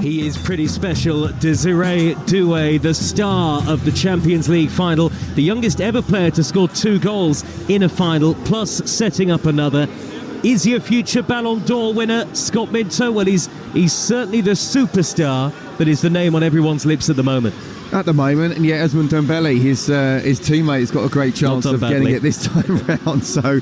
He is pretty special. Desiree Doué, the star of the Champions League final, the youngest ever player to score 2 goals in a final, plus setting up another. Is he a future Ballon d'Or winner, Scott Minto? Well, he's certainly the superstar that is the name on everyone's lips at the moment. At the moment, and yeah, Ousmane Dembele, his teammate, has got a great chance of getting it this time round. So,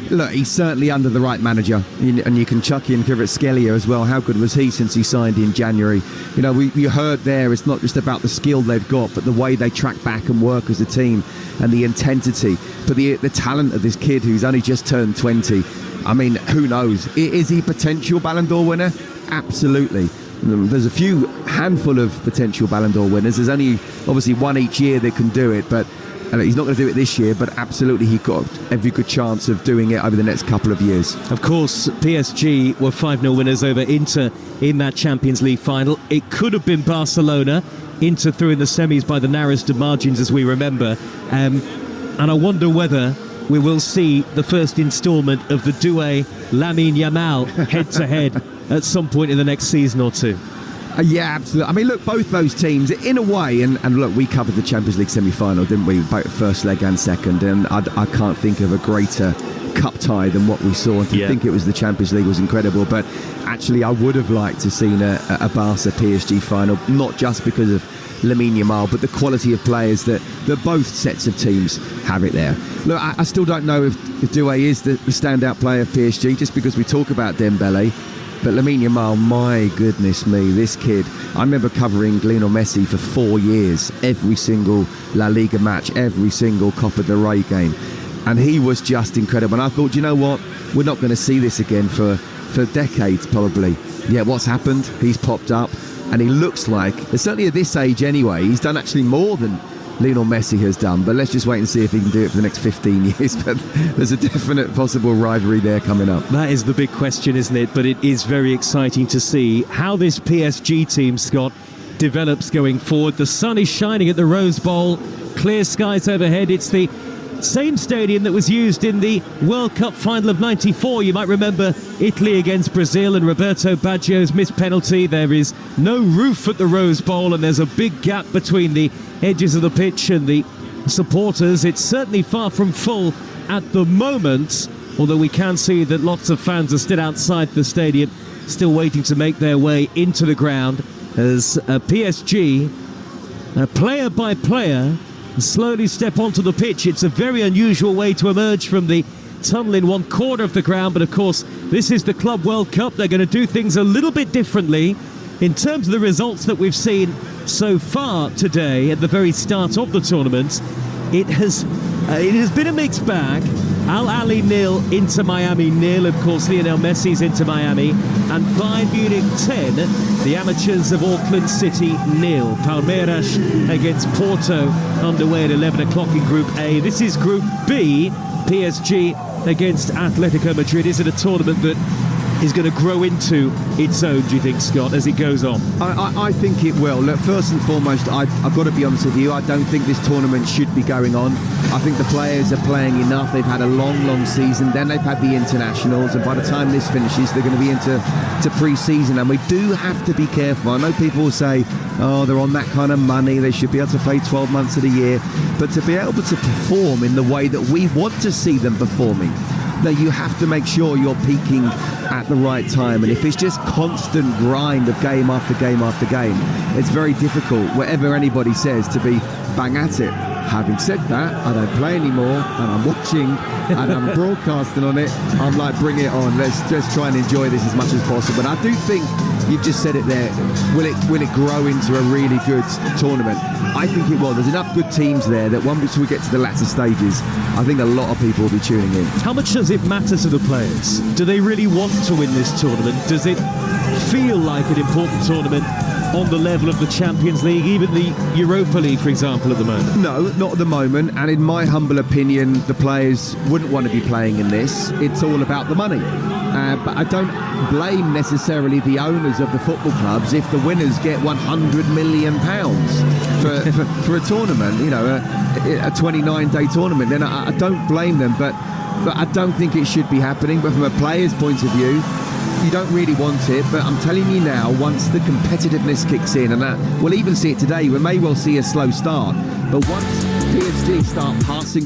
look, he's certainly under the right manager, and you can chuck in Kvaratskhelia as well. How good was he since he signed in January? You know, you heard there, it's not just about the skill they've got, but the way they track back and work as a team, and the intensity, but the talent of this kid who's only just turned 20. I mean, who knows? Is he a potential Ballon d'Or winner? Absolutely. There's a handful of potential Ballon d'Or winners. There's only obviously one each year that can do it, but he's not going to do it this year, but absolutely he's got every good chance of doing it over the next couple of years. Of course, PSG were 5-0 winners over Inter in that Champions League final. It could have been Barcelona. Inter through in the semis by the narrowest of margins, as we remember. And I wonder whether we will see the first instalment of the Doué-Lamine Yamal head-to-head at some point in the next season or two. Yeah, absolutely. I mean, look, both those teams, in a way, and look, we covered the Champions League semi-final, didn't we? Both first leg and second, and I can't think of a greater cup tie than what we saw. And to think it was the Champions League was incredible, but actually I would have liked to have seen a Barca PSG final, not just because of Lamine Yamal, but the quality of players that both sets of teams have it there. Look, I still don't know if Doué is the standout player of PSG, just because we talk about Dembele. But Lamine Yamal, my goodness me, this kid. I remember covering Lionel Messi for 4 years, every single La Liga match, every single Copa del Rey game. And he was just incredible. And I thought, you know what? We're not going to see this again for decades, probably. Yeah, what's happened? He's popped up. And he looks like, certainly at this age anyway, he's done actually more than Lionel Messi has done, but let's just wait and see if he can do it for the next 15 years. But there's a definite possible rivalry there coming up. That is the big question, isn't it? But it is very exciting to see how this PSG team, Scott, develops going forward. The sun is shining at the Rose Bowl, clear skies overhead. It's the same stadium that was used in the World Cup final of '94. You might remember Italy against Brazil and Roberto Baggio's missed penalty. There is no roof at the Rose Bowl, and there's a big gap between the edges of the pitch and the supporters. It's certainly far from full at the moment, although we can see that lots of fans are still outside the stadium, still waiting to make their way into the ground as PSG, player by player, slowly step onto the pitch. It's a very unusual way to emerge from the tunnel in one corner of the ground, but of course this is the Club World Cup. They're going to do things a little bit differently. In terms of the results that we've seen so far today at the very start of the tournament, it has been a mixed bag. Al Ahly 0, Inter Miami 0. Of course, Lionel Messi's Inter Miami. And Bayern Munich 10, the amateurs of Auckland City 0. Palmeiras against Porto underway at 11 o'clock in Group A. This is Group B, PSG against Atletico Madrid. Is it a tournament that is going to grow into its own, do you think, Scott, as it goes on? I think it will. Look, first and foremost, I've got to be honest with you, I don't think this tournament should be going on. I think the players are playing enough. They've had a long season, then they've had the internationals, and by the time this finishes, they're going to be into pre-season, and we do have to be careful. I know people will say, oh, they're on that kind of money, they should be able to play 12 months of the year, but to be able to perform in the way that we want to see them performing, that you have to make sure you're peaking at the right time. And if it's just constant grind of game after game after game, it's very difficult, whatever anybody says, to be bang at it. Having said that, I don't play anymore, and I'm watching and I'm broadcasting on it. I'm like, bring it on, let's just try and enjoy this as much as possible. And I do think you've just said it there, will it grow into a really good tournament? I think it will. There's enough good teams there that once we get to the latter stages, I think a lot of people will be tuning in. How much does it matter to the players? Do they really want to win this tournament? Does it feel like an important tournament on the level of the Champions League, even the Europa League, for example, at the moment? No, not at the moment. And in my humble opinion, the players wouldn't want to be playing in this. It's all about the money. But I don't blame necessarily the owners of the football clubs if the winners get £100 million for a tournament, you know, a 29-day tournament. Then I don't blame them, but I don't think it should be happening. But from a player's point of view, you don't really want it, but I'm telling you now, once the competitiveness kicks in, and that we'll even see it today, we may well see a slow start, but once PSG start passing,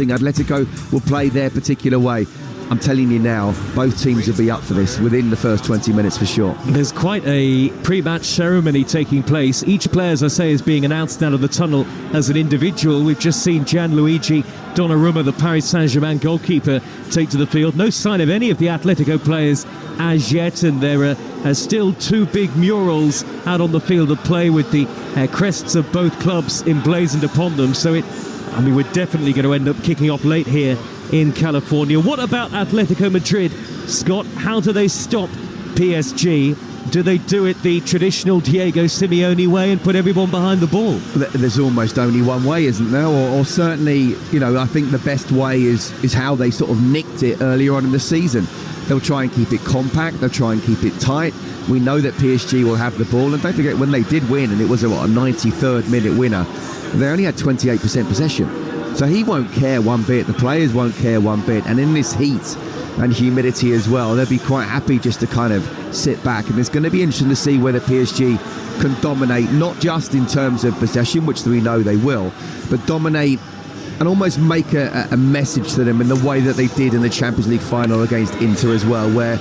Atletico will play their particular way. I'm telling you now, both teams will be up for this within the first 20 minutes for sure. There's quite a pre-match ceremony taking place. Each player, as I say, is being announced out of the tunnel as an individual. We've just seen Gianluigi Donnarumma, the Paris Saint-Germain goalkeeper, take to the field. No sign of any of the Atletico players as yet, and there are still two big murals out on the field of play with the crests of both clubs emblazoned upon them. So we're definitely going to end up kicking off late here in California. What about Atletico Madrid, Scott? How do they stop PSG? Do they do it the traditional Diego Simeone way and put everyone behind the ball? There's almost only one way, isn't there? Or certainly, I think the best way is how they sort of nicked it earlier on in the season. They'll try and keep it compact, they'll try and keep it tight. We know that PSG will have the ball, and don't forget, when they did win, and it was a 93rd minute winner, they only had 28% possession. So he won't care one bit, the players won't care one bit, and in this heat and humidity as well, they'll be quite happy just to kind of sit back. And it's going to be interesting to see whether PSG can dominate, not just in terms of possession, which we know they will, but dominate and almost make a message to them in the way that they did in the Champions League final against Inter as well, where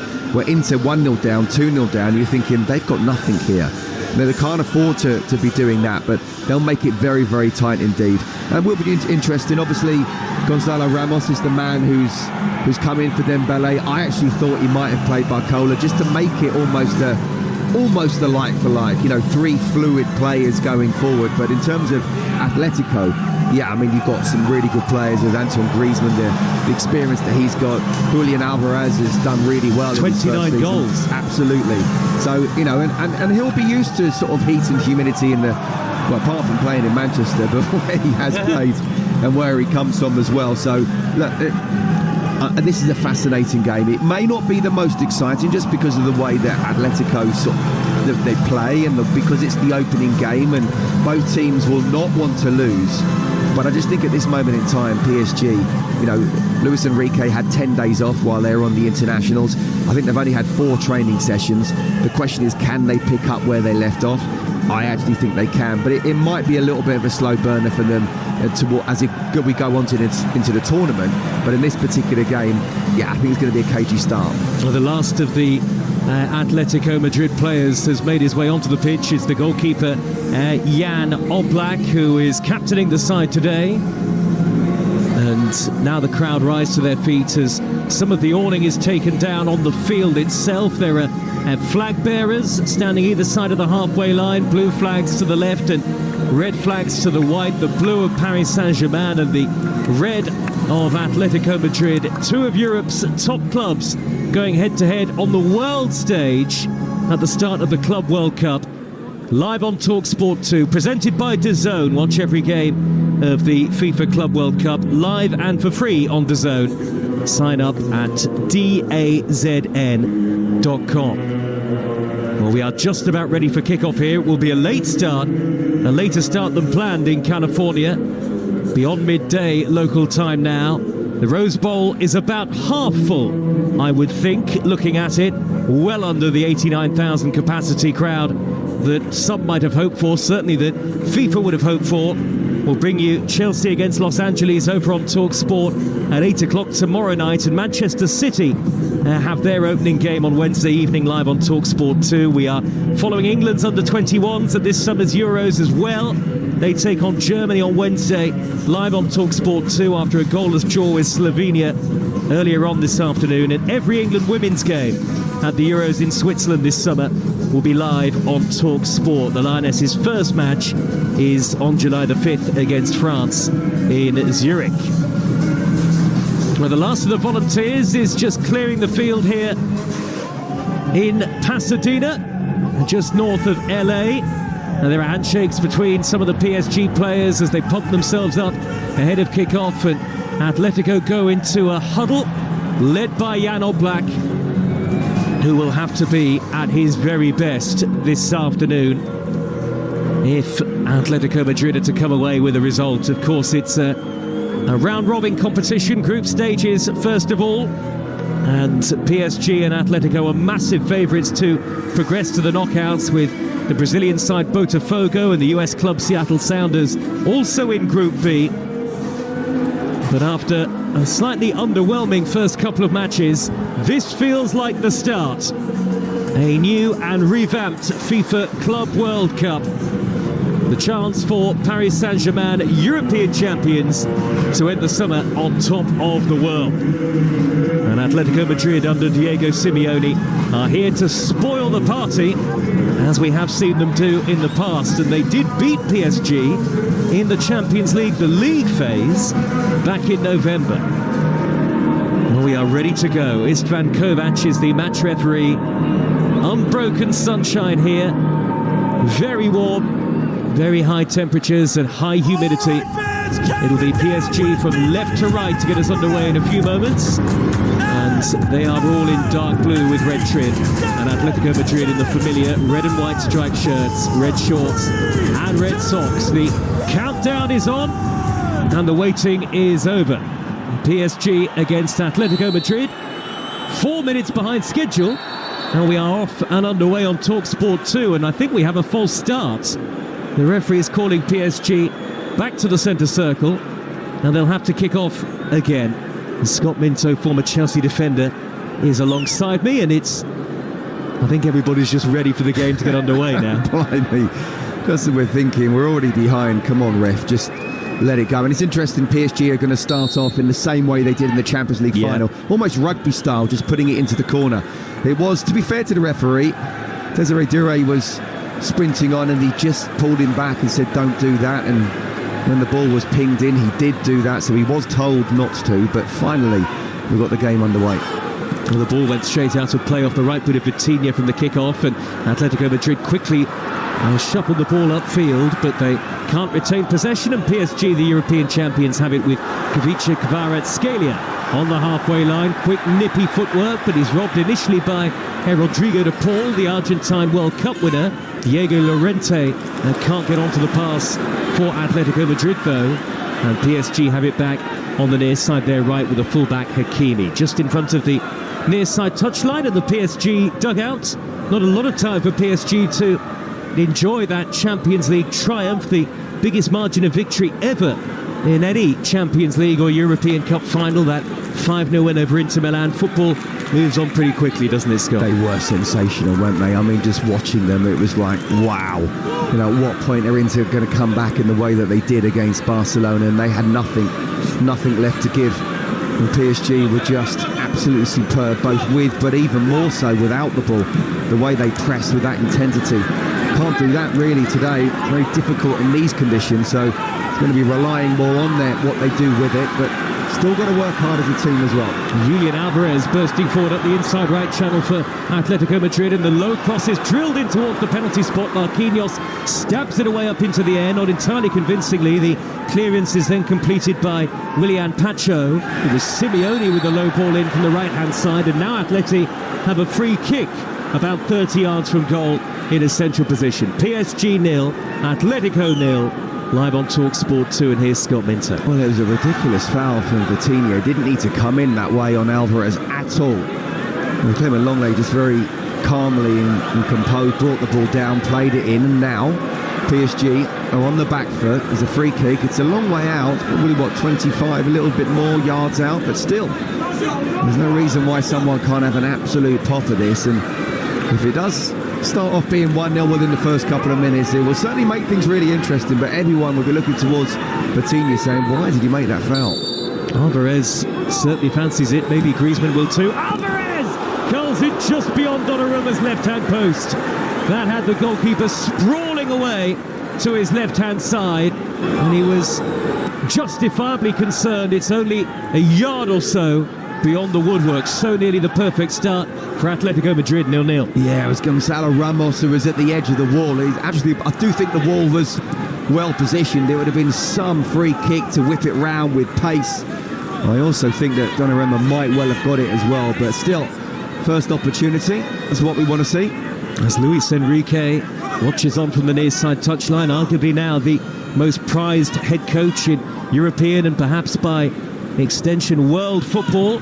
Inter 1-0 down, 2-0 down, you're thinking they've got nothing here. They can't afford to be doing that, but they'll make it very, very tight indeed. And will be interesting. Obviously, Gonzalo Ramos is the man who's come in for Dembele. I actually thought he might have played Barcola just to make it almost a like for like. Three fluid players going forward. But in terms of Atletico, you've got some really good players with Antoine Griezmann, the experience that he's got. Julian Alvarez has done really well. 29 goals. Absolutely. So, and he'll be used to sort of heat and humidity apart from playing in Manchester, but where he has played and where he comes from as well. So, look, this is a fascinating game. It may not be the most exciting just because of the way that Atletico they play and because it's the opening game and both teams will not want to lose. But I just think at this moment in time, PSG, Luis Enrique had 10 days off while they were on the internationals. I think they've only had 4 training sessions. The question is, can they pick up where they left off? I actually think they can, but it might be a little bit of a slow burner for them as we go on into the tournament. But in this particular game, I think it's going to be a cagey start. Well, the last of the Atletico Madrid players has made his way onto the pitch. It's the goalkeeper, Jan Oblak, who is captaining the side today. And now the crowd rise to their feet as some of the awning is taken down on the field itself. There are flag bearers standing either side of the halfway line, blue flags to the left and red flags to the right, the blue of Paris Saint-Germain and the red of Atletico Madrid. Two of Europe's top clubs going head-to-head on the world stage at the start of the Club World Cup. Live on Talksport 2, presented by DAZN. Watch every game of the FIFA Club World Cup live and for free on DAZN. Sign up at DAZN.com. Well, we are just about ready for kickoff here. It will be a late start, a later start than planned in California. Beyond midday local time now. The Rose Bowl is about half full, I would think, looking at it. Well under the 89,000 capacity crowd that some might have hoped for, certainly that FIFA would have hoped for. We'll bring you Chelsea against Los Angeles over on Talksport at 8 o'clock tomorrow night, and Manchester City have their opening game on Wednesday evening live on Talksport 2. We are following England's under-21s at this summer's Euros as well. They take on Germany on Wednesday live on Talksport 2 after a goalless draw with Slovenia earlier on this afternoon. And every England women's game at the Euros in Switzerland this summer will be live on Talksport. The Lionesses' first match is on July the 5th against France in Zurich. Well, the last of the volunteers is just clearing the field here in Pasadena, just north of LA. And there are handshakes between some of the PSG players as they pump themselves up ahead of kickoff, and Atletico go into a huddle led by Jan Oblak, who will have to be at his very best this afternoon if Atletico Madrid are to come away with a result. Of course, it's a round-robin competition, group stages first of all, And PSG and Atletico are massive favourites to progress to the knockouts, with the Brazilian side Botafogo and the US club Seattle Sounders also in Group B. But after a slightly underwhelming first couple of matches, this feels like the start. A new and revamped FIFA Club World Cup. The chance for Paris Saint-Germain, European champions, to end the summer on top of the world. And Atletico Madrid under Diego Simeone are here to spoil the party, as we have seen them do in the past. And they did beat PSG in the Champions League, the league phase, back in November. Well, we are ready to go. Istvan Kovac is the match referee. Unbroken sunshine here. Very warm. Very high temperatures and high humidity. It'll be PSG from left to right to get us underway in a few moments. And they are all in dark blue with red trim. And Atletico Madrid in the familiar red and white striped shirts, red shorts and red socks. The countdown is on and the waiting is over. PSG against Atletico Madrid. 4 minutes behind schedule. And we are off and underway on Talksport 2. And I think we have a false start. The referee is calling PSG back to the centre circle, and they'll have to kick off again. Scott Minto, former Chelsea defender, is alongside me, and I think everybody's just ready for the game to get underway now. Blimey, that's what we're thinking. We're already behind. Come on, ref, just let it go. And it's interesting, PSG are going to start off in the same way they did in the Champions League final, almost rugby style, just putting it into the corner. It was, to be fair to the referee, Desiree Doué was sprinting on and he just pulled him back and said don't do that, and when the ball was pinged in he did do that, so he was told not to, but finally we got the game underway. Well, the ball went straight out of play off the right boot of Vitinha from the kick-off, and Atletico Madrid quickly shuffled the ball upfield, but they can't retain possession, and PSG, the European champions, have it with Kavica Kvaratskhelia on the halfway line. Quick nippy footwork, but he's robbed initially by Rodrigo de Paul, the Argentine World Cup winner. Diego Llorente can't get onto the pass for Atletico Madrid though, and PSG have it back on the near side there right with the fullback Hakimi just in front of the near side touchline, and the PSG dugout. Not a lot of time for PSG to enjoy that Champions League triumph, the biggest margin of victory ever in any Champions League or European Cup final. That 5-0 win over Inter Milan. Football moves on pretty quickly, doesn't it, Scott? They were sensational, weren't they? I mean, just watching them, it was like, wow. You know, at what point are Inter going to come back in the way that they did against Barcelona? And they had nothing left to give. And PSG were just absolutely superb, both with, but even more so without the ball. The way they pressed with that intensity. Can't do that really today. Very difficult in these conditions, so it's going to be relying more on what they do with it, but still got to work hard as a team as well. Julian Alvarez bursting forward up the inside right channel for Atletico Madrid, and the low cross is drilled in towards the penalty spot. Marquinhos stabs it away up into the air, not entirely convincingly. The clearance is then completed by Willian Pacho. It was Simeone with the low ball in from the right-hand side, and now Atleti have a free kick about 30 yards from goal in a central position. PSG 0, Atletico 0. Live on Talksport 2, and here's Scott Minto. Well, it was a ridiculous foul from Vitinha. Didn't need to come in that way on Alvarez at all. And Clement Longley just very calmly and composed brought the ball down, played it in, and now PSG are on the back foot. There's a free kick. It's a long way out, probably 25, a little bit more yards out, but still, there's no reason why someone can't have an absolute pop of this. And if it does start off being 1-0 within the first couple of minutes, it will certainly make things really interesting, but everyone will be looking towards Vitinha saying, why did he make that foul? Alvarez certainly fancies it. Maybe Griezmann will too. Alvarez curls it just beyond Donnarumma's left-hand post. That had the goalkeeper sprawling away to his left-hand side, and he was justifiably concerned. It's only a yard or so beyond the woodwork. So nearly the perfect start for Atletico Madrid, 0-0. Yeah, it was Gonzalo Ramos who was at the edge of the wall. Actually, I do think the wall was well positioned. There would have been some free kick to whip it round with pace. I also think that Donnarumma might well have got it as well, but still, first opportunity is what we want to see. As Luis Enrique watches on from the near side touchline, arguably now the most prized head coach in European and perhaps by extension world football.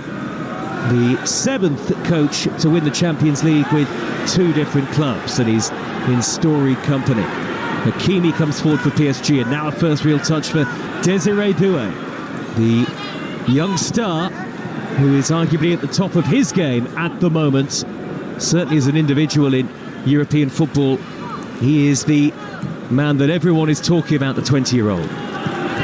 the 7th coach to win the Champions League with 2 different clubs, and he's in storied company. Hakimi comes forward for PSG, and now a first real touch for Désiré Doué, the young star who is arguably at the top of his game at the moment. Certainly as an individual in European football, he is the man that everyone is talking about, the 20-year-old.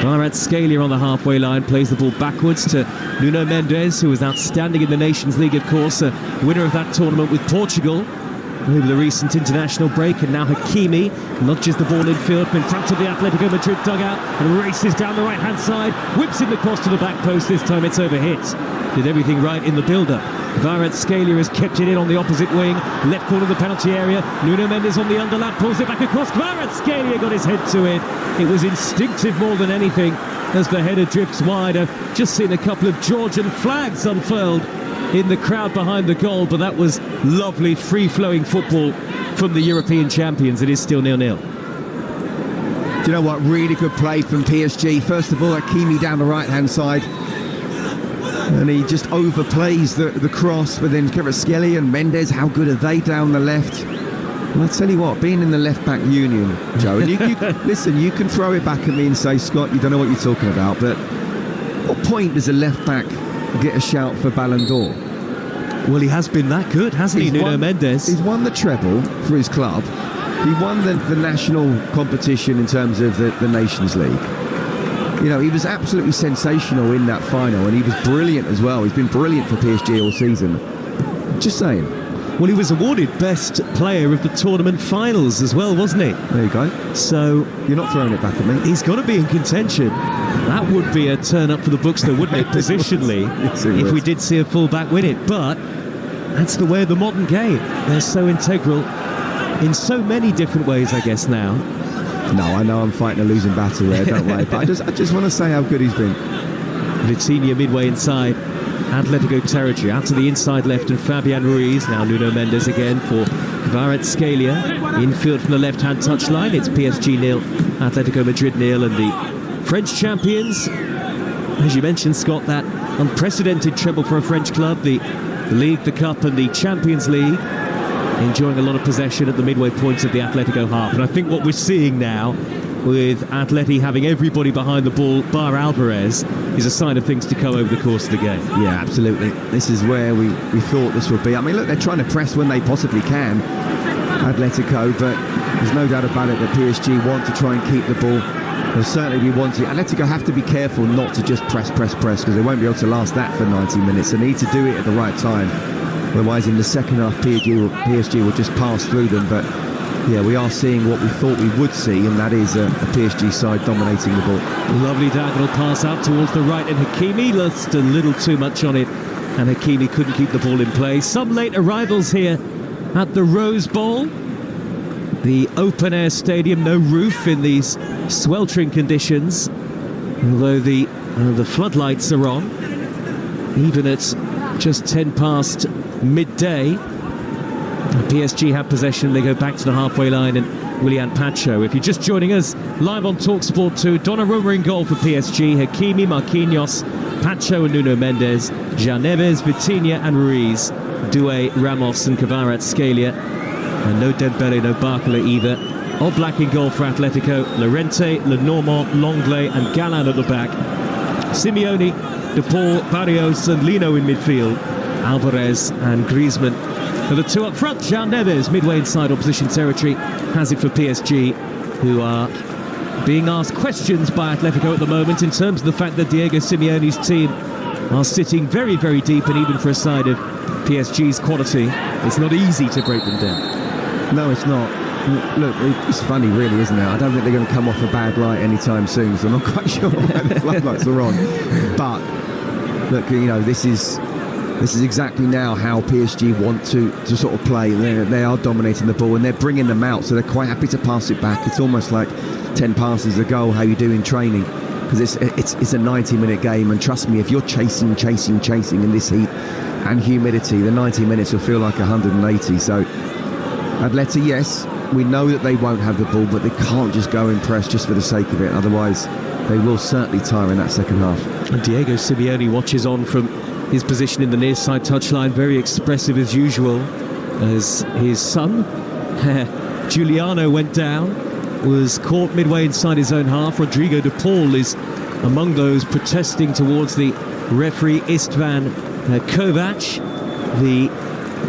Kvaratskhelia on the halfway line plays the ball backwards to Nuno Mendes, who was outstanding in the Nations League, of course, a winner of that tournament with Portugal over the recent international break. And now Hakimi nudges the ball in field from in front of the Atletico Madrid dugout and races down the right-hand side, whips in the cross to the back post. This time it's overhit. Did everything right in the build-up. Kvaratskhelia has kept it in on the opposite wing, left corner of the penalty area. Nuno Mendes on the underlap, pulls it back across. Kvaratskhelia got his head to it. It was instinctive more than anything as the header drifts wide. I've just seen a couple of Georgian flags unfurled in the crowd behind the goal, but that was lovely, free-flowing football from the European champions. It is still 0-0. Do you know what? Really good play from PSG. First of all, Hakimi down the right-hand side. And he just overplays the cross, but then Kvaratskhelia and Mendes, how good are they down the left? And I'll tell you what, being in the left-back union, Joe, and you listen, you can throw it back at me and say, Scott, you don't know what you're talking about, but what point does a left-back get a shout for Ballon d'Or? Well, he has been that good, hasn't he, Nuno Mendes? He's won the treble for his club. He won the national competition in terms of the Nations League. You know, he was absolutely sensational in that final, and he was brilliant as well. He's been brilliant for PSG all season. Just saying. Well, he was awarded best player of the tournament finals as well, wasn't he? There you go. So you're not throwing it back at me. He's got to be in contention. That would be a turn up for the books, though, wouldn't it, positionally, yes, if we did see a full-back win it. But that's the way of the modern game. They're so integral in so many different ways, I guess, now. No, I know I'm fighting a losing battle there, don't worry. But I just want to say how good he's been. Vitinha midway inside Atletico territory, out to the inside left, and Fabian Ruiz. Now Nuno Mendes again for Kvaratskhelia. Infield from the left-hand touchline. It's PSG 0, Atletico Madrid 0, and the French champions, as you mentioned, Scott, that unprecedented treble for a French club, the League, the Cup, and the Champions League, enjoying a lot of possession at the midway points of the Atletico half. And I think what we're seeing now, with Atleti having everybody behind the ball, bar Alvarez, is a sign of things to come over the course of the game. Yeah, absolutely. This is where we thought this would be. I mean, look, they're trying to press when they possibly can, Atletico, but there's no doubt about it that PSG want to try and keep the ball. They'll certainly be wanting. Atletico have to be careful not to just press, because they won't be able to last that for 90 minutes. They need to do it at the right time. Otherwise, in the second half, PSG will just pass through them. But yeah, we are seeing what we thought we would see, and that is a PSG side dominating the ball. Lovely diagonal pass out towards the right, and Hakimi lost a little too much on it, and Hakimi couldn't keep the ball in play. Some late arrivals here at the Rose Bowl, the open-air stadium, no roof in these sweltering conditions, although the floodlights are on, even at just 10 past midday. PSG have possession. They go back to the halfway line, and Willian Pacho. If you're just joining us live on Talksport 2, Donnarumma in goal for PSG, Hakimi, Marquinhos, Pacho and Nuno Mendes, Jean Neves, Vitinha and Ruiz, Doué, Ramos and Kvaratskhelia, and no Dembele, no Barcola either. Oblak in goal for Atletico, Llorente, Lenormand, Longley and Galán at the back. Simeone, De Paul, Barrios and Lino in midfield. Alvarez and Griezmann are the two up front. Jean Neves, midway inside opposition territory, has it for PSG, who are being asked questions by Atletico at the moment in terms of the fact that Diego Simeone's team are sitting very, very deep, and even for a side of PSG's quality, it's not easy to break them down. No, it's not. Look, it's funny, really, isn't it? I don't think they're going to come off a bad light anytime soon, so I'm not quite sure why the floodlights are on. But look, you know, this is exactly now how PSG want to sort of play. They are dominating the ball, and they're bringing them out, so they're quite happy to pass it back. It's almost like 10 passes a goal, how you do in training, because it's a 90-minute game, and trust me, if you're chasing in this heat and humidity, the 90 minutes will feel like 180. So Atleti, yes, we know that they won't have the ball, but they can't just go and press just for the sake of it, otherwise they will certainly tire in that second half. And Diego Simeone watches on from his position in the near side touchline, very expressive as usual, as his son, Giuliano, went down, was caught midway inside his own half. Rodrigo de Paul is among those protesting towards the referee Istvan Kovac, the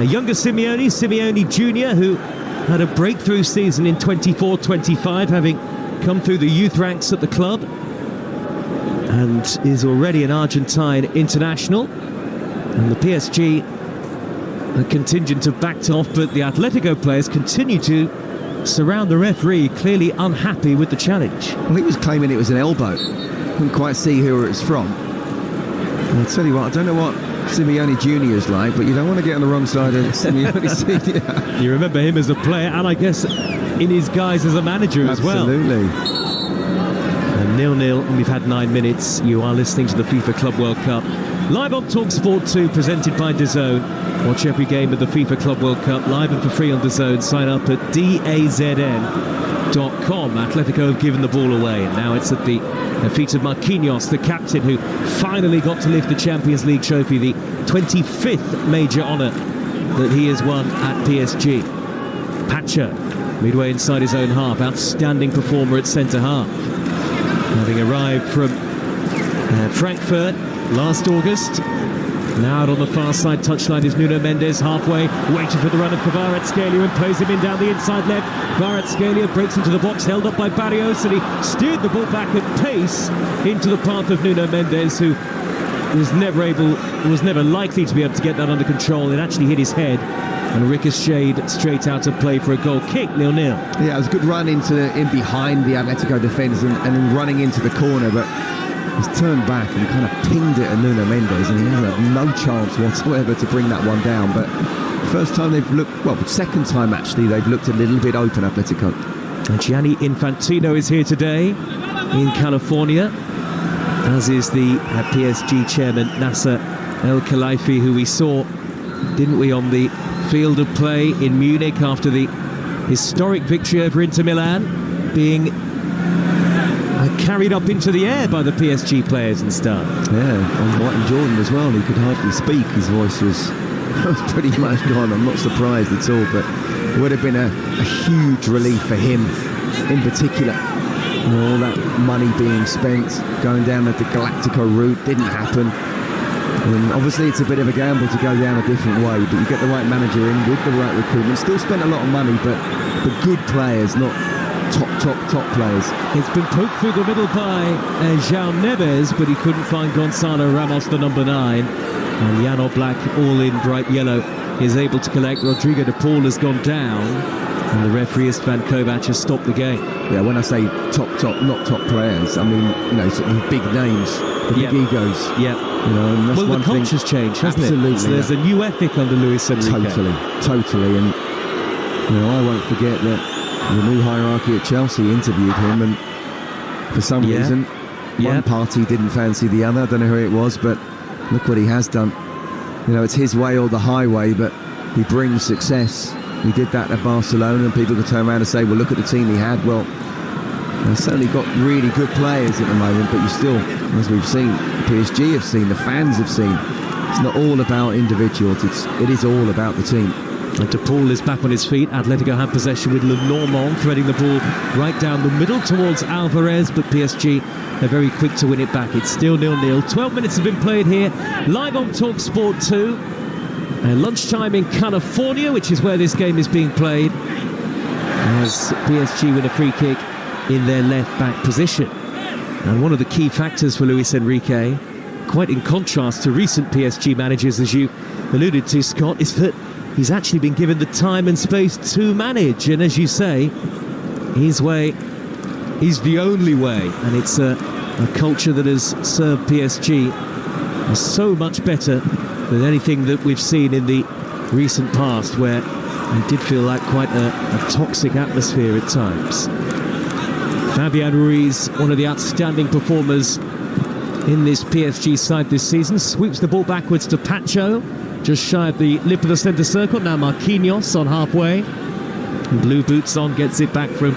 younger Simeone Jr., who had a breakthrough season in 24-25, having come through the youth ranks at the club, and is already an Argentine international. And the PSG contingent have backed off, but the Atletico players continue to surround the referee, clearly unhappy with the challenge. Well, he was claiming it was an elbow. Couldn't quite see who it was from. And I'll tell you what, I don't know what Simeone Jr. is like, but you don't want to get on the wrong side of Simeone Sr. You remember him as a player, and I guess in his guise as a manager as well. Absolutely. And 0-0, and we've had 9 minutes. You are listening to the FIFA Club World Cup, live on Talksport 2, presented by DAZN. Watch every game of the FIFA Club World Cup live and for free on DAZN. Sign up at DAZN.com. Atletico have given the ball away, and now it's at the feet of Marquinhos, the captain, who finally got to lift the Champions League trophy, the 25th major honour that he has won at PSG. Pacho, midway inside his own half, outstanding performer at centre-half. Having arrived from Frankfurt last August, now out on the far side touchline is Nuno Mendes, halfway, waiting for the run of Kvaratskhelia and plays him in down the inside left. Kvaratskhelia breaks into the box, held up by Barrios, and he steered the ball back at pace into the path of Nuno Mendes, who was never likely to be able to get that under control. It actually hit his head and ricocheted straight out of play for a goal kick. 0-0. Yeah, it was a good run in behind the Atletico defence and then running into the corner, but he's turned back and kind of pinged it at Nuno Mendes, and he had no chance whatsoever to bring that one down. But first time they've looked, well, second time actually, they've looked a little bit open, Atletico. And Gianni Infantino is here today in California, as is the PSG chairman Nasser El Khelaifi, who we saw, didn't we, on the field of play in Munich after the historic victory over Inter Milan, being carried up into the air by the PSG players and stuff. Yeah, and Martin Jordan as well. He could hardly speak. His voice was pretty much gone. I'm not surprised at all, but it would have been a huge relief for him in particular. All that money being spent going down the Galactico route didn't happen. And obviously it's a bit of a gamble to go down a different way, but you get the right manager in with the right recruitment. Still spent a lot of money, but good players, not top players. It's been poked through the middle by João Neves, but he couldn't find Gonzalo Ramos, the number 9. And Jan Oblak, all in bright yellow, is able to collect. Rodrigo de Paul has gone down, and the referee Istvan Kovac has stopped the game. Yeah, when I say top, not top players, I mean, sort of big names, the big egos. Yeah. And that's well, the culture's changed, hasn't Absolutely, it? So there's a new ethic under Luis Enrique. Totally. And I won't forget that the new hierarchy at Chelsea interviewed him, and for some reason one party didn't fancy the other. I don't know who it was, but look what he has done. It's his way or the highway, but he brings success. He did that at Barcelona, and people could turn around and say, well, look at the team he had. Well, they've certainly got really good players at the moment, but you still, as we've seen, PSG have seen, the fans have seen, it's not all about individuals, it is all about the team. And De Paul is back on his feet. Atletico have possession with Lenormand threading the ball right down the middle towards Alvarez, but PSG are very quick to win it back. It's still 0-0. 12 minutes have been played here, live on Talksport 2. Lunchtime in California, which is where this game is being played, as PSG win a free kick in their left-back position. And one of the key factors for Luis Enrique, quite in contrast to recent PSG managers, as you alluded to, Scott, is that he's actually been given the time and space to manage. And as you say, his way is the only way. And it's a culture that has served PSG so much better than anything that we've seen in the recent past, where it did feel like quite a toxic atmosphere at times. Fabian Ruiz, one of the outstanding performers in this PSG side this season, sweeps the ball backwards to Pacho, just shy of the lip of the centre circle. Now Marquinhos on halfway. Blue boots on, gets it back from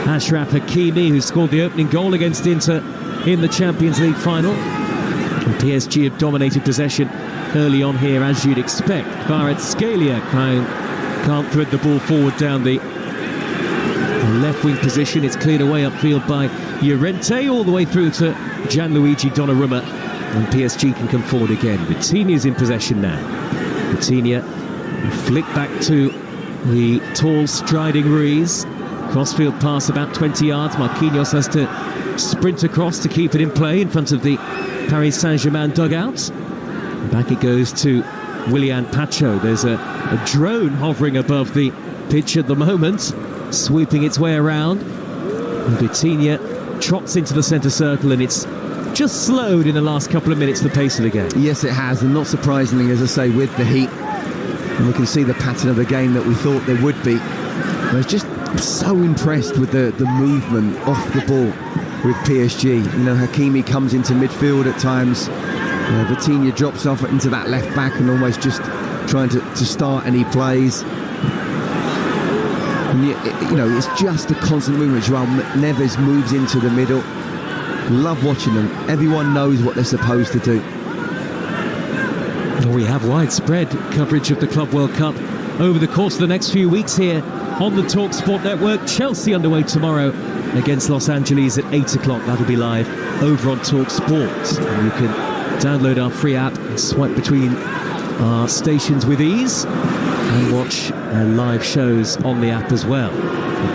Achraf Hakimi, who scored the opening goal against Inter in the Champions League final. And PSG have dominated possession early on here, as you'd expect. Kvaratskhelia can't thread the ball forward down the left wing position. It's cleared away upfield by Llorente, all the way through to Gianluigi Donnarumma, and PSG can come forward again. Vitinha's in possession now. Vitinha flick back to the tall striding Ruiz. Crossfield pass about 20 yards. Marquinhos has to sprint across to keep it in play in front of the Paris Saint-Germain dugout. Back it goes to Willian Pacho. There's a drone hovering above the pitch at the moment, sweeping its way around. And Vitinha trots into the centre circle, and it's just slowed in the last couple of minutes the pace of the game. Yes, it has, and not surprisingly, as I say, with the heat. And we can see the pattern of the game that we thought there would be. I was just so impressed with the movement off the ball with PSG. You know, Hakimi comes into midfield at times. Vitinha drops off into that left back and almost just trying to start any plays. And you know, it's just a constant movement. Joao Neves moves into the middle. Love watching them. Everyone knows what they're supposed to do. We have widespread coverage of the Club World Cup over the course of the next few weeks here on the Talksport network. Chelsea underway tomorrow against Los Angeles at 8 o'clock. That'll be live over on Talksport. And you can download our free app and swipe between our stations with ease and watch live shows on the app as well.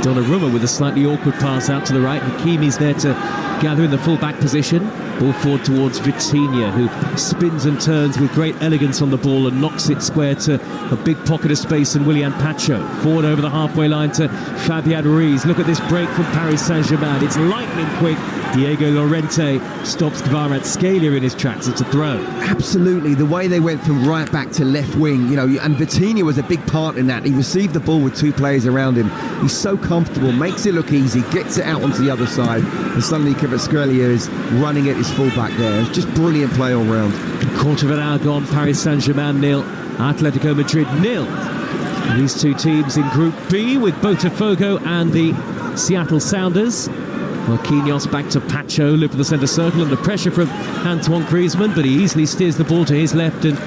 Donnarumma with a slightly awkward pass out to the right. Hakimi's there to gather in the full-back position. Ball forward towards Vitinha, who spins and turns with great elegance on the ball and knocks it square to a big pocket of space, and Willian Pacho forward over the halfway line to Fabian Ruiz. Look at this break from Paris Saint-Germain. It's lightning quick. Diego Llorente stops Kvaratskhelia in his tracks. It's a throw. Absolutely, the way they went from right back to left wing, you know, and Vitinha was a big part in that. He received the ball with two players around him. He's so comfortable, makes it look easy, gets it out onto the other side, and suddenly Kvaratskhelia is running at his full-back there. It's just brilliant play all round. Quarter of an hour gone. Paris Saint-Germain 0, Atletico Madrid 0. These two teams in Group B with Botafogo and the Seattle Sounders. Marquinhos back to Pacho, live for the centre circle under pressure from Antoine Griezmann, but he easily steers the ball to his left, and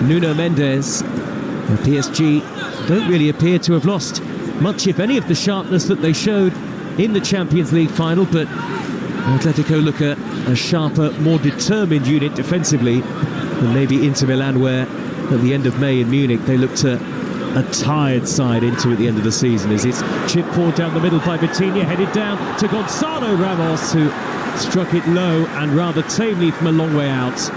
Nuno Mendes. PSG don't really appear to have lost much, if any, of the sharpness that they showed in the Champions League final, but Atletico look a sharper, more determined unit defensively than maybe Inter Milan, where at the end of May in Munich they looked a tired side into at the end of the season, as it's chipped forward down the middle by Vitinha, headed down to Gonzalo Ramos, who struck it low and rather tamely from a long way out.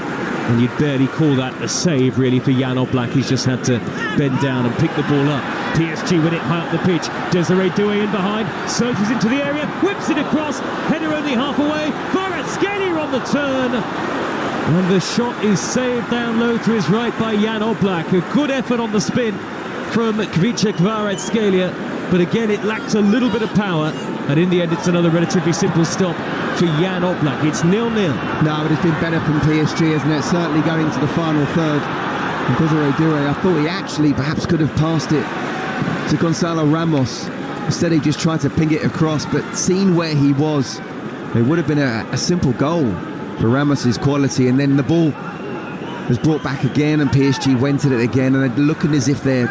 And you'd barely call that a save, really, for Jan Oblak. He's just had to bend down and pick the ball up. PSG win it high up the pitch. Desiree Doué in behind, surges into the area, whips it across, header only half away. Kvaratskhelia on the turn. And the shot is saved down low to his right by Jan Oblak. A good effort on the spin from Kvicha Kvaratskhelia, but again it lacked a little bit of power, and in the end it's another relatively simple stop for Jan Oblak. It's 0-0. No, but it's been better from PSG, isn't it? Certainly going to the final third. And Desiree Doué, I thought he actually perhaps could have passed it to Gonzalo Ramos. Instead he just tried to ping it across, but seeing where he was, it would have been a simple goal for Ramos's quality. And then the ball was brought back again, and PSG went at it again, and they're looking as if they're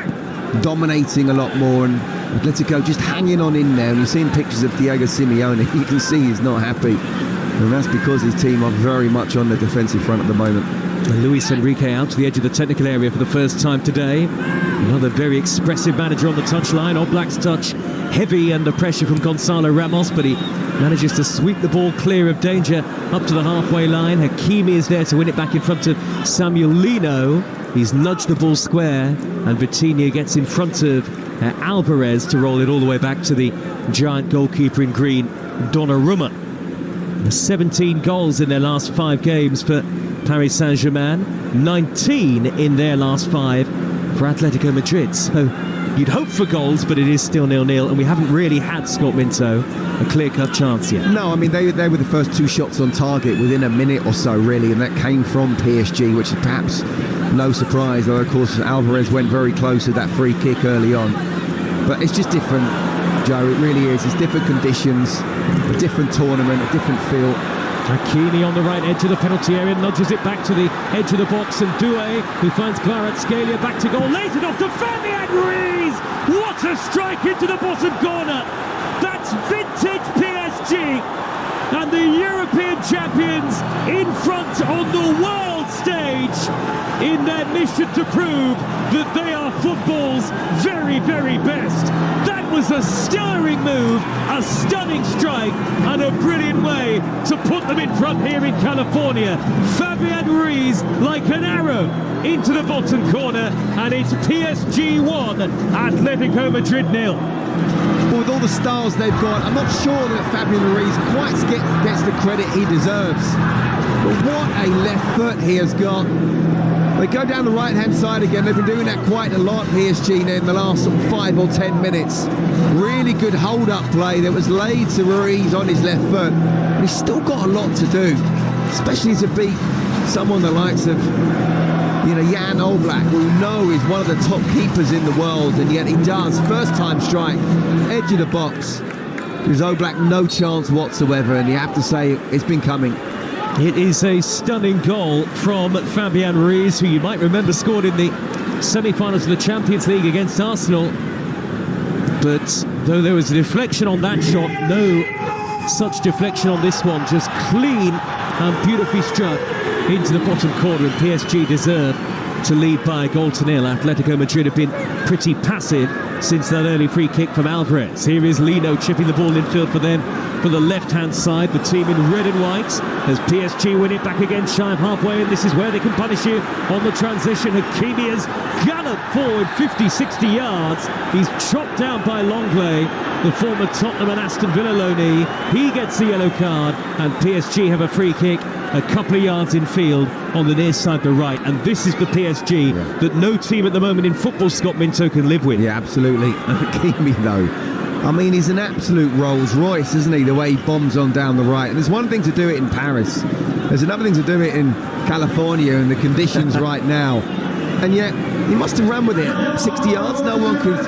dominating a lot more, and Atletico just hanging on in there. And you've seen pictures of Diego Simeone. You can see he's not happy, and that's because his team are very much on the defensive front at the moment. And Luis Enrique out to the edge of the technical area for the first time today. Another very expressive manager on the touchline. Oblak's touch heavy under pressure from Gonzalo Ramos, but he manages to sweep the ball clear of danger up to the halfway line. Hakimi is there to win it back in front of Samuel Lino. He's nudged the ball square, and Vitinha gets in front of Alvarez to roll it all the way back to the giant goalkeeper in green, Donnarumma. 17 goals in their last 5 games for Paris Saint-Germain, 19 in their last 5 for Atletico Madrid. So you'd hope for goals, but it is still 0-0, and we haven't really had, Scott Minto, a clear-cut chance yet. No, I mean, they were the first 2 shots on target within a minute or so, really, and that came from PSG, which is perhaps no surprise, though of course Alvarez went very close to that free kick early on. But it's just different, Joe, it really is. It's different conditions, a different tournament, a different feel. Hakimi on the right edge of the penalty area, nudges it back to the edge of the box, and Doué, who finds Kvaratskhelia back to goal, lays it off to Fabian Ruiz. What a strike into the bottom corner! That's vintage PSG, and the European champions in front on the world stage in their mission to prove that they are football's very, very best. That was a stirring move, a stunning strike, and a brilliant way to put them in front here in California. Fabian Ruiz, like an arrow, into the bottom corner, and it's PSG 1, Atletico Madrid 0. With all the stars they've got, I'm not sure that Fabian Ruiz quite gets the credit he deserves. But what a left foot he has got. They go down the right-hand side again. They've been doing that quite a lot, PSG, in the last sort of 5 or 10 minutes. Really good hold-up play that was laid to Ruiz on his left foot. But he's still got a lot to do, especially to beat someone the likes of, Jan Oblak, who we know is one of the top keepers in the world, and yet he does. First-time strike, edge of the box. Gives Oblak no chance whatsoever, and you have to say it's been coming. It is a stunning goal from Fabian Ruiz, who you might remember scored in the semi-finals of the Champions League against Arsenal. But though there was a deflection on that shot, no such deflection on this one, just clean and beautifully struck into the bottom corner, and PSG deserve to lead by a goal to nil. Atletico Madrid have been pretty passive since that early free kick from Alvarez. Here is Lino chipping the ball infield for them for the left-hand side, the team in red and white, as PSG win it back again shy of halfway, and this is where they can punish you on the transition. Hakimi has galloped forward 50-60 yards. He's chopped down by Longley, the former Tottenham and Aston Villa loanee. He gets the yellow card, and PSG have a free kick a couple of yards in field on the near side, the right, and this is the PSG that no team at the moment in football, Scott Minto, can live with. Yeah, absolutely. Hakimi, though, I mean, he's an absolute Rolls Royce, isn't he, the way he bombs on down the right. And there's one thing to do it in Paris, there's another thing to do it in California and the conditions right now, and yet he must have run with it 60 yards. No one could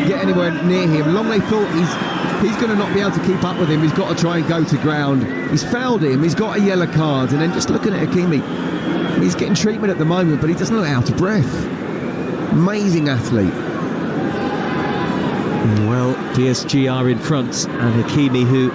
get anywhere near him. Longley thought he's going to not be able to keep up with him. He's got to try and go to ground. He's fouled him, he's got a yellow card, and then just looking at Hakimi, he's getting treatment at the moment, but he doesn't look out of breath. Amazing athlete. Well, PSG are in front, and Hakimi, who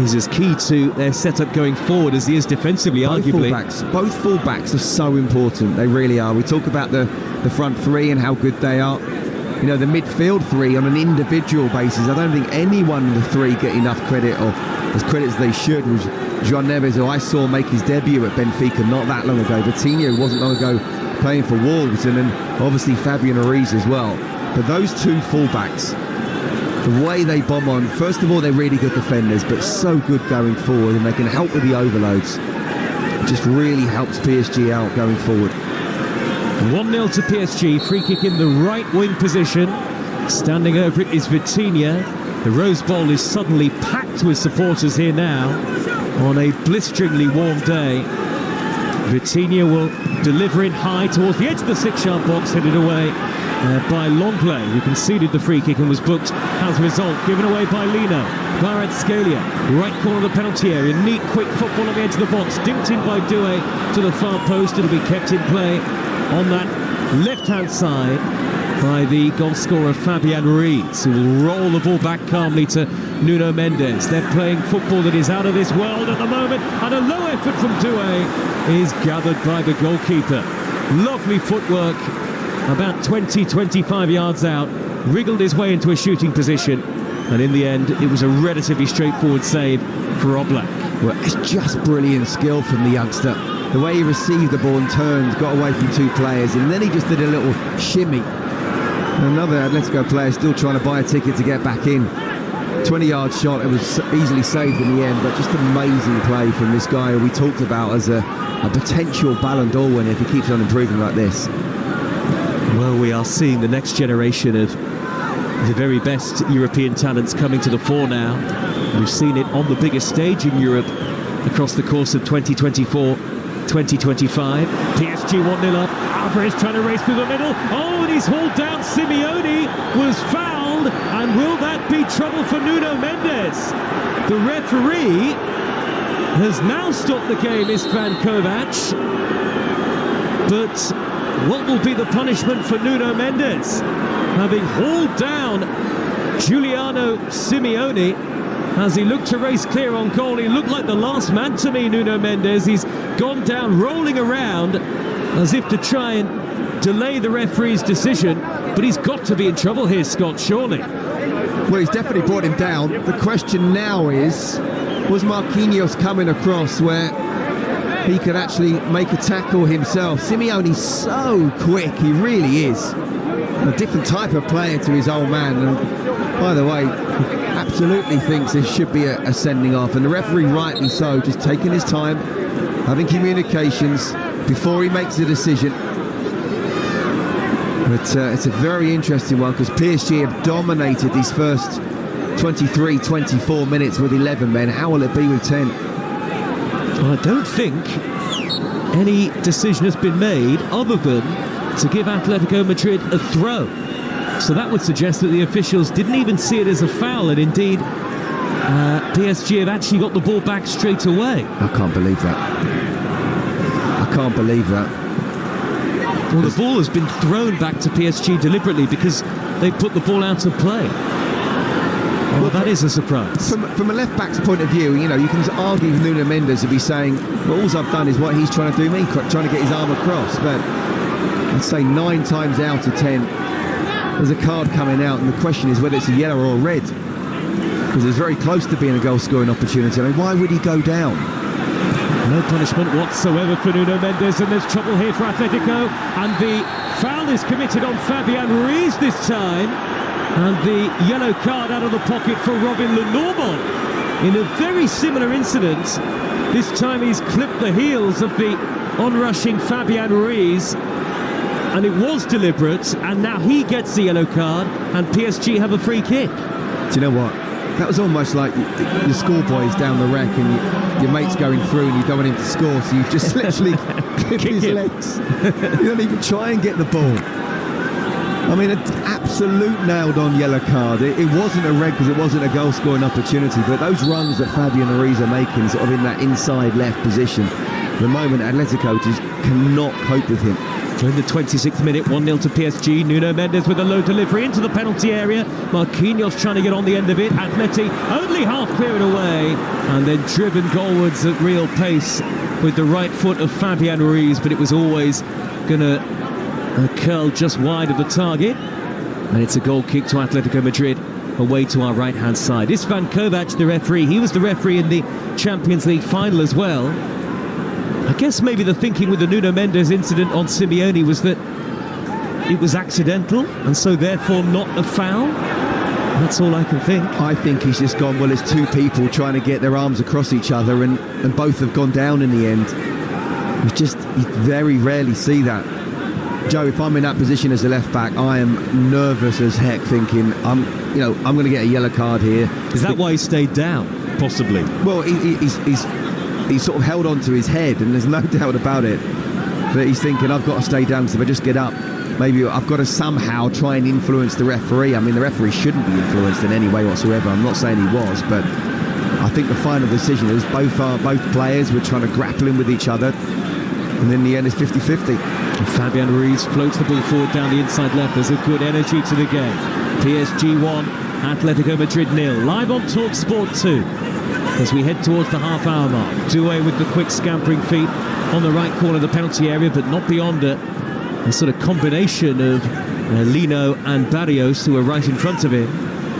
is as key to their setup going forward as he is defensively, arguably. Both fullbacks are so important. They really are. We talk about the front three and how good they are. The midfield three on an individual basis, I don't think any one of the three get enough credit, or as credit as they should. Was João Neves, who I saw make his debut at Benfica not that long ago. Vitinha, who wasn't long ago playing for Wolves, and then obviously Fabian Ruiz as well. But those two fullbacks, the way they bomb on, first of all, they're really good defenders, but so good going forward, and they can help with the overloads. It just really helps PSG out going forward. 1-0 to PSG, free kick in the right wing position. Standing over it is Vitinha. The Rose Bowl is suddenly packed with supporters here now on a blisteringly warm day. Vitinha will deliver in high towards the edge of the 6-yard box, headed away by Longley, who conceded the free kick and was booked as a result. Given away by Lino. Kvaratskhelia, right corner of the penalty area. Neat, quick football on the edge of the box. Dinked in by Doué to the far post. It'll be kept in play on that left-hand side by the goal scorer Fabian Ruiz, who will roll the ball back calmly to Nuno Mendes. They're playing football that is out of this world at the moment, and a low effort from Doué is gathered by the goalkeeper. Lovely footwork, about 20-25 yards out, wriggled his way into a shooting position, and in the end it was a relatively straightforward save for Oblak. Well, it's just brilliant skill from the youngster. The way he received the ball and turned, got away from two players, and then he just did a little shimmy. Another Atletico player still trying to buy a ticket to get back in. 20-yard shot, it was easily saved in the end, but just amazing play from this guy who we talked about as a potential Ballon d'Or winner if he keeps on improving like this. Well, we are seeing the next generation of the very best European talents coming to the fore now. We've seen it on the biggest stage in Europe across the course of 2024-2025. PSG 1-0 up. Alvarez trying to race through the middle. Oh, and he's hauled down. Simeone was fouled. And will that be trouble for Nuno Mendes? The referee has now stopped the game, Istvan Kovac. But what will be the punishment for Nuno Mendes? Having hauled down Giuliano Simeone as he looked to race clear on goal. He looked like the last man to me, Nuno Mendes. He's gone down, rolling around as if to try and delay the referee's decision. But he's got to be in trouble here, Scott, surely. Well, he's definitely brought him down. The question now is, was Marquinhos coming across where he could actually make a tackle himself? Simeone's so quick, he really is. A different type of player to his old man. And by the way, absolutely thinks there should be a sending off. And the referee, rightly so, just taking his time, having communications before he makes a decision. But it's a very interesting one because PSG have dominated these first 23, 24 minutes with 11 men. How will it be with 10? Well, I don't think any decision has been made other than to give Atletico Madrid a throw. So that would suggest that the officials didn't even see it as a foul, and indeed PSG have actually got the ball back straight away. I can't believe that. I can't believe that. Well, the ball has been thrown back to PSG deliberately because they put the ball out of play. Well, that is a surprise. From a left-back's point of view, you know, you can argue with Nuno Mendes and be saying, well, all I've done is what he's trying to do me, trying to get his arm across. But I'd say 9 times out of 10, there's a card coming out, and the question is whether it's a yellow or a red. Because it's very close to being a goal-scoring opportunity. I mean, why would he go down? No punishment whatsoever for Nuno Mendes, and there's trouble here for Atletico, and the foul is committed on Fabian Ruiz this time, and the yellow card out of the pocket for Robin Lenormand in a very similar incident. This time he's clipped the heels of the onrushing Fabian Ruiz, and it was deliberate, and now he gets the yellow card, and PSG have a free kick. Do you know what? That was almost like your schoolboys down the wreck and your mate's going through and you don't want him to score, so you just literally clip his legs. You don't even try and get the ball. I mean, an absolute nailed-on yellow card. It wasn't a red because it wasn't a goal-scoring opportunity, but those runs that Fabian Ruiz are making sort of in that inside left position, the moment Atletico just cannot cope with him. In the 26th minute, 1-0 to PSG. Nuno Mendes with a low delivery into the penalty area. Marquinhos trying to get on the end of it. Atleti only half clearing away, and then driven goalwards at real pace with the right foot of Fabian Ruiz, but it was always going to curl just wide of the target. And it's a goal kick to Atletico Madrid away to our right-hand side. Istvan Kovac, the referee, he was the referee in the Champions League final as well. I guess maybe the thinking with the Nuno Mendes incident on Simeone was that it was accidental and so therefore not a foul. That's all I can think. I think he's just gone, well, there's two people trying to get their arms across each other and both have gone down in the end. You very rarely see that. Joe, if I'm in that position as a left back, I am nervous as heck, thinking I'm going to get a yellow card here. Is that why he stayed down? Possibly. Well, he's sort of held on to his head, and there's no doubt about it. But he's thinking, I've got to stay down because if I just get up, maybe I've got to somehow try and influence the referee. I mean, the referee shouldn't be influenced in any way whatsoever. I'm not saying he was, but I think the final decision is both players were trying to grapple in with each other, and in the end it's 50-50. Fabian Ruiz floats the ball forward down the inside left. There's a good energy to the game. PSG 1, Atletico Madrid 0. Live on Talksport 2. As we head towards the half-hour mark. Doué with the quick scampering feet on the right corner of the penalty area, but not beyond it. A sort of combination of Lino and Barrios, who are right in front of him.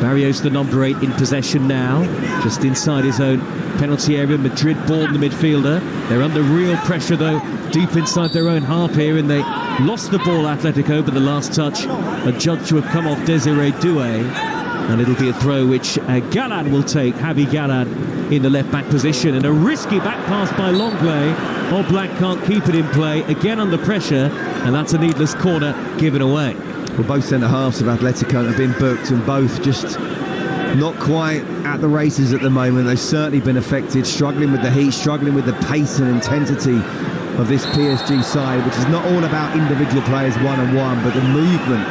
Barrios, the number 8, in possession now, just inside his own penalty area. Madrid ball in the midfielder. They're under real pressure, though, deep inside their own half here, and they lost the ball, Atletico, but the last touch, a judge to have come off Desiré Doué. And it'll be a throw which Galán will take, Javi Galán in the left-back position. And a risky back pass by Longley. Oblak can't keep it in play, again under pressure, and that's a needless corner given away. Well, both centre-halves of Atletico have been booked, and both just not quite at the races at the moment. They've certainly been affected, struggling with the heat, struggling with the pace and intensity of this PSG side, which is not all about individual players one-on-one, but the movement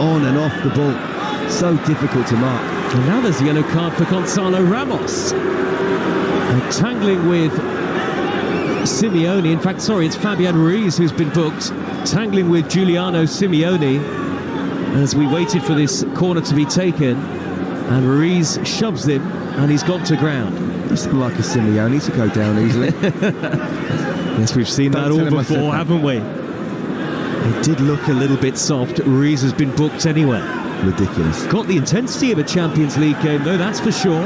on and off the ball. So difficult to mark. And now there's a yellow card for Gonzalo Ramos. Tangling with Simeone. In fact, sorry, it's Fabian Ruiz who's been booked. Tangling with Giuliano Simeone as we waited for this corner to be taken. And Ruiz shoves him and he's gone to ground. It's like a Simeone to go down easily. Yes, we've seen that all before, haven't we? It did look a little bit soft. Ruiz has been booked anyway. Ridiculous. Got the intensity of a Champions League game, though, that's for sure.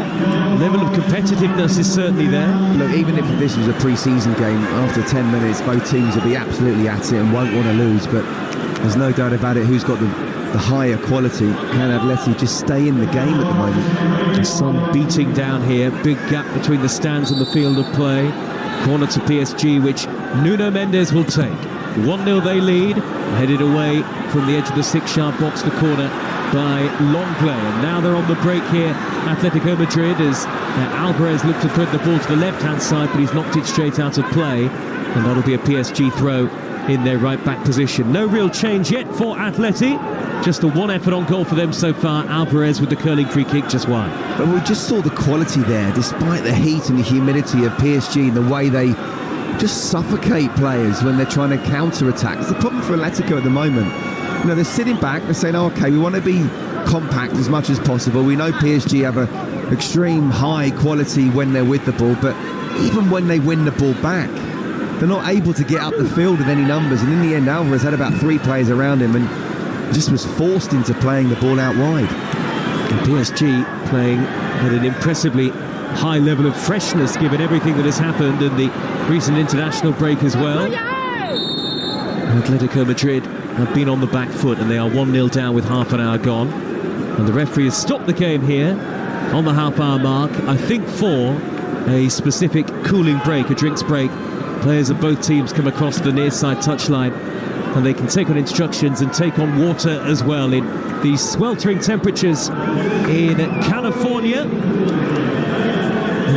Level of competitiveness is certainly there. Look, even if this was a pre-season game, after 10 minutes, both teams will be absolutely at it and won't want to lose. But there's no doubt about it who's got the higher quality. Can Atleti just stay in the game at the moment? The sun beating down here. Big gap between the stands and the field of play. Corner to PSG, which Nuno Mendes will take. 1-0 they lead. Headed away from the edge of the six-yard box to corner by Longley, and now they're on the break here. Atletico Madrid as Alvarez looked to thread the ball to the left-hand side, but he's knocked it straight out of play, and that'll be a PSG throw in their right-back position. No real change yet for Atleti. Just a one effort on goal for them so far. Alvarez with the curling free kick just wide. But we just saw the quality there, despite the heat and the humidity of PSG, and the way they just suffocate players when they're trying to counter-attack. It's the problem for Atletico at the moment. You know, they're sitting back, they're saying, oh, okay, we want to be compact as much as possible. We know PSG have an extreme high quality when they're with the ball, but even when they win the ball back, they're not able to get up the field with any numbers. And in the end, Alvarez had about 3 players around him and just was forced into playing the ball out wide. And PSG playing at an impressively high level of freshness given everything that has happened and the recent international break as well. Atletico Madrid have been on the back foot and they are 1-0 down with half an hour gone. And the referee has stopped the game here on the half-hour mark, I think for a specific cooling break, a drinks break. Players of both teams come across the near side touchline and they can take on instructions and take on water as well in these sweltering temperatures in California in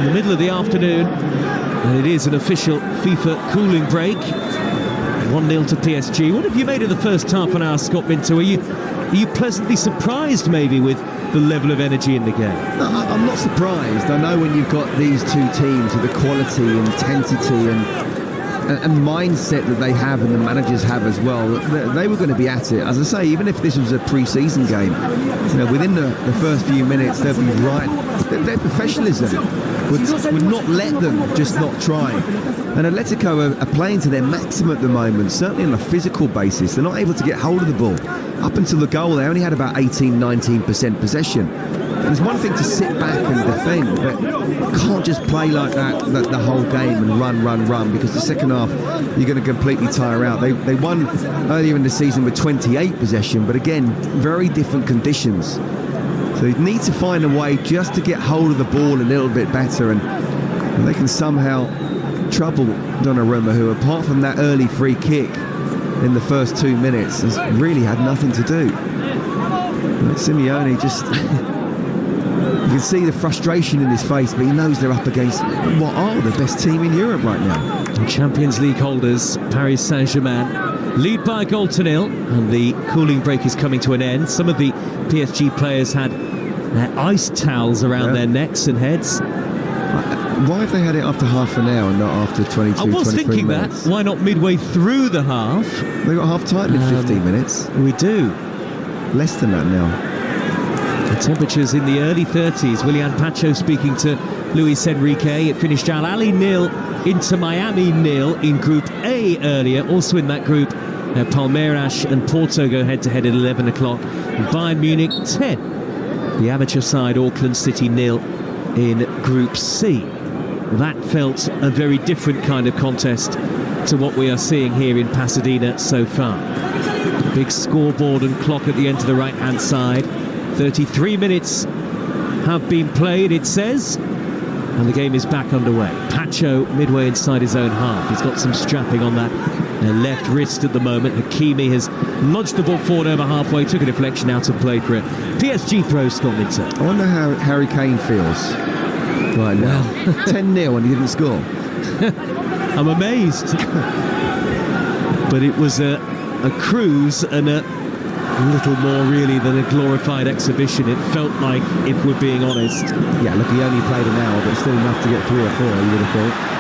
the middle of the afternoon. And it is an official FIFA cooling break. 1-0 to PSG. What have you made of the first half an hour, Scott Minto? Are you pleasantly surprised maybe with the level of energy in the game? No, I'm not surprised. I know when you've got these two teams with the quality, intensity and mindset that they have and the managers have as well, they were going to be at it. As I say, even if this was a pre-season game, you know, within the first few minutes they'll be right. Their professionalism would not let them just not try. And Atletico are playing to their maximum at the moment, certainly on a physical basis. They're not able to get hold of the ball. Up until the goal, they only had about 18-19% possession. There's one thing to sit back and defend, but you can't just play like that the whole game and run, because the second half you're going to completely tire out. They won earlier in the season with 28 possession, but again, very different conditions. So they need to find a way just to get hold of the ball a little bit better, and they can somehow trouble Donnarumma, who apart from that early free kick in the first 2 minutes has really had nothing to do. But Simeone just you can see the frustration in his face, but he knows they're up against what are the best team in Europe right now. Champions League holders Paris Saint-Germain lead by a goal to 0, and the cooling break is coming to an end. Some of the PSG players had their ice towels around their necks and heads. Why have they had it after half an hour and not after 22, 23 minutes? I was thinking that. Why not midway through the half? They got half time in 15 minutes. We do. Less than that now. The temperatures in the early 30s. Willian Pacho speaking to Luis Enrique. It finished Al Ahly 0, Inter Miami 0 in Group A earlier. Also in that group, Palmeiras and Porto go head-to-head at 11 o'clock. Bayern Munich 10. The amateur side, Auckland City 0 in Group C. That felt a very different kind of contest to what we are seeing here in Pasadena so far. Big scoreboard and clock at the end to the right-hand side. 33 minutes have been played, it says, and the game is back underway. Pacho midway inside his own half. He's got some strapping on that left wrist at the moment. Hakimi has lodged the ball forward over halfway, took a deflection out of play for it. PSG throws, Scott Minto. I wonder how Harry Kane feels right now. 10-0 and he didn't score. I'm amazed. But it was a cruise and little more really than a glorified exhibition. It felt like, if we're being honest. Yeah, look, he only played an hour, but still enough to get 3 or 4, you would have thought.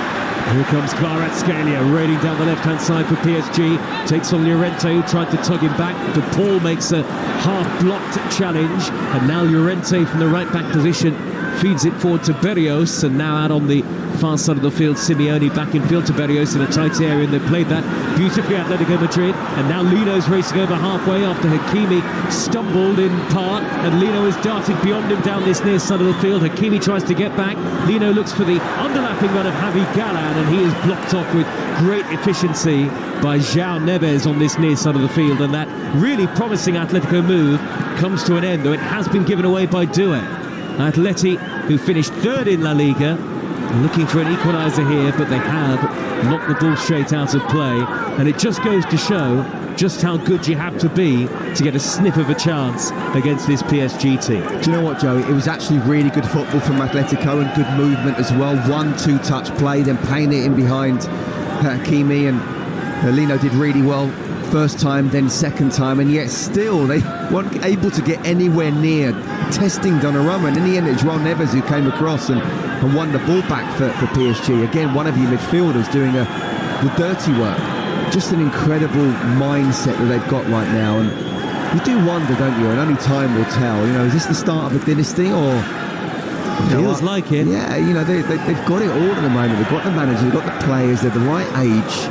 Here comes Kvaratskhelia raining down the left-hand side for PSG. Takes on Llorente, who tried to tug him back. De Paul makes a half-blocked challenge. And now Llorente from the right-back position feeds it forward to Berrios. And now out on the far side of the field, Simeone back in field to Berrios in a tight area. And they've played that beautifully, Atletico Madrid. And now Lino's racing over halfway after Hakimi stumbled in part. And Lino has darted beyond him down this near side of the field. Hakimi tries to get back. Lino looks for the underlapping run of Javi Galán, and he is blocked off with great efficiency by João Neves on this near side of the field. And that really promising Atletico move comes to an end, though it has been given away by Doué. Atleti, who finished third in La Liga, looking for an equaliser here, but they have knocked the ball straight out of play. And it just goes to show just how good you have to be to get a sniff of a chance against this PSG team. Do you know what, Joey? It was actually really good football from Atletico and good movement as well. 1-2 touch play, then playing it in behind Hakimi, and Lino did really well first time, then second time, and yet still they weren't able to get anywhere near testing Donnarumma. And in the end, it's João Neves who came across and won the ball back for PSG. Again, one of your midfielders doing the dirty work. Just an incredible mindset that they've got right now, and you do wonder, don't you, and only time will tell, you know, is this the start of a dynasty, or feels like it? Yeah, you know, they've got it all at the moment. They've got the manager, they've got the players, they're the right age.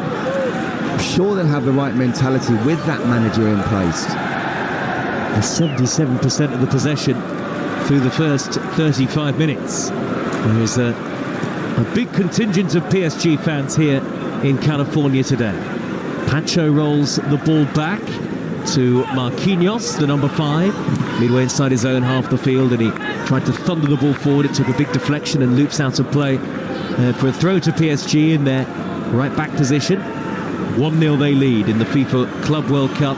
I'm sure they'll have the right mentality with that manager in place. 77% of the possession through the first 35 minutes. There is a big contingent of PSG fans here in California today. Pacho rolls the ball back to Marquinhos, the number 5, midway inside his own half the field, and he tried to thunder the ball forward. It took a big deflection and loops out of play for a throw to PSG in their right back position. 1-0 they lead in the FIFA Club World Cup.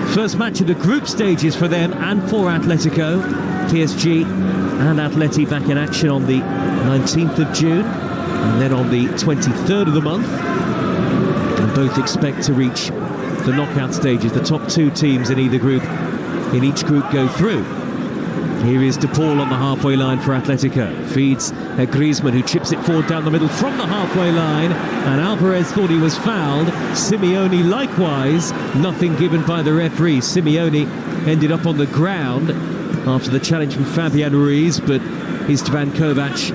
First match of the group stages for them and for Atletico. PSG and Atleti back in action on the 19th of June and then on the 23rd of the month. And both expect to reach the knockout stages. The top 2 teams in either group, in each group, go through. Here is De Paul on the halfway line for Atletico. Feeds Griezmann, who chips it forward down the middle from the halfway line. And Alvarez thought he was fouled. Simeone likewise. Nothing given by the referee. Simeone ended up on the ground after the challenge from Fabian Ruiz, but Istvan Kovac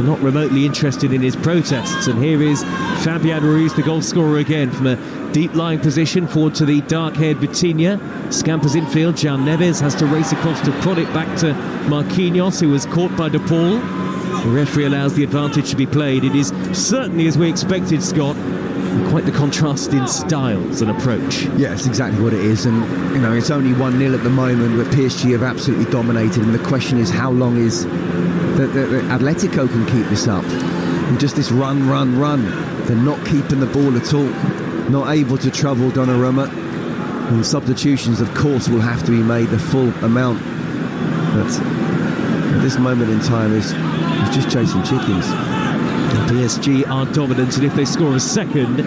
not remotely interested in his protests. And here is Fabian Ruiz, the goal scorer again, from a deep-lying position forward to the dark-haired Vitinha. Scampers infield. João Neves has to race across to prod it back to Marquinhos, who was caught by De Paul. The referee allows the advantage to be played. It is certainly, as we expected, Scott, quite the contrast in styles and approach. Yeah, it's exactly what it is. And, you know, it's only 1-0 at the moment, but PSG have absolutely dominated. And the question is, how long is that Atletico can keep this up? And just this run. They're not keeping the ball at all. Not able to trouble Donnarumma. And substitutions, of course, will have to be made the full amount. But at this moment in time, it's just chasing chickens. PSG are dominant, and if they score a second,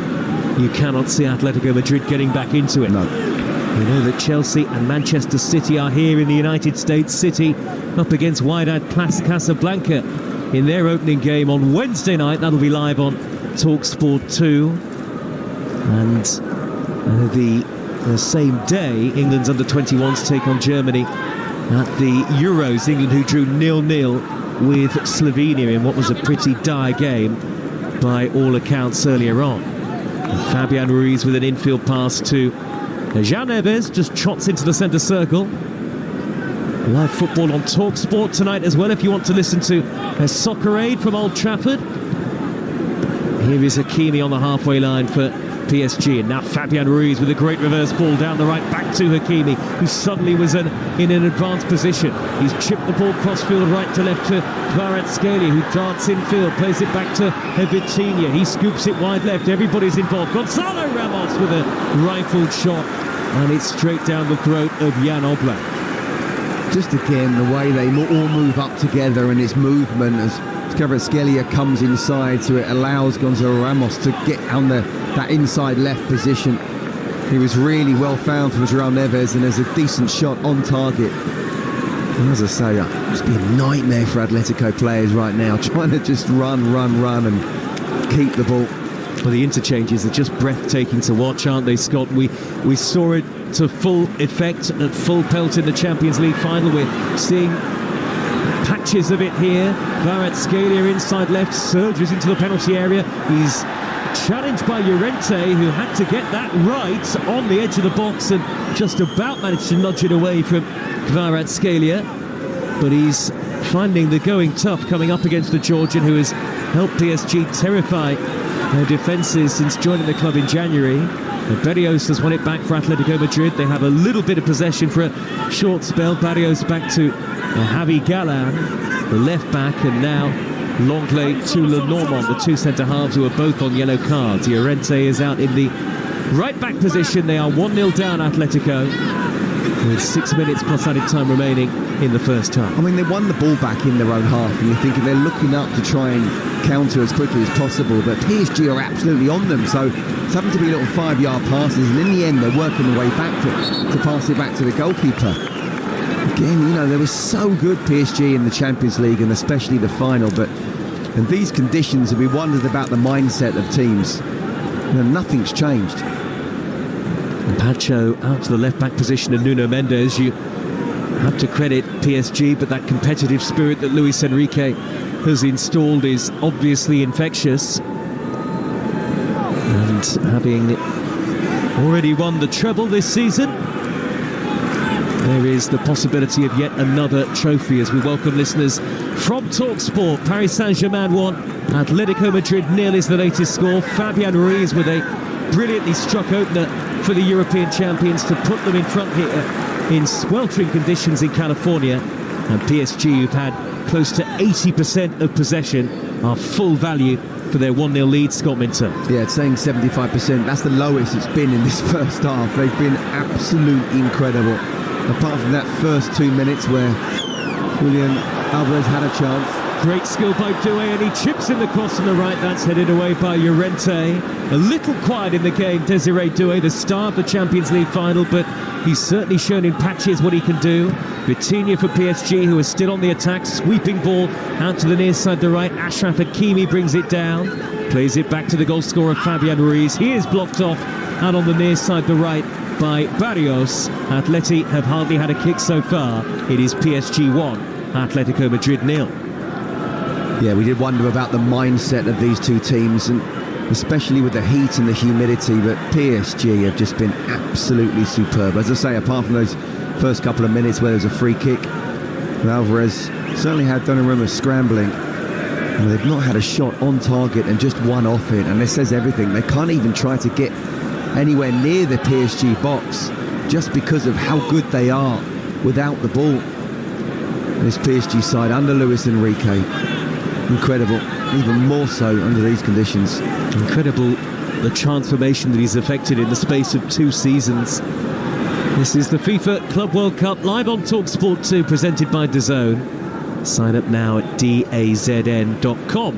you cannot see Atletico Madrid getting back into it. No. You know that Chelsea and Manchester City are here in the United States. City up against wide-eyed Casablanca in their opening game on Wednesday night. That'll be live on Talksport 2. And the same day, England's under-21s take on Germany at the Euros. England, who drew 0-0 with Slovenia in what was a pretty dire game by all accounts earlier on. And Fabian Ruiz with an infield pass to João Neves, just trots into the centre circle. Live football on Talksport tonight as well, if you want to listen to a Soccer Aid from Old Trafford. Here is Hakimi on the halfway line for PSG, and now Fabian Ruiz with a great reverse ball down the right back to Hakimi, who suddenly was in an advanced position. He's chipped the ball crossfield right to left to Kvaratskhelia, who darts infield, plays it back to Vitinha. He scoops it wide left. Everybody's involved. Gonzalo Ramos with a rifled shot, and it's straight down the throat of Jan Oblak. Just again, the way they all move up together and its movement as Kvaratskhelia comes inside, so it allows Gonzalo Ramos to get on that inside left position. He was really well found from João Neves, and there's a decent shot on target. And as I say, it must be a nightmare for Atletico players right now, trying to just run and keep the ball. Well, the interchanges are just breathtaking to watch, aren't they, Scott? We saw it to full effect at full pelt in the Champions League final. We're seeing patches of it here. Kvaratskhelia inside left, surges into the penalty area. He's challenged by Llorente, who had to get that right on the edge of the box and just about managed to nudge it away from Kvaratskhelia. But he's finding the going tough coming up against the Georgian, who has helped PSG terrify their defences since joining the club in January. Barrios has won it back for Atletico Madrid. They have a little bit of possession for a short spell. Barrios back to Javi Gallan, the left back, and now Longley to Lenormand, the two centre-halves who are both on yellow cards. Llorente is out in the right-back position. They are 1-0 down, Atletico, with 6 minutes plus added time remaining in the first half. I mean, they won the ball back in their own half, and you're thinking they're looking up to try and counter as quickly as possible, but PSG are absolutely on them, so it's having to be little 5-yard passes, and in the end they're working their way back to pass it back to the goalkeeper. Again, you know, they were so good, PSG, in the Champions League, and especially the final, but in these conditions we wondered about the mindset of teams. You know, nothing's changed. Pacho out to the left-back position, and Nuno Mendes. You have to credit PSG, but that competitive spirit that Luis Enrique has installed is obviously infectious. And having already won the treble this season, there is the possibility of yet another trophy as we welcome listeners from Talksport. Paris Saint-Germain 1, Atletico Madrid 0 is the latest score. Fabian Ruiz with a brilliantly struck opener for the European champions to put them in front here in sweltering conditions in California. And PSG, who've had close to 80% of possession, are full value for their 1-0 lead, Scott Minter. Yeah, it's saying 75%. That's the lowest it's been in this first half. They've been absolutely incredible. Apart from that first 2 minutes where Julian Alvarez had a chance. Great skill by Doué, and he chips in the cross on the right. That's headed away by Llorente. A little quiet in the game, Désiré Doué, the star of the Champions League final, but he's certainly shown in patches what he can do. Vitinha for PSG, who is still on the attack. Sweeping ball out to the near side, the right. Achraf Hakimi brings it down. Plays it back to the goal scorer, Fabian Ruiz. He is blocked off out on the near side, the right, by Barrios. Atleti have hardly had a kick so far. It is PSG 1, Atletico Madrid 0. Yeah, we did wonder about the mindset of these two teams, and especially with the heat and the humidity, but PSG have just been absolutely superb. As I say, apart from those first couple of minutes where there's a free kick, Alvarez certainly had Donnarumma scrambling, and they've not had a shot on target and just one off it, and this says everything. They can't even try to get anywhere near the PSG box just because of how good they are without the ball. This PSG side under Luis Enrique, incredible, even more so under these conditions. Incredible the transformation that he's effected in the space of 2 seasons. This is the FIFA Club World Cup live on Talksport 2, presented by DAZN. Sign up now at dazn.com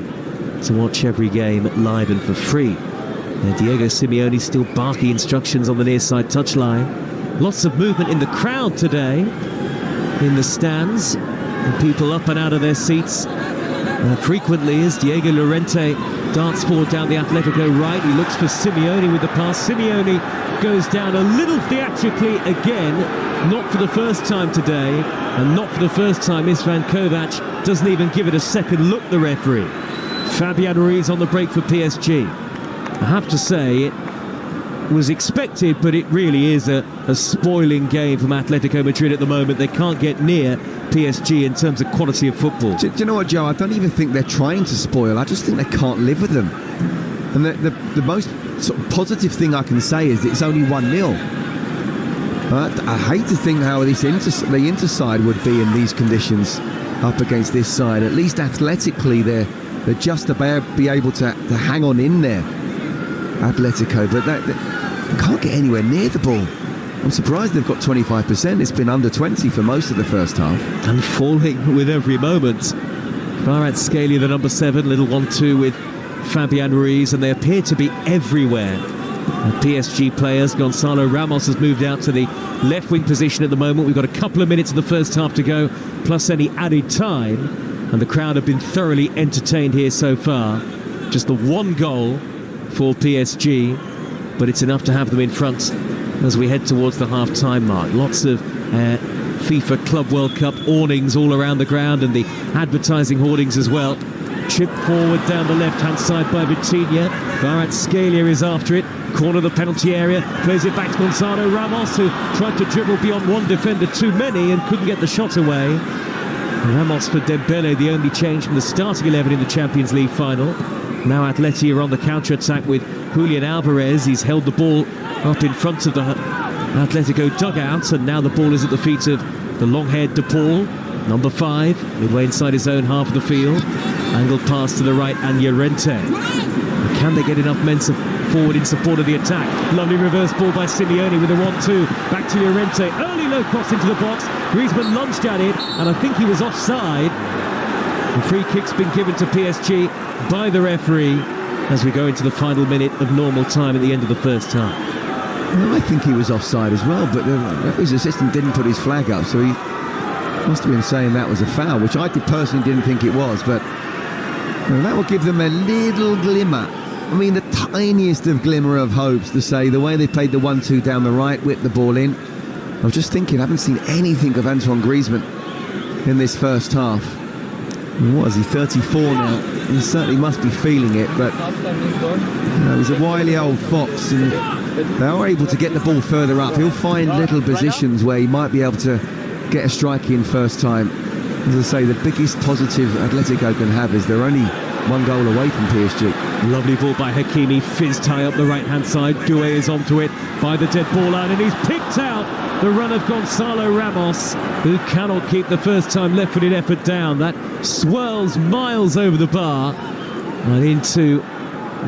to watch every game live and for free. Diego Simeone still barking instructions on the near side touchline. Lots of movement in the crowd today in the stands, and people up and out of their seats frequently as Diego Llorente darts forward down the Atletico right. He looks for Simeone with the pass. Simeone goes down a little theatrically again, not for the first time today, and not for the first time Istvan Kovac doesn't even give it a second look, the referee. Fabian Ruiz on the break for PSG. I have to say, it was expected, but it really is a spoiling game from Atletico Madrid at the moment. They can't get near PSG in terms of quality of football. Do you know what, Joe? I don't even think they're trying to spoil. I just think they can't live with them. And the most sort of positive thing I can say is it's only 1-0. But I hate to think how the Inter side would be in these conditions up against this side. At least athletically, they're just about be able to hang on in there, Atletico, but they can't get anywhere near the ball. I'm surprised they've got 25%. It's been under 20 for most of the first half. And falling with every moment. Kvaratskhelia, the number 7, little 1-2 with Fabian Ruiz, and they appear to be everywhere PSG players. Gonzalo Ramos has moved out to the left wing position at the moment. We've got a couple of minutes of the first half to go, plus any added time, and the crowd have been thoroughly entertained here so far. Just the one goal for PSG, but it's enough to have them in front as we head towards the half-time mark. Lots of FIFA Club World Cup awnings all around the ground, and the advertising hoardings as well. Chip forward down the left-hand side by Vitinha. Kvaratskhelia is after it. Corner of the penalty area. Plays it back to Gonzalo Ramos, who tried to dribble beyond one defender too many and couldn't get the shot away. Ramos for Dembele, the only change from the starting 11 in the Champions League final. Now Atleti are on the counter-attack with Julian Alvarez. He's held the ball up in front of the Atletico dugout, and now the ball is at the feet of the long-haired De Paul, number 5, midway inside his own half of the field. Angled pass to the right, and Llorente. Can they get enough men forward in support of the attack? Lovely reverse ball by Simeone with a 1-2. Back to Llorente. Early low cross into the box. Griezmann lunged at it, and I think he was offside. The free kick's been given to PSG by the referee as we go into the final minute of normal time at the end of the first half. Well, I think he was offside as well, but the referee's assistant didn't put his flag up, so he must have been saying that was a foul, which I personally didn't think it was, but that will give them a little glimmer. I mean, the tiniest of glimmer of hopes to say the way they played the 1-2 down the right, whipped the ball in. I was just thinking, I haven't seen anything of Antoine Griezmann in this first half. What is he, 34 now? He certainly must be feeling it, but he's a wily old fox, and they are able to get the ball further up. He'll find little positions where he might be able to get a strike in first time. As I say, the biggest positive Atletico can have is they're only one goal away from PSG. Lovely ball by Hakimi, fizzed high up the right-hand side. Doué is onto it by the dead ball line, and he's picked out the run of Gonzalo Ramos, who cannot keep the first-time left-footed effort down. That swirls miles over the bar and into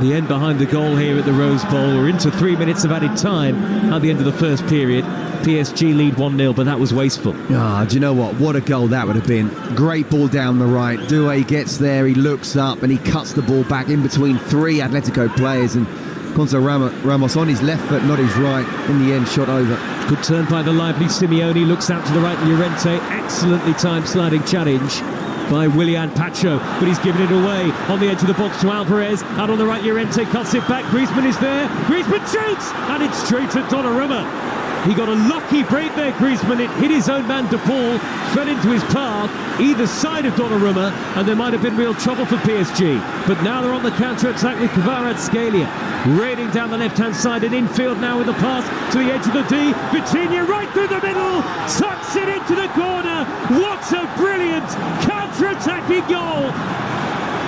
the end behind the goal here at the Rose Bowl. We're into 3 minutes of added time at the end of the first period. PSG lead 1-0, but that was wasteful. Do you know what a goal that would have been. Great ball down the right. Doué gets there, he looks up and he cuts the ball back in between 3 Atletico players, and Gonzalo Ramos on his left foot, not his right, in the end shot over. Good turn by the lively Simeone, looks out to the right, Llorente. Excellently timed sliding challenge by Willian Pacho, but he's given it away on the edge of the box to Alvarez. Out on the right, Llorente cuts it back. Griezmann is there. Griezmann shoots, and it's straight at Donnarumma. He got a lucky break there, Griezmann. It hit his own man, De Paul, fell into his path, either side of Donnarumma, and there might have been real trouble for PSG. But now they're on the counter-attack with Kvaratskhelia, raining down the left-hand side and infield now with a pass to the edge of the D. Vitinha right through the middle, tucks it into the corner. What a brilliant counter-attacking goal!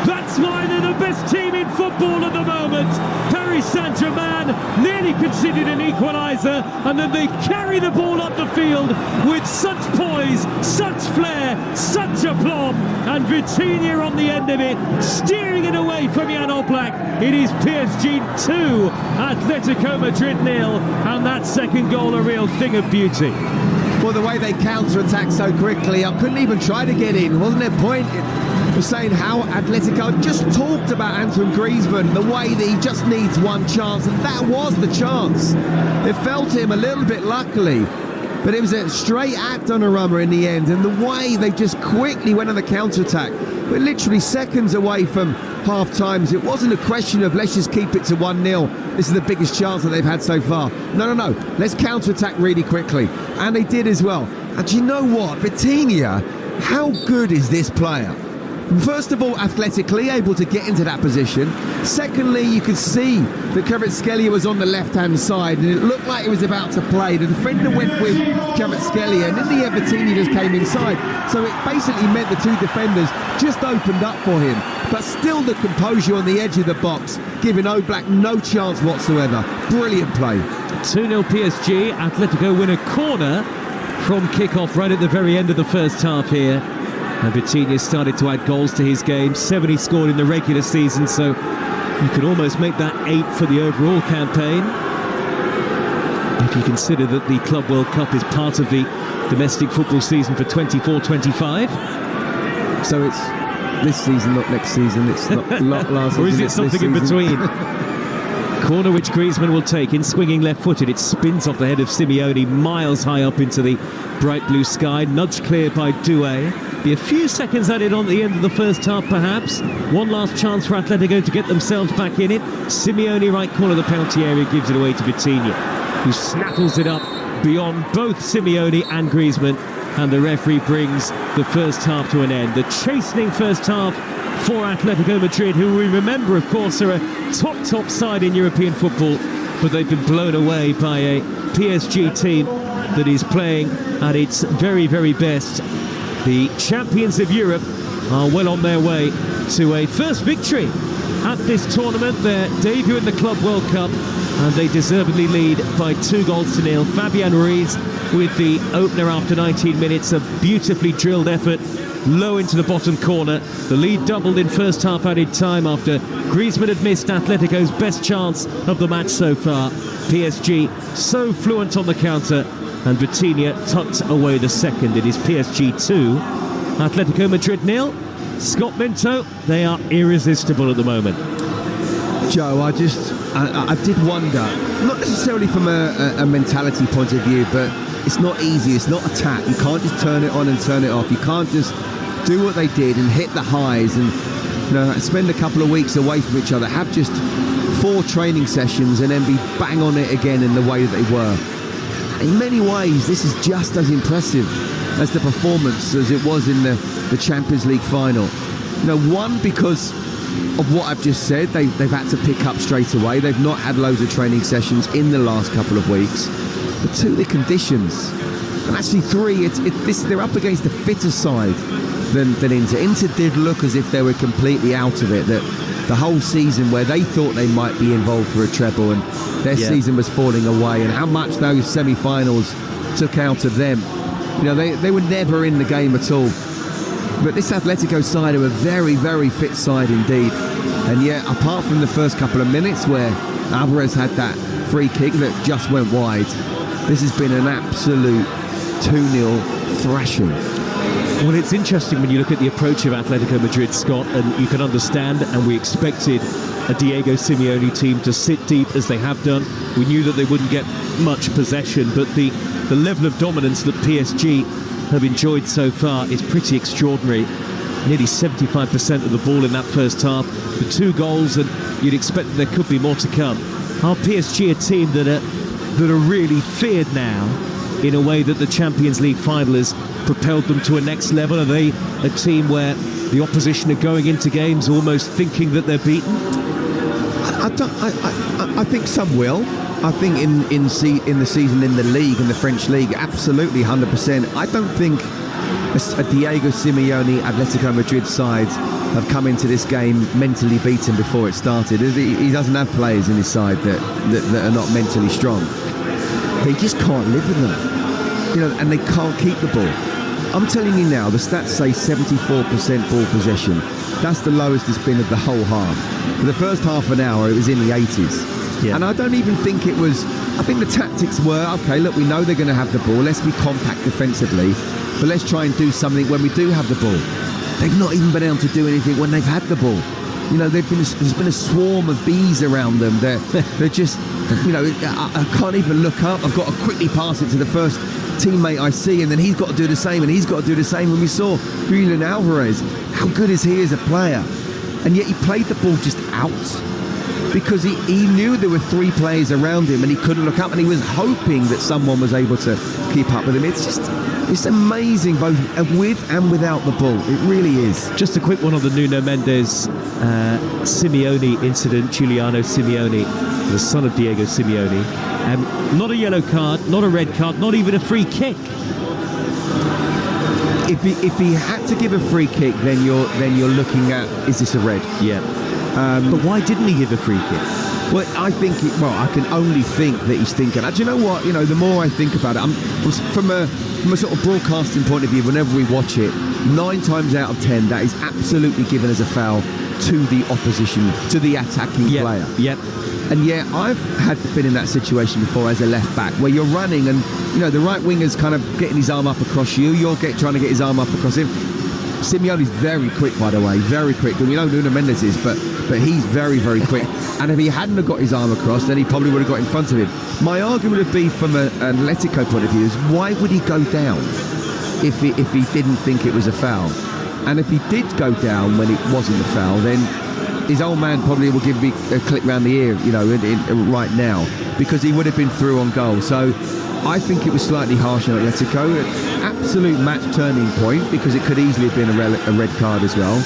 That's why they're the best team in football at the moment. Paris Saint-Germain nearly conceded an equaliser, and then they carry the ball up the field with such poise, such flair, such aplomb, and Vitinha on the end of it, steering it away from Jan Oblak. It is PSG 2, Atletico Madrid 0, and that second goal a real thing of beauty. Well, the way they counter-attacked so quickly, I couldn't even try to get in. Wasn't there point? Was saying how Atletico just talked about Antoine Griezmann, the way that he just needs one chance, and that was the chance. It fell to him a little bit luckily, but it was a straight at Donnarumma in the end, and the way they just quickly went on the counter-attack. We're literally seconds away from half-times. It wasn't a question of let's just keep it to 1-0. This is the biggest chance that they've had so far. No, let's counter-attack really quickly, and they did as well. And you know what, Vitinha, how good is this player? First of all, athletically able to get into that position. Secondly, you could see that Kvaratskhelia was on the left-hand side, and it looked like he was about to play. The defender went with Kvaratskhelia, and in the end, Vitinha just came inside. So it basically meant the 2 defenders just opened up for him. But still the composure on the edge of the box, giving Oblak no chance whatsoever. Brilliant play. 2-0 PSG. Atletico win a corner from kick-off right at the very end of the first half here. And Vitinha started to add goals to his game. 7 he scored in the regular season, so you could almost make that 8 for the overall campaign. If you consider that the Club World Cup is part of the domestic football season for 24-25. So it's this season, not next season. It's not last season. Or is it something in between? Corner which Griezmann will take in, swinging left-footed. It spins off the head of Simeone, miles high up into the bright blue sky. Nudged clear by Doué. Be a few seconds added on at the end of the first half, perhaps. One last chance for Atletico to get themselves back in it. Simeone, right corner of the penalty area, gives it away to Vitinha, who snaffles it up beyond both Simeone and Griezmann, and the referee brings the first half to an end. The chastening first half for Atletico Madrid, who we remember, of course, are a top side in European football, but they've been blown away by a PSG team that is playing at its very, very best. The champions of Europe are well on their way to a first victory at this tournament, their debut in the Club World Cup, and they deservedly lead by 2-0. Fabian Ruiz with the opener after 19 minutes, a beautifully drilled effort low into the bottom corner. The lead doubled in first half added time after Griezmann had missed Atletico's best chance of the match so far. PSG so fluent on the counter, and Vitinha tucked away the second. It is PSG 2, Atletico Madrid 0. Scott Minto, they are irresistible at the moment. Joe, I did wonder, not necessarily from a mentality point of view, but it's not easy, it's not a tap. You can't just turn it on and turn it off. You can't just do what they did and hit the highs and spend a couple of weeks away from each other, have just 4 training sessions and then be bang on it again in the way that they were. In many ways, this is just as impressive as the performance as it was in the Champions League final. One, because of what I've just said, they've had to pick up straight away. They've not had loads of training sessions in the last couple of weeks. But 2, the conditions. And actually 3, they're up against a fitter side than Inter. Inter did look as if they were completely out of it. That the whole season where they thought they might be involved for a treble and their season was falling away, and how much those semi-finals took out of them. They were never in the game at all. But this Atletico side are a very, very fit side indeed. And yet, apart from the first couple of minutes where Alvarez had that free kick that just went wide, this has been an absolute 2-0 thrashing. Well, it's interesting when you look at the approach of Atletico Madrid, Scott, and you can understand, and we expected a Diego Simeone team to sit deep as they have done. We knew that they wouldn't get much possession, but the level of dominance that PSG have enjoyed so far is pretty extraordinary. Nearly 75% of the ball in that first half, the 2 goals, and you'd expect that there could be more to come. Are PSG a team that are really feared now in a way that the Champions League final has propelled them to a next level? Are they a team where the opposition are going into games almost thinking that they're beaten? I think some will. I think in the season in the league, in the French league, absolutely 100%. I don't think a Diego Simeone Atletico Madrid side have come into this game mentally beaten before it started. He doesn't have players in his side that are not mentally strong. They just can't live with them, and they can't keep the ball. I'm telling you now, the stats say 74% ball possession. That's the lowest it's been of the whole half. For the first half an hour, it was in the 80s. Yeah. And I don't even think it was... I think the tactics were, OK, look, we know they're going to have the ball. Let's be compact defensively, but let's try and do something when we do have the ball. They've not even been able to do anything when they've had the ball. There's been a swarm of bees around them. They're just... I can't even look up. I've got to quickly pass it to the first teammate I see, and then he's got to do the same, and he's got to do the same. When we saw Julian Alvarez, how good is he as a player? And yet he played the ball just out because he knew there were 3 players around him and he couldn't look up, and he was hoping that someone was able to keep up with him. It's amazing, both with and without the ball. It really is. Just a quick one on the Nuno Mendes Simeone incident. Giuliano Simeone, the son of Diego Simeone. Not a yellow card, not a red card, not even a free kick. If he had to give a free kick, then you're looking at, is this a red? Yeah. But why didn't he give a free kick? Well, I can only think that he's thinking. Do you know what? The more I think about it, from a sort of broadcasting point of view, whenever we watch it, 9 times out of 10, that is absolutely given as a foul to the opposition, to the attacking player. Yep. And yet I've been in that situation before as a left back, where you're running and the right winger's kind of getting his arm up across you. You're trying to get his arm up across him. Simeone's very quick, by the way, very quick. And we know Nuno Mendes is, but he's very, very quick. And if he hadn't have got his arm across, then he probably would have got in front of him. My argument would be, from an Atletico point of view, is why would he go down if he didn't think it was a foul? And if he did go down when it wasn't a foul, then his old man probably will give me a clip round the ear, right now, because he would have been through on goal. So I think it was slightly harsh on Atletico. Absolute match turning point, because it could easily have been a red card as well.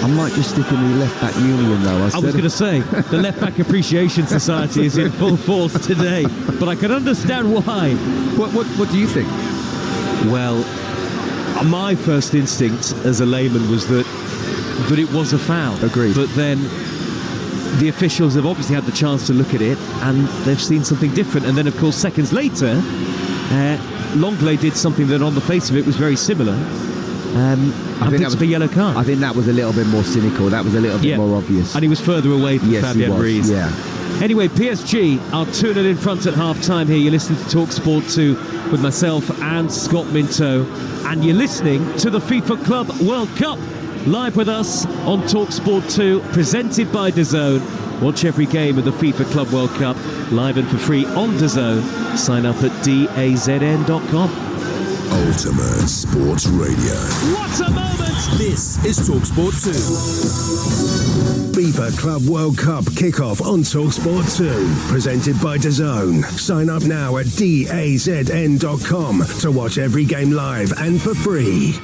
I might just stick in the left-back union, though. I was going to say, the Left-Back Appreciation Society is in full force today, but I can understand why. What do you think? Well, my first instinct as a layman was that it was a foul. Agreed. But then the officials have obviously had the chance to look at it, and they've seen something different. And then, of course, seconds later, Longley did something that on the face of it was very similar. I think that was a yellow card. I think that was a little bit more cynical. That was a little bit more obvious. And he was further away from Fabian Ruiz. Yeah. Anyway, PSG are 2-0 in front at half-time here. You're listening to Talksport 2 with myself and Scott Minto. And you're listening to the FIFA Club World Cup. Live with us on Talksport 2, presented by DAZN. Watch every game of the FIFA Club World Cup, live and for free on DAZN. Sign up at dazn.com. Ultimate Sports Radio. What a moment! This is Talksport 2. FIFA Club World Cup kickoff on Talksport 2. Presented by DAZN. Sign up now at dazn.com to watch every game live and for free.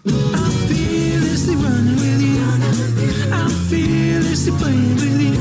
I'm fearlessly running with you. I'm fearlessly playing with you.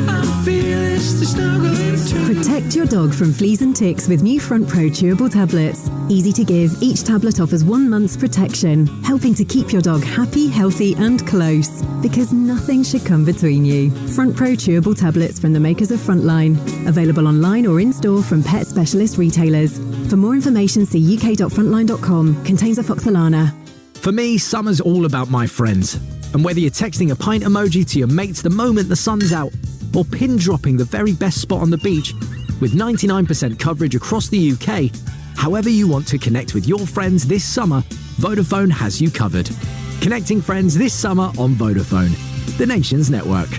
I'm fearlessly snuggling to. Protect your dog from fleas and ticks with new Front Pro chewable tablets. Easy to give, each tablet offers 1 month's protection, helping to keep your dog happy, healthy and close. Because nothing should come between you. Front Pro chewable tablets from the makers of Frontline. Available online or in-store from pet specialist retailers. For more information, see uk.frontline.com. Contains afoxolana. For me, summer's all about my friends. And whether you're texting a pint emoji to your mates the moment the sun's out, or pin dropping the very best spot on the beach, with 99% coverage across the UK, however you want to connect with your friends this summer, Vodafone has you covered. Connecting friends this summer on Vodafone, the nation's network.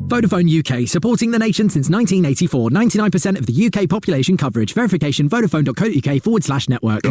Vodafone UK, supporting the nation since 1984. 99% of the UK population coverage. Verification, vodafone.co.uk/network.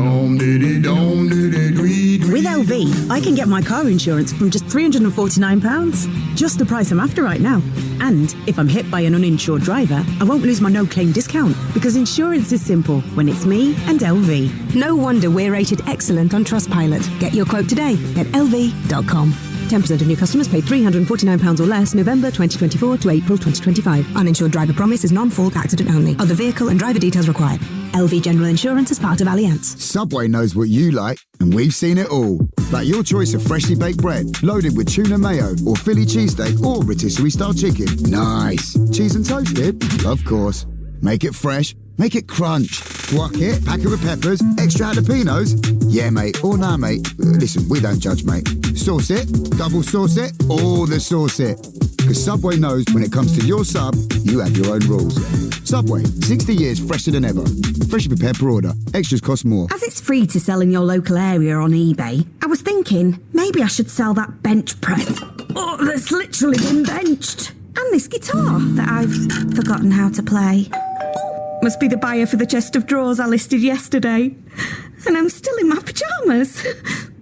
With LV, I can get my car insurance from just £349. Just the price I'm after right now. And if I'm hit by an uninsured driver, I won't lose my no-claim discount, because insurance is simple when it's me and LV. No wonder we're rated excellent on Trustpilot. Get your quote today at lv.com. 10% of new customers pay £349 or less November 2024 to April 2025. Uninsured driver promise is non-fault accident only. Other vehicle and driver details required. LV General Insurance is part of Allianz. Subway knows what you like, and we've seen it all. Like your choice of freshly baked bread, loaded with tuna mayo, or Philly cheesesteak, or rotisserie-style chicken. Nice. Cheese and toasted? Of course. Make it fresh. Make it crunch. Guac it, pack it with peppers, extra jalapenos. Yeah, mate, or nah, mate. Listen, we don't judge, mate. Sauce it, double sauce it, all the sauce it. Because Subway knows when it comes to your sub, you have your own rules. Subway, 60 years fresher than ever. Freshly prepared per order. Extras cost more. As it's free to sell in your local area on eBay, I was thinking maybe I should sell that bench press. Oh, that's literally been benched. And this guitar that I've forgotten how to play. Must be the buyer for the chest of drawers I listed yesterday. And I'm still in my pyjamas.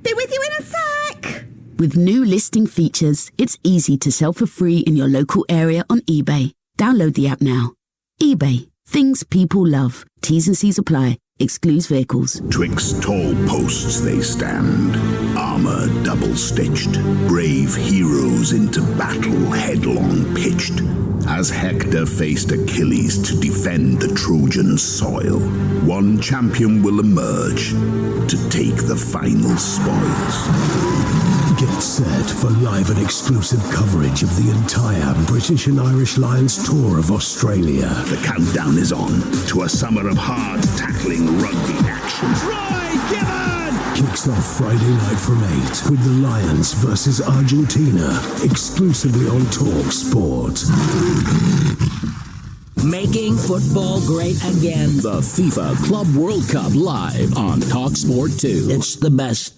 Be with you in a sec. With new listing features, it's easy to sell for free in your local area on eBay. Download the app now. eBay. Things people love. T's and C's apply. Excludes vehicles. Twixt tall posts they stand, armour double-stitched, brave heroes into battle headlong pitched. As Hector faced Achilles to defend the Trojan soil, one champion will emerge to take the final spoils. Get set for live and exclusive coverage of the entire British and Irish Lions tour of Australia. The countdown is on to a summer of hard tackling rugby action. Troy Given! Kicks off Friday night from 8 with the Lions versus Argentina, exclusively on Talksport. Making football great again. The FIFA Club World Cup live on Talksport 2. It's the best.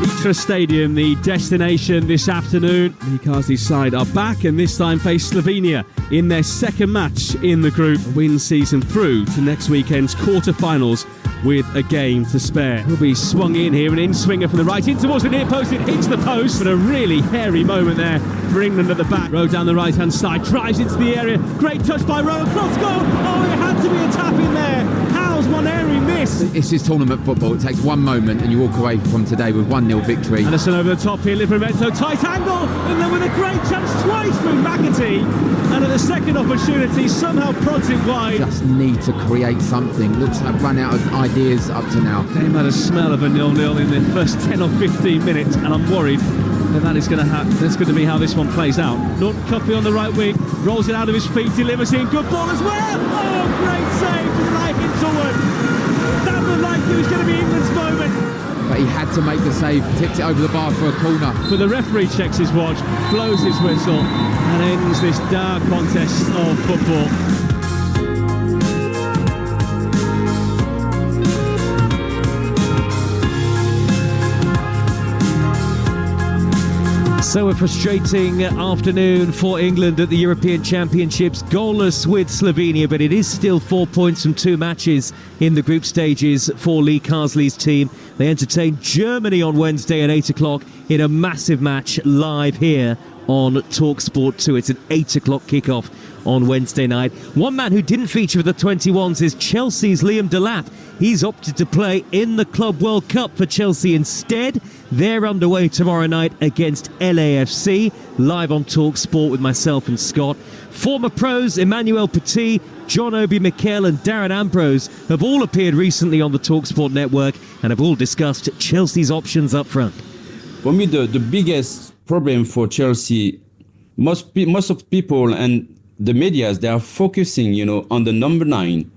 Istra Stadium, the destination this afternoon. The Karsley side are back and this time face Slovenia in their second match in the group. Win season through to next weekend's quarter-finals with a game to spare. He'll be swung in here, an in-swinger from the right in towards the near post. It hits the post, but a really hairy moment there for England at the back. Rowe down the right-hand side, drives into the area. Great touch by Rowe, cross goal. Oh, it had to be a tap in there. How's one airy miss? It's just tournament football. It takes one moment and you walk away from today with 1-0 victory. Anderson over the top here, Livramento, tight angle. England with a great chance twice through McAtee. And at the second opportunity, somehow prods it wide. Just need to create something. Looks like run out of ideas up to now. Came out a smell of a 0-0 in the first 10 or 15 minutes, and I'm worried that that's going to be how this one plays out. Norton Cuffey on the right wing, rolls it out of his feet, delivers in, good ball as well. Oh, great save to the right Hinterwood. That looked like it was going to be England's moment. But he had to make the save, tipped it over the bar for a corner. But the referee checks his watch, blows his whistle, and ends this dark contest of football. So a frustrating afternoon for England at the European Championships. Goalless with Slovenia, but it is still 4 points from 2 matches in the group stages for Lee Carsley's team. They entertain Germany on Wednesday at 8 o'clock in a massive match live here on Talksport 2. It's an 8 o'clock kickoff on Wednesday night. One man who didn't feature for the 21s is Chelsea's Liam Delap. He's opted to play in the Club World Cup for Chelsea instead. They're underway tomorrow night against LAFC, live on Talksport with myself and Scott. Former pros Emmanuel Petit, John Obi Mikel and Darren Ambrose have all appeared recently on the Talksport network and have all discussed Chelsea's options up front. For me, the biggest problem for Chelsea, most of people and the media, they are focusing, on the number 9.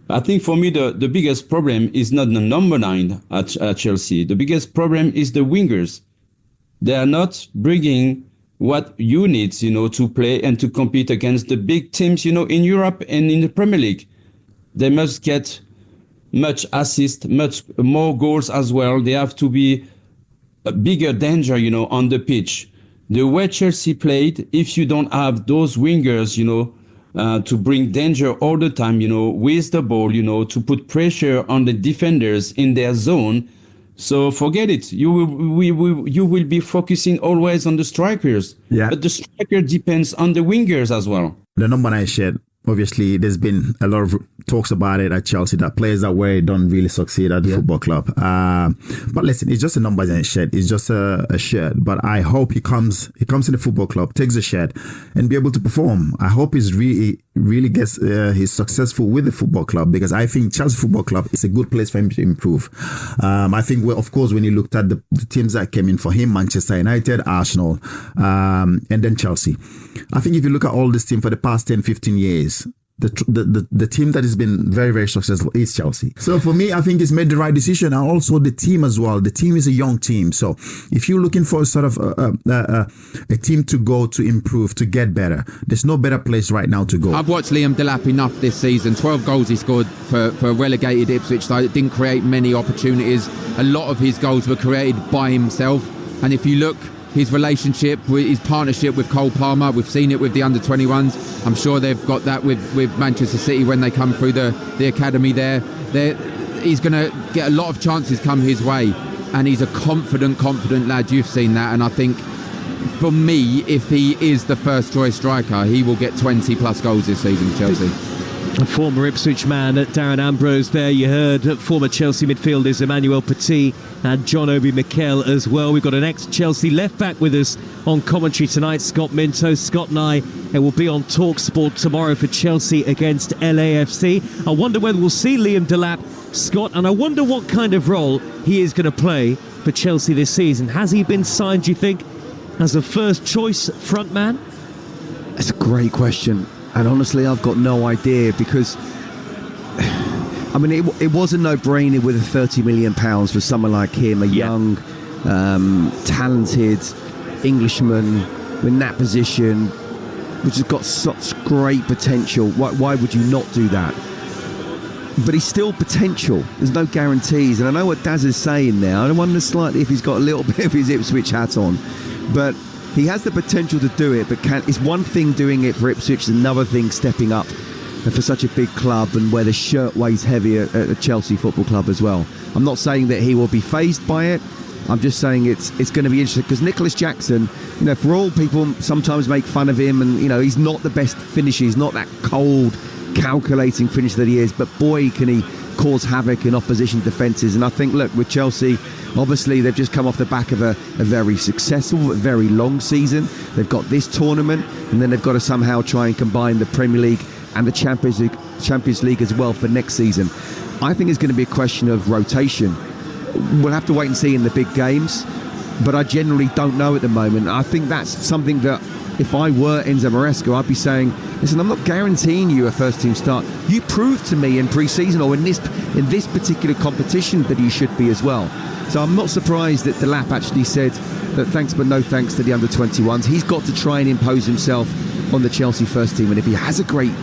I think for me, the biggest problem is not the number 9 at Chelsea. The biggest problem is the wingers. They are not bringing what you need, to play and to compete against the big teams, in Europe and in the Premier League. They must get much assist, much more goals as well. They have to be a bigger danger, on the pitch. The way Chelsea played, if you don't have those wingers, to bring danger all the time, with the ball, to put pressure on the defenders in their zone. So forget it. You will be focusing always on the strikers. Yeah. But the striker depends on the wingers as well. The number 9 shed. Obviously, there's been a lot of talks about it at Chelsea that players that way don't really succeed at the football club. But listen, it's just a number 9 shed. It's just a shirt. But I hope he comes in the football club, takes the shirt, and be able to perform. I hope he's really gets he's successful with the football club, because I think Chelsea Football Club is a good place for him to improve. I think, of course, when you looked at the teams that came in for him, Manchester United, Arsenal, and then Chelsea. I think if you look at all this team for the past 10, 15 years, the team that has been very, very successful is Chelsea. So for me, I think he's made the right decision, and also the team as well. The team is a young team. So if you're looking for sort of a team to go to improve, to get better, there's no better place right now to go. I've watched Liam Delap enough this season. 12 goals he scored for a relegated Ipswich side. It didn't create many opportunities. A lot of his goals were created by himself. And if you look, his relationship, his partnership with Cole Palmer, we've seen it with the under-21s. I'm sure they've got that with Manchester City when they come through the academy there. He's going to get a lot of chances come his way, and he's a confident lad. You've seen that, and I think for me, if he is the first choice striker, he will get 20 plus goals this season for Chelsea. A former Ipswich man, Darren Ambrose there. You heard former Chelsea midfielders Emmanuel Petit and John Obi Mikel as well. We've got an ex-Chelsea left-back with us on commentary tonight, Scott Minto. Scott and I will be on Talksport tomorrow for Chelsea against LAFC. I wonder whether we'll see Liam Delap, Scott, and I wonder what kind of role he is going to play for Chelsea this season. Has he been signed, do you think, as a first-choice front man? That's a great question. And honestly, I've got no idea, because I mean, it was a no-brainer with £30 million for someone like him, a young, talented Englishman in that position, which has got such great potential. Why would you not do that? but he's still potential. There's no guarantees, and I know what Daz is saying there. I wonder slightly if he's got a little bit of his Ipswich hat on, but he has the potential to do it. But it's one thing doing it for Ipswich, it's another thing stepping up for such a big club and where the shirt weighs heavy at the Chelsea Football Club as well. I'm not saying that he will be fazed by it. I'm just saying it's going to be interesting because Nicholas Jackson, for all people sometimes make fun of him, and he's not the best finisher. He's not that cold, calculating finisher that he is, but boy, can he cause havoc in opposition defences. And I think, look, with Chelsea, obviously they've just come off the back of a very successful, very long season. They've got this tournament, and then they've got to somehow try and combine the Premier League and the Champions League as well for next season. I think it's going to be a question of rotation. We'll have to wait and see in the big games, but I generally don't know at the moment. I think that's something that if I were Enzo Maresca, I'd be saying, listen, I'm not guaranteeing you a first team start. You proved to me in pre-season or in this particular competition that you should be as well. So I'm not surprised that Delap actually said that thanks but no thanks to the under-21s. He's got to try and impose himself on the Chelsea first team, and if he has a great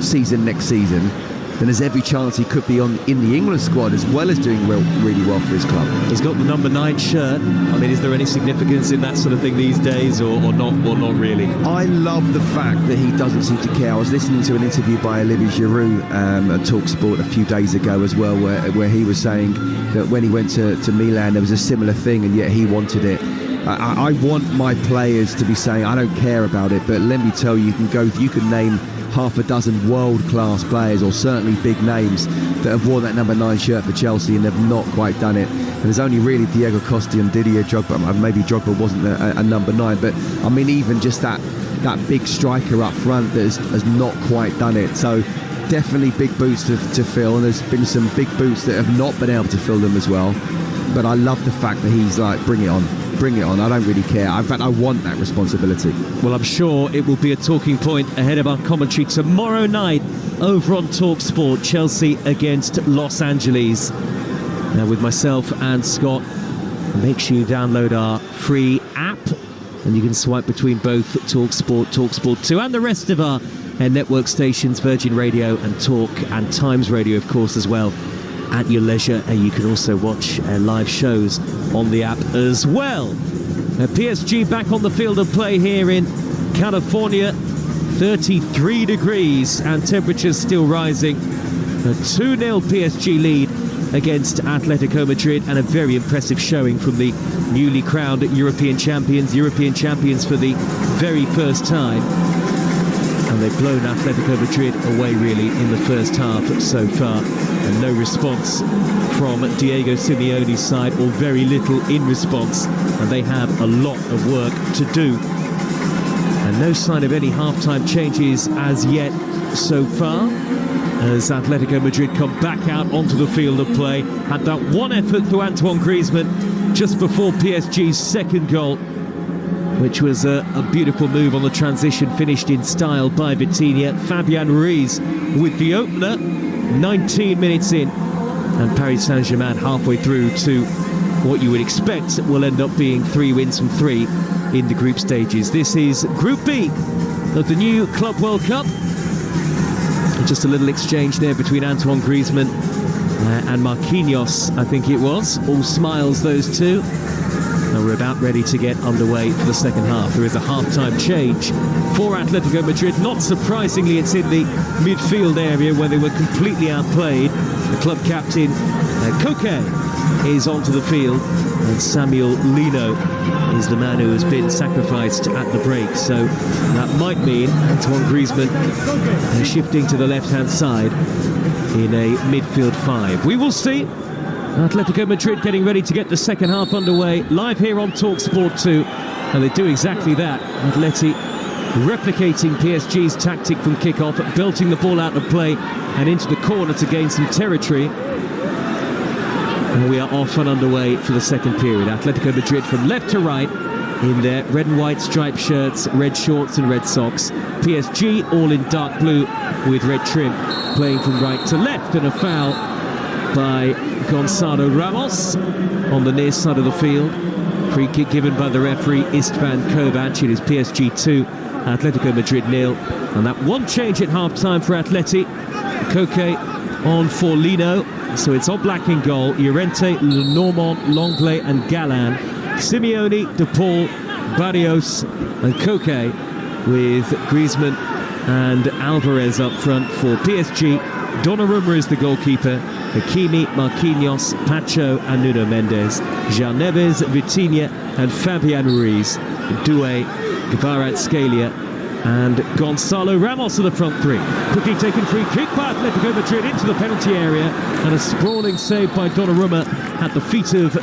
season next season, then there's every chance he could be in the England squad as well as doing really well for his club. He's got the number 9 shirt. I mean, is there any significance in that sort of thing these days, or not really? I love the fact that he doesn't seem to care. I was listening to an interview by Olivier Giroud at Talksport a few days ago as well, where he was saying that when he went to Milan, there was a similar thing, and yet he wanted it. I want my players to be saying, I don't care about it, but let me tell you, you can name half a dozen world-class players, or certainly big names, that have worn that number 9 shirt for Chelsea and have not quite done it. And there's only really Diego Costa and Didier Drogba. Maybe Drogba wasn't a number 9, but I mean, even just that big striker up front that has not quite done it. So definitely big boots to fill, and there's been some big boots that have not been able to fill them as well. But I love the fact that he's like, bring it on, I don't really care. In fact, I want that responsibility. Well, I'm sure it will be a talking point ahead of our commentary tomorrow night over on Talksport, Chelsea against Los Angeles. Now with myself and Scott, make sure you download our free app, and you can swipe between both Talksport, Talksport 2 and the rest of our network stations, Virgin Radio and Talk and Times Radio, of course, as well, at your leisure. And you can also watch live shows on the app as well. PSG back on the field of play here in California. 33 degrees and temperatures still rising. A 2-0 PSG lead against Atletico Madrid, and a very impressive showing from the newly crowned European champions for the very first time. And they've blown Atletico Madrid away really in the first half so far, and no response from Diego Simeone's side, or very little in response, and they have a lot of work to do. And no sign of any half-time changes as yet so far, as Atletico Madrid come back out onto the field of play. Had that one effort through Antoine Griezmann just before PSG's second goal, which was a beautiful move on the transition, finished in style by Vitinha. Fabian Ruiz with the opener, 19 minutes in, and Paris Saint-Germain halfway through to what you would expect will end up being 3 wins from 3 in the group stages. This is Group B of the new Club World Cup. Just a little exchange there between Antoine Griezmann and Marquinhos, I think it was. All smiles, those two. And we're about ready to get underway for the second half. There is a half-time change for Atletico Madrid. Not surprisingly, it's in the midfield area where they were completely outplayed. The club captain, Koke, is onto the field, and Samuel Lino is the man who has been sacrificed at the break. So that might mean Antoine Griezmann shifting to the left-hand side in a midfield 5. We will see. Atletico Madrid getting ready to get the second half underway, live here on Talksport 2, and they do exactly that. Atleti replicating PSG's tactic from kick-off, belting the ball out of play and into the corner to gain some territory. And we are off and underway for the second period. Atletico Madrid from left to right in their red and white striped shirts, red shorts and red socks. PSG all in dark blue with red trim, playing from right to left, and a foul by Gonzalo Ramos on the near side of the field. Free kick given by the referee Istvan Kovac. It is PSG 2, Atletico Madrid 0. And that one change at half-time for Atleti. Koke on for Lino. So it's Oblak in goal, Llorente, Lenormand, Longley and Gallan. Simeone, De Paul, Barrios and Koke, with Griezmann and Alvarez up front for PSG. Donnarumma is the goalkeeper. Hakimi, Marquinhos, Pacho and Nuno Mendes. Jean Neves, Vitinha and Fabian Ruiz. Doué, Kvaratskhelia and Gonzalo Ramos are the front three. Quickly taken free kick by Atletico Madrid into the penalty area, and a sprawling save by Donnarumma at the feet of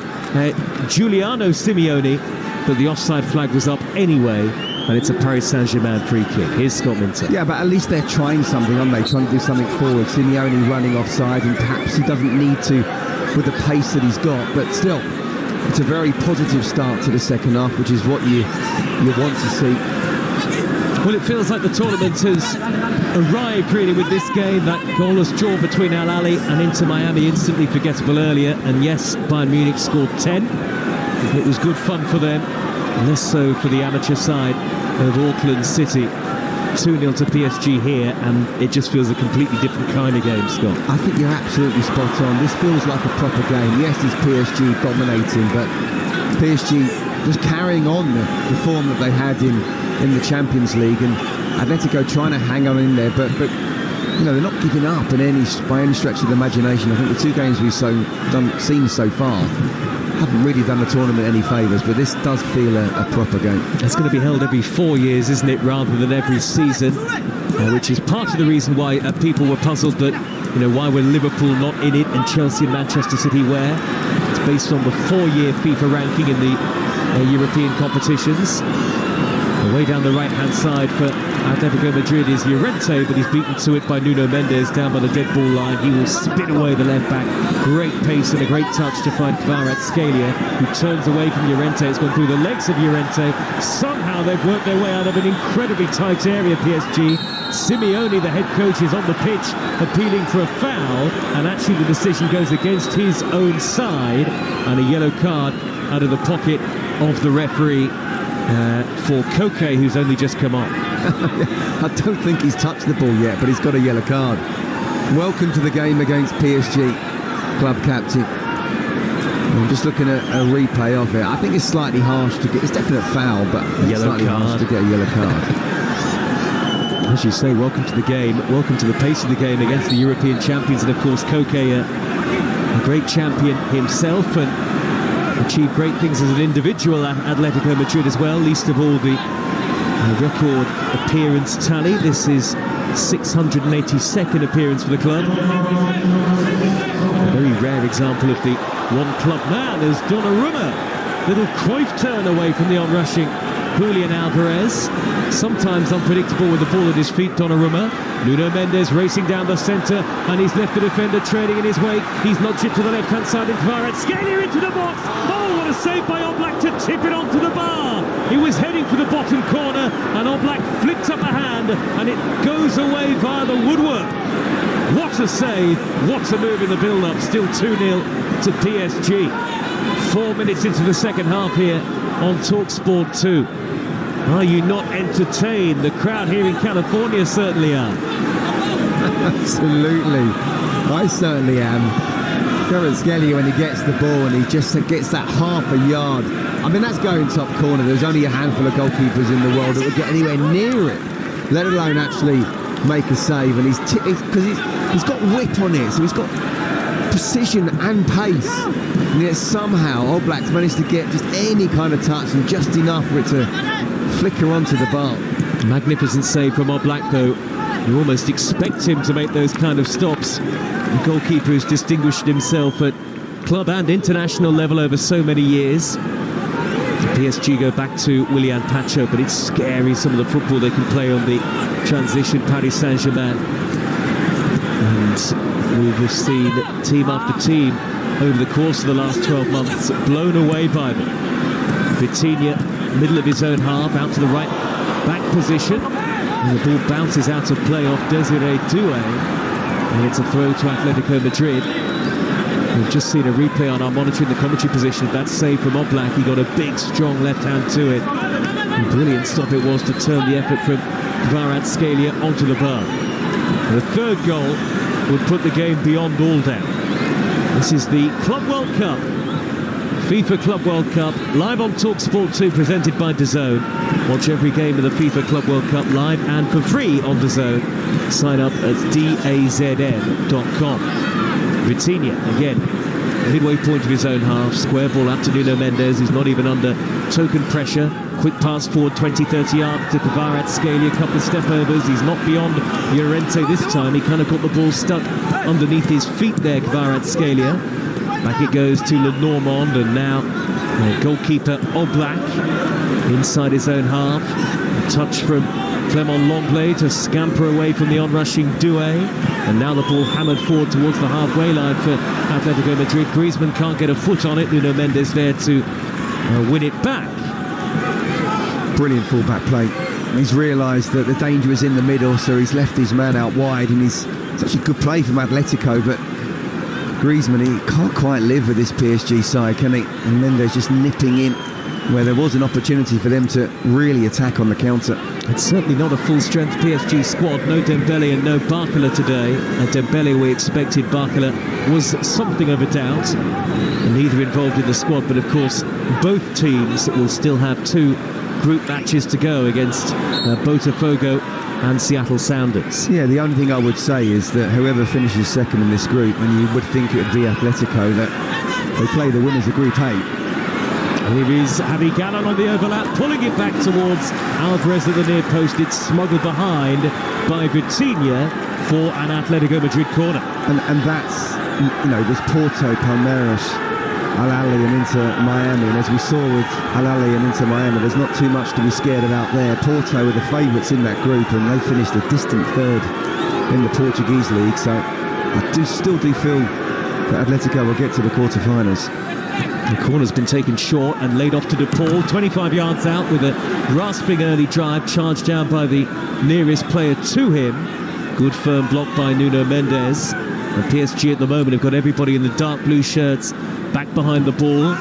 Giuliano Simeone, but the offside flag was up anyway, and it's a Paris Saint-Germain free kick. Here's Scott Minter. Yeah, but at least they're trying something, aren't they? Trying to do something forward. Simeone running offside, and perhaps he doesn't need to with the pace that he's got, but still, it's a very positive start to the second half, which is what you want to see. Well, it feels like the tournament has arrived really with this game. That goalless draw between Al Ahly and Inter Miami, instantly forgettable earlier. And yes, Bayern Munich scored 10. It was good fun for them, less so for the amateur side of Auckland City. 2-0 to PSG here, and it just feels a completely different kind of game, Scott. I think you're absolutely spot on. This feels like a proper game. Yes, it's PSG dominating, but PSG just carrying on the form that they had in the Champions League, and Atletico trying to hang on in there, but you know, they're not giving up by any stretch of the imagination. I think the two games we've seen so far haven't really done the tournament any favours, but this does feel a proper game. It's going to be held every 4 years, isn't it, rather than every season, which is part of the reason why people were puzzled that, you know, why were Liverpool not in it and Chelsea and Manchester City where? It's based on the 4-year FIFA ranking in the European competitions. Way down the right-hand side for Atletico Madrid is Llorente, but he's beaten to it by Nuno Mendes down by the dead ball line. He will spin away the left back. Great pace and a great touch to find Kvaratskhelia, who turns away from Llorente. It's gone through the legs of Llorente. Somehow they've worked their way out of an incredibly tight area, PSG. Simeone, the head coach, is on the pitch appealing for a foul, and actually the decision goes against his own side, and a yellow card out of the pocket of the referee for Koke, who's only just come on. I don't think he's touched the ball yet, but he's got a yellow card. Welcome to the game against PSG, club captain. I'm just looking at a replay of it. I think it's slightly harsh to get. It's definitely a foul, but it's slightly harsh to get a yellow card. As you say, welcome to the game, welcome to the pace of the game against the European champions, and of course Koke, a great champion himself, and achieved great things as an individual at Atletico Madrid as well, least of all the record appearance tally. This is 682nd appearance for the club. A very rare example of the one-club man is Donnarumma. Little Cruyff turn away from the on-rushing Julian Alvarez. Sometimes unpredictable with the ball at his feet, Donnarumma. Nuno Mendes racing down the centre, and he's left the defender trailing in his wake. He's nudged it to the left-hand side, and Kvaratskhelia into the box. Oh, what a save by Oblak to tip it onto the bar. He was heading for the bottom corner, and Oblak flicked up a hand, and it goes away via the woodwork. What a save, what a move in the build-up. Still 2-0 to PSG. 4 minutes into the second half here on Talksport 2. Are you not entertained? The crowd here in California certainly are. Absolutely. I certainly am. Kvaratskhelia, when he gets the ball and he just gets that half a yard. I mean, that's going top corner. There's only a handful of goalkeepers in the world that would get anywhere near it, let alone actually make a save. And he's got whip on it, so he's got precision and pace. And yet somehow Oblak's managed to get just any kind of touch and just enough for it to flicker onto the bar. Magnificent save from Oblak, though. You almost expect him to make those kind of stops. The goalkeeper has distinguished himself at club and international level over so many years. The PSG go back to Willian Pacho, but it's scary some of the football they can play on the transition Paris Saint-Germain. And we've seen team after team over the course of the last 12 months blown away by them. Vitinha, middle of his own half, out to the right back position, and the ball bounces out of play off Desiree Doué, and it's a throw to Atletico Madrid. We've just seen a replay on our monitor in the commentary position of that save from Oblak. He got a big strong left hand to it, and brilliant stop it was to turn the effort from Kvaratskhelia onto the bar. And the third goal would put the game beyond all doubt. This is the Club World Cup, FIFA Club World Cup, live on Talksport 2, presented by DAZN. Watch every game of the FIFA Club World Cup live and for free on DAZN. Sign up at dazn.com. Vitinha, again, midway point of his own half, square ball up to Nuno Mendes, who's not even under token pressure. Quick pass forward 20-30 yards to Kvaratskhelia, a couple of step overs. He's not beyond Llorente this time. He kind of got the ball stuck underneath his feet there, Kvaratskhelia. Back it goes to Lenormand, and now goalkeeper Oblak inside his own half. A touch from Clement Lenglet to scamper away from the onrushing Doué. And now the ball hammered forward towards the halfway line for Atletico Madrid. Griezmann can't get a foot on it. Nuno Mendes there to win it back. Brilliant full-back play. He's realised that the danger is in the middle, so he's left his man out wide, and it's actually good play from Atletico, but Griezmann, he can't quite live with this PSG side, can he? And Mendes just nipping in where there was an opportunity for them to really attack on the counter. It's certainly not a full-strength PSG squad. No Dembele and no Barcola today. And Dembele, we expected. Barcola was something of a doubt, and neither involved in the squad. But of course, both teams will still have two group matches to go against Botafogo and Seattle Sounders. Yeah, the only thing I would say is that whoever finishes second in this group, and you would think it would be Atletico, that they play the winners of Group A. Here is Javi Galán on the overlap, pulling it back towards Alvarez at the near post. It's smuggled behind by Vitinha for an Atletico Madrid corner. And that's, you know, there's Porto, Palmeiras, Al-Ahly and Inter Miami. And as we saw with Al-Ahly and Inter Miami, there's not too much to be scared about there. Porto are the favourites in that group, and they finished a distant third in the Portuguese league. So I still do feel that Atletico will get to the quarter-finals. The corner's been taken short and laid off to De Paul, 25 yards out with a rasping early drive, charged down by the nearest player to him. Good firm block by Nuno Mendes. And PSG at the moment have got everybody in the dark blue shirts back behind the ball.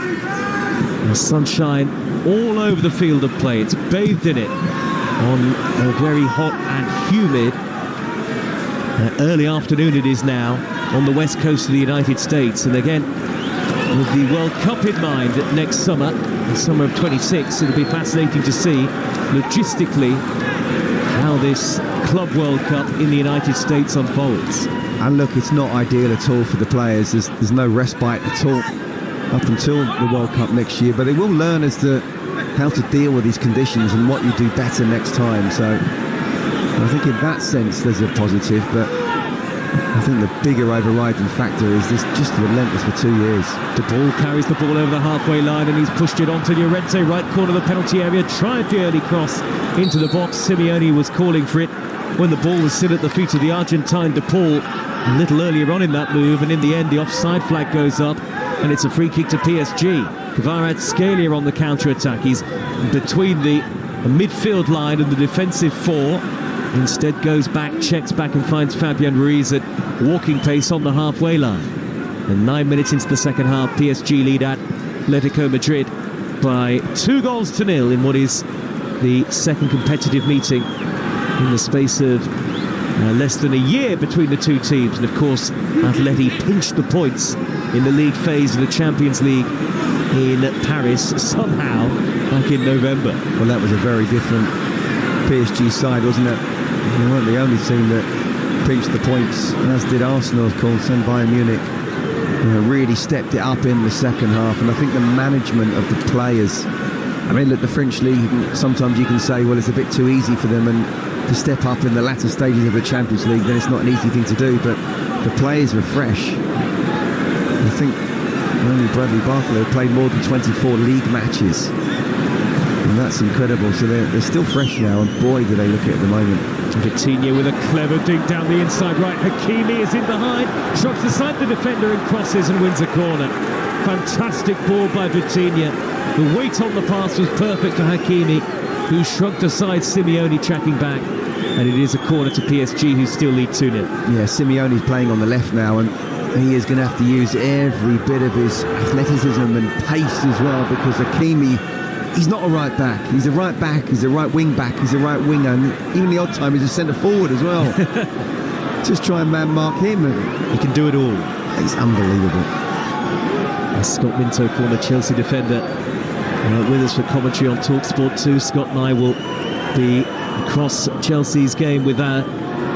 The sunshine all over the field of play. It's bathed in it on a very hot and humid early afternoon it is now on the west coast of the United States. And again, with the World Cup in mind next summer, the summer of 26, it'll be fascinating to see logistically how this Club World Cup in the United States unfolds. And look, it's not ideal at all for the players. There's no respite at all up until the World Cup next year, but they will learn as to how to deal with these conditions and what you do better next time. So I think in that sense there's a positive, but I think the bigger overriding factor is this just relentless for 2 years. De Paul carries the ball over the halfway line, and he's pushed it on to Llorente, right corner of the penalty area. Tried the early cross into the box. Simeone was calling for it when the ball was still at the feet of the Argentine De Paul a little earlier on in that move, and in the end the offside flag goes up and it's a free kick to PSG. Kvaratskhelia on the counter-attack. He's between the midfield line and the defensive four. Instead goes back, checks back and finds Fabian Ruiz at walking pace on the halfway line. And 9 minutes into the second half, PSG lead at Atletico Madrid by 2-0 in what is the second competitive meeting in the space of less than a year between the two teams. And of course, Atleti pinched the points in the league phase of the Champions League in Paris somehow back in November. Well, that was a very different PSG side, wasn't it? They weren't the only team that pinched the points, as did Arsenal, of course, and Bayern Munich. Really stepped it up in the second half, and I think the management of the players. I mean, look, the French league, sometimes you can say, well, it's a bit too easy for them, and to step up in the latter stages of the Champions League, then it's not an easy thing to do, but the players were fresh. I think only Bradley Barcola played more than 24 league matches, and that's incredible. So they're still fresh now, and boy, do they look at the moment. Vitinha with a clever dink down the inside right. Hakimi is in behind, shrugs aside the defender and crosses and wins a corner. Fantastic ball by Vitinha. The weight on the pass was perfect for Hakimi, who shrugged aside Simeone tracking back. And it is a corner to PSG, who still lead 2-0. Yeah, Simeone's playing on the left now, and he is going to have to use every bit of his athleticism and pace as well, because Hakimi, he's not a right back. He's a right back, he's a right wing back, he's a right winger, and even the odd time he's a centre forward as well. Just try and man-mark him. He can do it all. He's unbelievable. Scott Minto, former Chelsea defender, with us for commentary on Talksport 2. Scott and I will be across Chelsea's game with our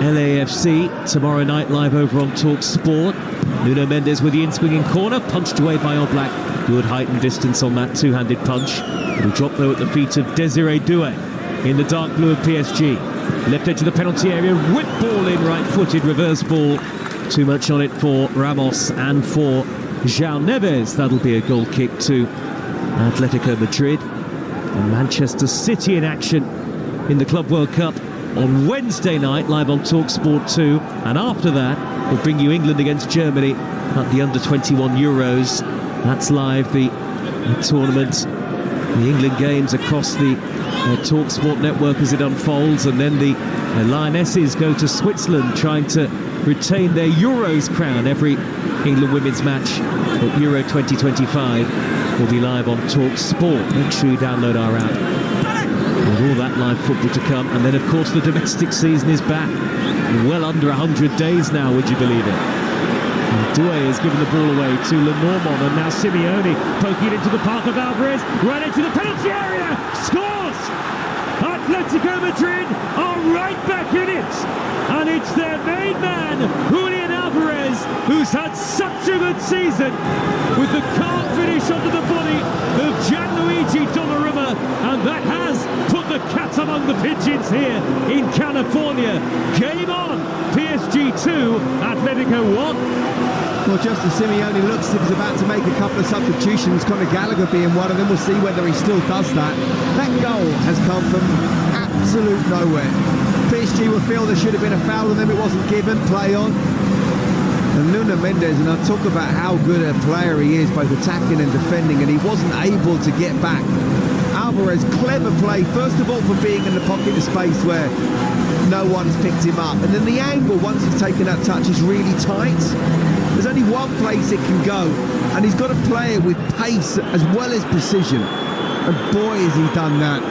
LAFC tomorrow night live over on Talksport. Nuno Mendes with the in-swinging corner, punched away by Oblak. Good height and distance on that two-handed punch. It'll drop though at the feet of Desiree Doué in the dark blue of PSG. Left edge of the penalty area, whip ball in, right-footed reverse ball. Too much on it for Ramos and for João Neves. That'll be a goal kick to Atletico Madrid. And Manchester City in action in the Club World Cup on Wednesday night, live on Talksport 2. And after that, we'll bring you England against Germany at the Under-21 Euros. That's live, the tournament, the England games across the Talksport network as it unfolds. And then the Lionesses go to Switzerland, trying to retain their Euros crown. Every England women's match at Euro 2025 will be live on Talksport. Make sure you download our app. With all that live football to come. And then, of course, the domestic season is back. Well under 100 days now, would you believe it? Doué has given the ball away to Lenormand, and now Simeone poking it into the path of Alvarez, right into the penalty area, scores! Atletico Madrid are right back in it, and it's their main man, Julian Alvarez, who's had such a good season, with the calm finish onto the body of Gianluigi Donnarumma, and that has put the cat among the pigeons here in California. Game on! PSG 2, Atletico 1. Well, Justin Simeone looks as if he's about to make a couple of substitutions, Conor Gallagher being one of them. We'll see whether he still does that. That goal has come from absolute nowhere. PSG will feel there should have been a foul on them. It wasn't given. Play on. And Nuno Mendes, and I talk about how good a player he is, both attacking and defending, and he wasn't able to get back. Alvarez, clever play, first of all for being in the pocket of space where no one's picked him up, and then the angle once he's taken that touch is really tight. There's only one place it can go, and he's got to play it with pace as well as precision, and boy has he done that.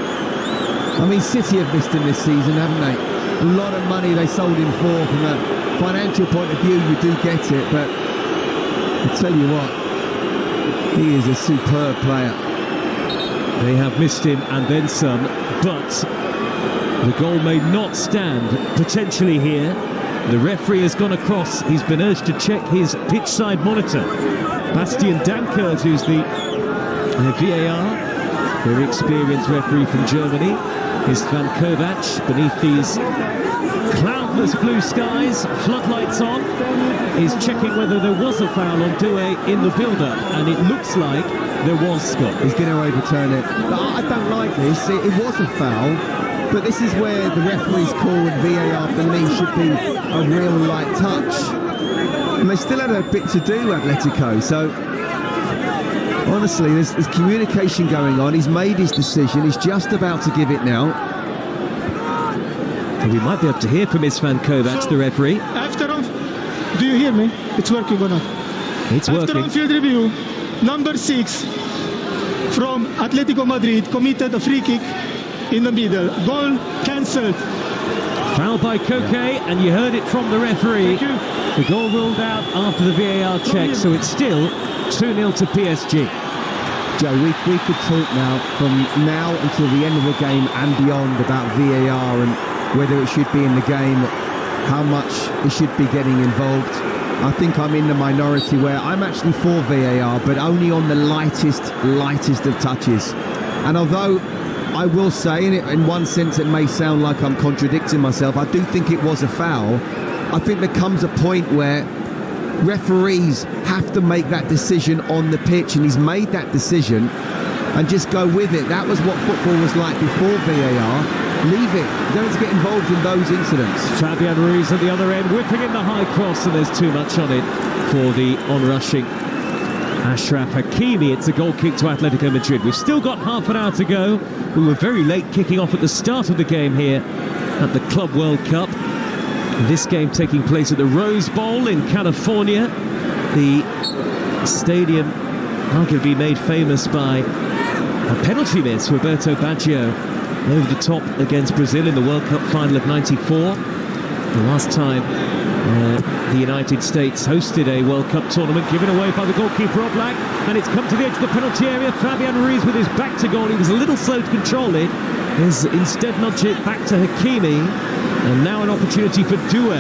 I mean, City have missed him this season, haven't they? A lot of money they sold him for. From a financial point of view, you do get it, but I tell you what, he is a superb player. They have missed him and then some, but the goal may not stand potentially here. The referee has gone across. He's been urged to check his pitch side monitor. Bastian Dankert, who's the VAR, very experienced referee from Germany, is Van Kovac beneath these cloudless blue skies, floodlights on, is checking whether there was a foul on Doué in the build-up, and it looks like there was, Scott. He's going to overturn it. But I don't like this. It was a foul, but this is where the referee's call and VAR for me should be a real light touch. And they still had a bit to do, Atletico, so honestly, there's communication going on. He's made his decision. He's just about to give it now. And we might be able to hear from Ms. Van Kovac, the referee. Do you hear me? It's working or not? It's working. After on-field review, number 6 from Atletico Madrid committed a free kick in the middle. Goal cancelled. Foul by Koke, and you heard it from the referee. The goal ruled out after the VAR check, so it's still 2-0 to PSG. Joe, we could talk now, from now until the end of the game and beyond, about VAR and whether it should be in the game, how much it should be getting involved. I think I'm in the minority where I'm actually for VAR, but only on the lightest of touches. And although I will say, in one sense it may sound like I'm contradicting myself, I do think it was a foul. I think there comes a point where referees have to make that decision on the pitch, and he's made that decision, and just go with it. That was what football was like before VAR. Leave it. You don't have to get involved in those incidents. Fabian Ruiz at the other end, whipping in the high cross, and there's too much on it for the onrushing Achraf Hakimi. It's a goal kick to Atletico Madrid. We've still got half an hour to go. We were very late kicking off at the start of the game here at the Club World Cup. This game taking place at the Rose Bowl in California. The stadium arguably made famous by a penalty miss. Roberto Baggio over the top against Brazil in the World Cup final of '94. The last time The United States hosted a World Cup tournament given away by the goalkeeper Oblak, and it's come to the edge of the penalty area. Fabian Ruiz with his back to goal. He was a little slow to control it. Has instead nudged it back to Hakimi, and now an opportunity for Due.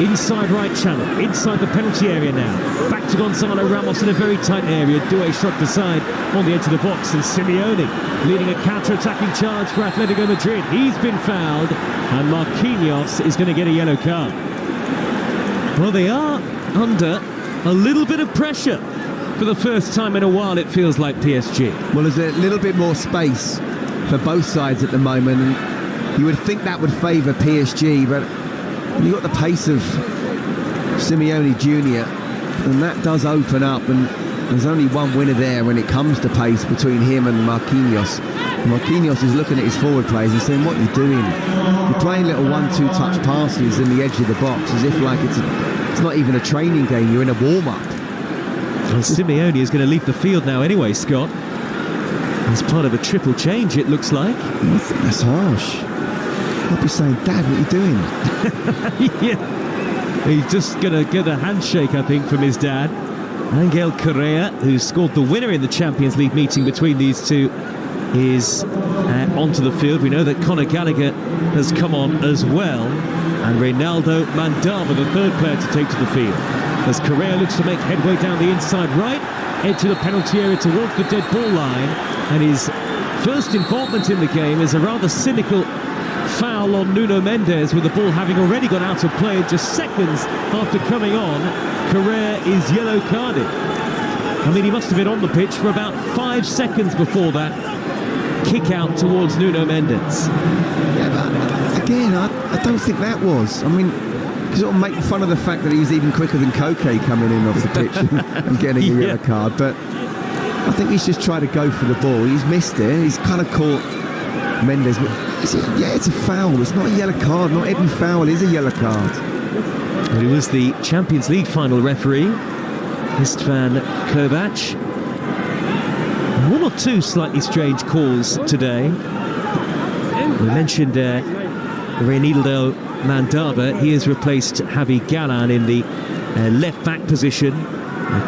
Inside right channel, inside the penalty area now. Back to Gonzalo Ramos in a very tight area. Due shot aside on the edge of the box, and Simeone leading a counter-attacking charge for Atletico Madrid. He's been fouled, and Marquinhos is going to get a yellow card. Well, they are under a little bit of pressure for the first time in a while, it feels like, PSG. Well, there's a little bit more space for both sides at the moment, and you would think that would favour PSG, but you've got the pace of Simeone Jr., and that does open up, and there's only one winner there when it comes to pace between him and Marquinhos. Marquinhos is looking at his forward players and saying, what are you doing? You're playing little 1-2 touch passes in the edge of the box as if like it's not even a training game, you're in a warm-up. Well, Simeone is going to leave the field now anyway, Scott. As part of a triple change, it looks like. I think that's harsh. I'll be saying, Dad, what are you doing? Yeah. He's just going to get a handshake, I think, from his dad. Angel Correa, who scored the winner in the Champions League meeting between these two, is onto the field. We know that Conor Gallagher has come on as well. And Reynaldo Mandava, the third player to take to the field. As Correa looks to make headway down the inside right, edge of the penalty area towards the dead ball line. And his first involvement in the game is a rather cynical foul on Nuno Mendes, with the ball having already gone out of play just seconds after coming on. Correa is yellow carded. I mean, he must have been on the pitch for about 5 seconds before that kick out towards Nuno Mendes. Yeah, but again, I don't think that was. I mean, you sort of make fun of the fact that he was even quicker than Koke coming in off the pitch and getting a yellow card, but I think he's just tried to go for the ball. He's missed it. He's kind of caught Mendes. It's a foul. It's not a yellow card. Not every foul is a yellow card. But he was the Champions League final referee, Istvan Kovac. One or two slightly strange calls today. We mentioned Reynaldo Mandava. He has replaced Javi Galán in the left back position.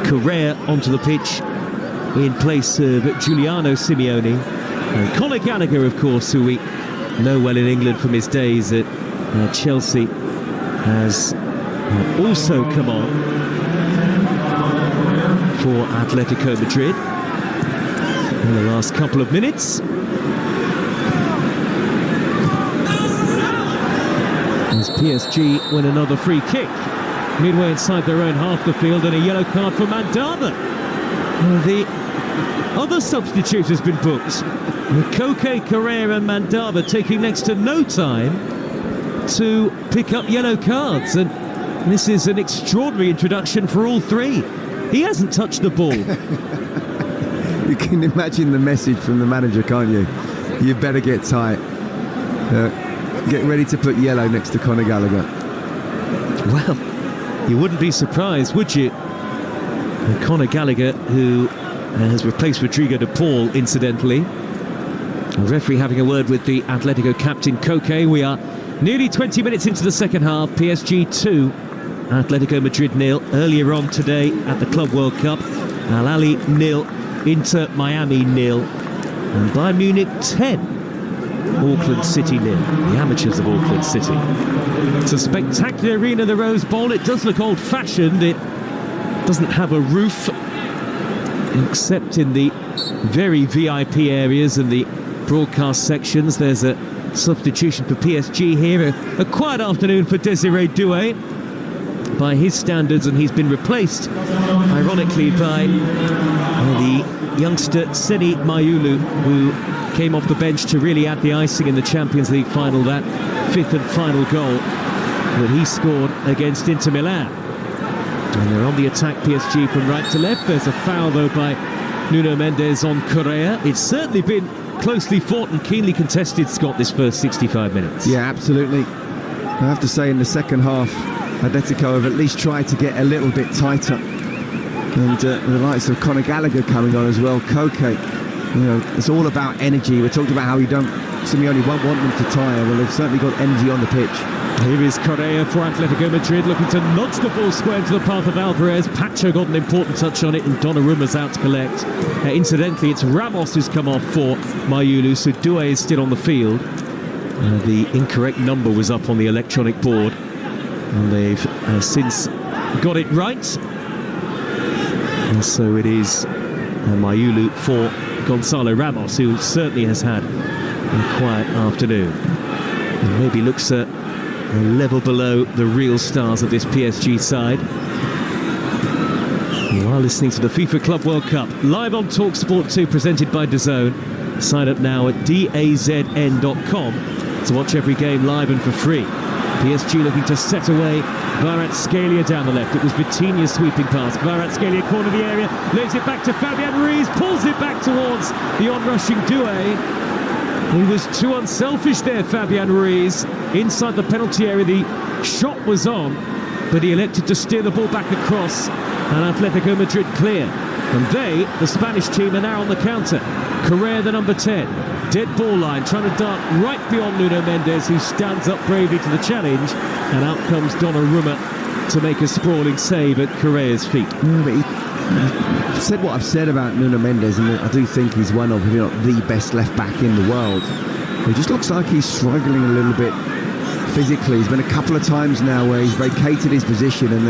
Correa onto the pitch in place of Giuliano Simeone. And Conor Gallagher, of course, who we know well in England from his days at Chelsea, has also come on for Atletico Madrid in the last couple of minutes. As PSG win another free kick midway inside their own half the field, and a yellow card for Mandava. The other substitute has been booked. Koke, Correa and Mandava taking next to no time to pick up yellow cards, and this is an extraordinary introduction for all three. He hasn't touched the ball. You can imagine the message from the manager, can't you? You better get tight. Get ready to put yellow next to Conor Gallagher. Well, you wouldn't be surprised, would you? And Conor Gallagher, who has replaced Rodrigo de Paul, incidentally. The referee having a word with the Atletico captain, Koke. We are nearly 20 minutes into the second half. PSG 2, Atletico Madrid 0. Earlier on today at the Club World Cup, Al Ahly 0, Inter Miami 0, and Bayern Munich 10, Auckland City 0. The amateurs of Auckland City. It's a spectacular arena, the Rose Bowl. It does look old-fashioned. It doesn't have a roof, except in the very VIP areas and the broadcast sections. There's a substitution for PSG here. A quiet afternoon for Desiré Doué by his standards, and he's been replaced, ironically, by the youngster Seni Mayulu, who came off the bench to really add the icing in the Champions League final, that fifth and final goal that he scored against Inter Milan. And they're on the attack, PSG, from right to left. There's a foul, though, by Nuno Mendes on Correa. It's certainly been closely fought and keenly contested, Scott, this first 65 minutes. Yeah, absolutely. I have to say, in the second half, Atletico have at least tried to get a little bit tighter. And the likes of Conor Gallagher coming on as well, Koke. You know, it's all about energy. We talked about how Simeone won't want them to tire. Well, they've certainly got energy on the pitch. Here is Correa for Atletico Madrid, looking to nudge the ball square into the path of Alvarez. Pacho got an important touch on it, and Donnarumma's out to collect. Incidentally, it's Ramos who's come off for Mayulu, so Due is still on the field. The incorrect number was up on the electronic board, and they've since got it right. And so it is Mayulu for Gonzalo Ramos, who certainly has had a quiet afternoon. And maybe looks a level below the real stars of this PSG side. You are listening to the FIFA Club World Cup, live on Talksport 2, presented by DAZN. Sign up now at dazn.com to watch every game live and for free. PSG looking to set away Kvaratskhelia down the left. It was Vitinha sweeping past. Kvaratskhelia, corner of the area, lays it back to Fabian Ruiz, pulls it back towards the on-rushing Doué. He was too unselfish there, Fabian Ruiz. Inside the penalty area, the shot was on, but he elected to steer the ball back across, and Atletico Madrid clear. And they, the Spanish team, are now on the counter. Correa, the number 10. Dead ball line, trying to dart right beyond Nuno Mendes, who stands up bravely to the challenge, and out comes Donnarumma to make a sprawling save at Correa's feet. I've said what I've said about Nuno Mendes, and I do think he's one of, if not the best left back in the world. It just looks like he's struggling a little bit physically. There's been a couple of times now where he's vacated his position, and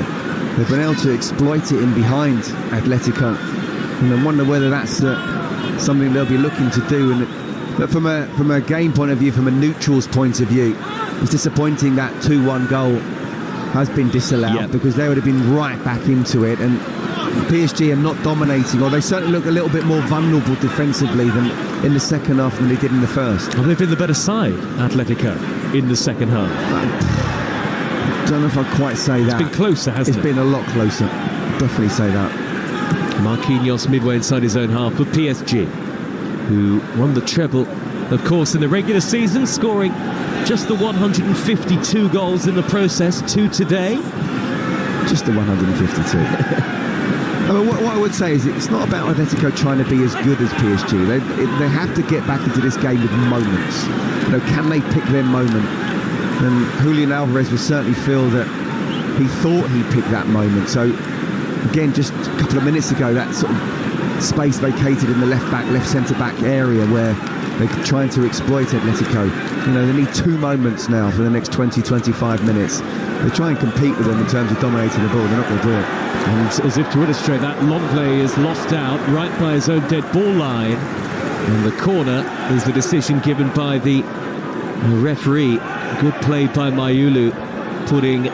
they've been able to exploit it in behind Atletico. And I wonder whether that's something they'll be looking to do. But from a game point of view, from a neutral's point of view, it's disappointing that 2-1 goal has been disallowed, because they would have been right back into it. And PSG are not dominating, or they certainly look a little bit more vulnerable defensively than in the second half than they did in the first. Well, they've been the better side, Atletico, in the second half. I don't know if I'd quite say that. It's been closer, hasn't it? It's been a lot closer. Definitely say that. Marquinhos midway inside his own half for PSG, who won the treble, of course, in the regular season, scoring just the 152 goals in the process, 2 today. Just the 152. I mean, what I would say is it's not about Atletico trying to be as good as PSG. They have to get back into this game with moments. Can they pick their moment? And Julian Alvarez will certainly feel that he thought he picked that moment. So, again, just a couple of minutes ago, that sort of space vacated in the left centre-back area where they're trying to exploit Atletico. They need 2 moments now for the next 20-25 minutes. They try and compete with them in terms of dominating the ball. They're not going to do it. And as if to illustrate that, Longley is lost out right by his own dead ball line. And the corner is the decision given by the referee. Good play by Mayulu, putting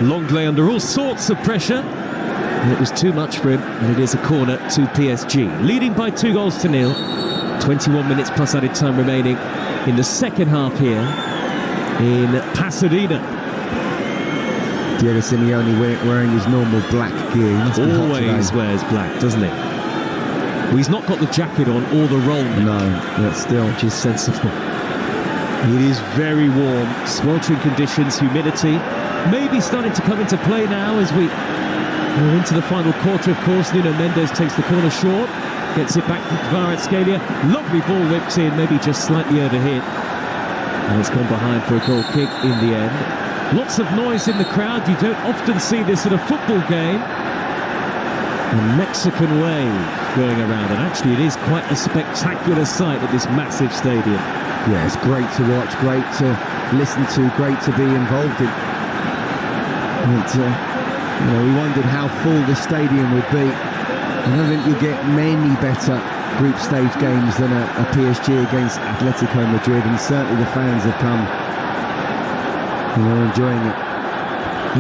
Longley under all sorts of pressure. And it was too much for him, and it is a corner to PSG. Leading by 2-0. 21 minutes plus added time remaining in the second half here in Pasadena. Diego Simeone wearing his normal black gear. Always wears black, doesn't he? Well, he's not got the jacket on or the roll neck. No, but still, which is sensible. It is very warm, sweltering conditions, humidity. Maybe starting to come into play now as we're into the final quarter, of course. Nuno Mendes takes the corner short, gets it back from Kvaratskhelia. Lovely ball whipped in, maybe just slightly overhit. And it's gone behind for a goal kick in the end. Lots of noise in the crowd. You don't often see this at a football game. A Mexican wave going around, and actually it is quite a spectacular sight at this massive stadium. Yeah, it's great to watch, great to listen to, great to be involved in. And, we wondered how full the stadium would be. I don't think you get many better group stage games than a PSG against Atletico Madrid, and certainly the fans have come, enjoying it.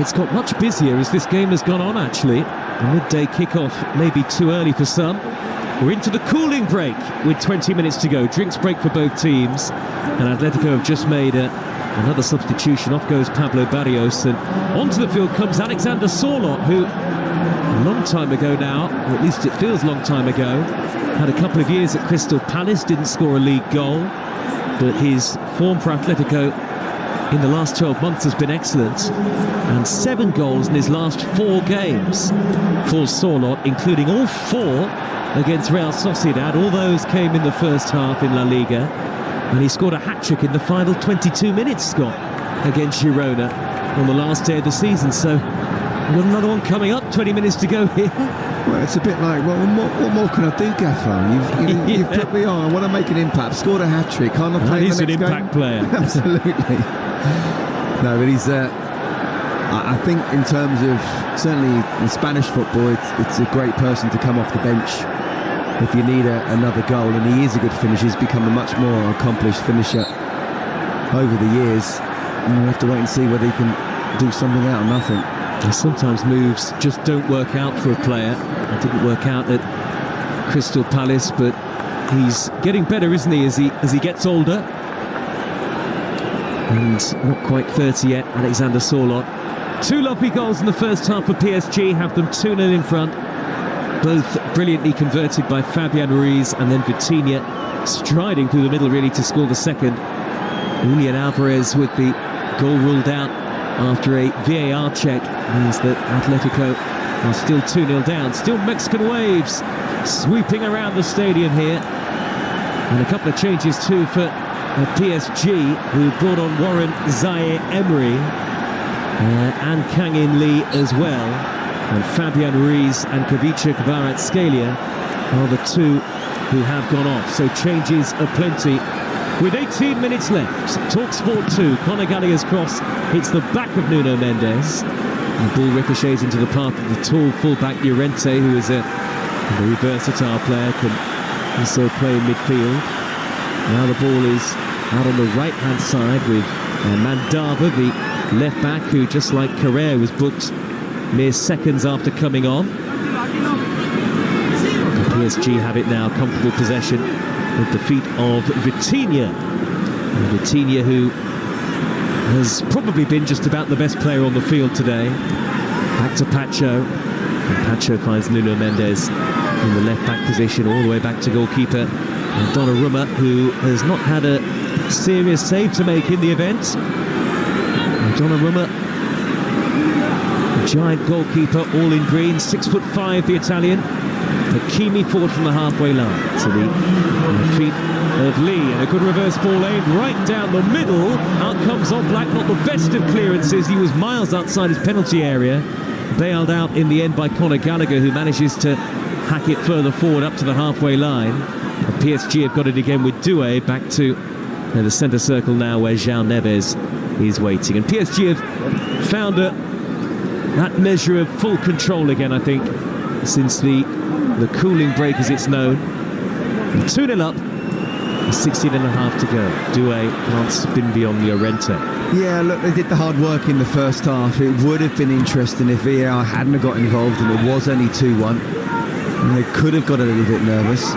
It's got much busier as this game has gone on, actually. The midday kickoff may be too early for some. We're into the cooling break with 20 minutes to go. Drinks break for both teams. And Atletico have just made another substitution. Off goes Pablo Barrios, and onto the field comes Alexander Sorloth, who a long time ago now, or at least it feels a long time ago, had a couple of years at Crystal Palace, didn't score a league goal, but his form for Atletico in the last 12 months has been excellent, and 7 goals in his last 4 games for Sorloth, including all 4 against Real Sociedad. All those came in the first half in La Liga, and he scored a hat-trick in the final 22 minutes, Scott. against Girona on the last day of the season. So we've got another one coming up, 20 minutes to go here. Well, it's a bit like, well, what more can I do, Gaffer? You've put me on. I want to make an impact. Scored a hat-trick. Can't I play He's the next an impact player. Absolutely. No, but he's... I think in terms of, certainly in Spanish football, it's a great person to come off the bench if you need another goal, and he is a good finisher. He's become a much more accomplished finisher over the years. And we'll have to wait and see whether he can do something out of nothing. And sometimes moves just don't work out for a player. It didn't work out at Crystal Palace, but he's getting better, isn't he, as he gets older? And not quite 30 yet, Alexander Sorloth. 2 lovely goals in the first half for PSG, have them 2-0 in front. Both brilliantly converted by Fabian Ruiz, and then Vitinha striding through the middle really to score the second. Julian Alvarez with the goal ruled out after a VAR check means that Atletico are still 2-0 down. Still Mexican waves sweeping around the stadium here. And a couple of changes too for PSG, who brought on Warren Zaire-Emery and Kang-In Lee as well. And Fabian Ruiz and Kavica Kvaratskhelia are the two who have gone off. So changes aplenty. With 18 minutes left, Talksport 2, Conor Gallagher's cross hits the back of Nuno Mendes. The ball ricochets into the path of the tall fullback Llorente, who is a very versatile player, can also play in midfield. Now the ball is out on the right-hand side with Mandava, the left-back, who, just like Carrere, was booked mere seconds after coming on. PSG have it now, comfortable possession with the feet of Vitinha. And Vitinha, who has probably been just about the best player on the field today. Back to Pacho. And Pacho finds Nuno Mendes in the left-back position, all the way back to goalkeeper Donnarumma, who has not had a serious save to make in the event. And Donnarumma, a giant goalkeeper, all in green, 6'5", the Italian. Hakimi forward from the halfway line to the feet of Lee, and a good reverse ball aimed right down the middle. Out comes Oblak, not the best of clearances. He was miles outside his penalty area, bailed out in the end by Conor Gallagher, who manages to hack it further forward up to the halfway line. And PSG have got it again with Doué back to the centre circle now, where João Neves is waiting. And PSG have found that measure of full control again, I think, since the cooling break, as it's known. 2-0 up, 16 and a half to go. Doué can't spin beyond Llorente. Yeah, look, they did the hard work in the first half. It would have been interesting if VAR hadn't got involved and it was only 2-1. And they could have got a little bit nervous.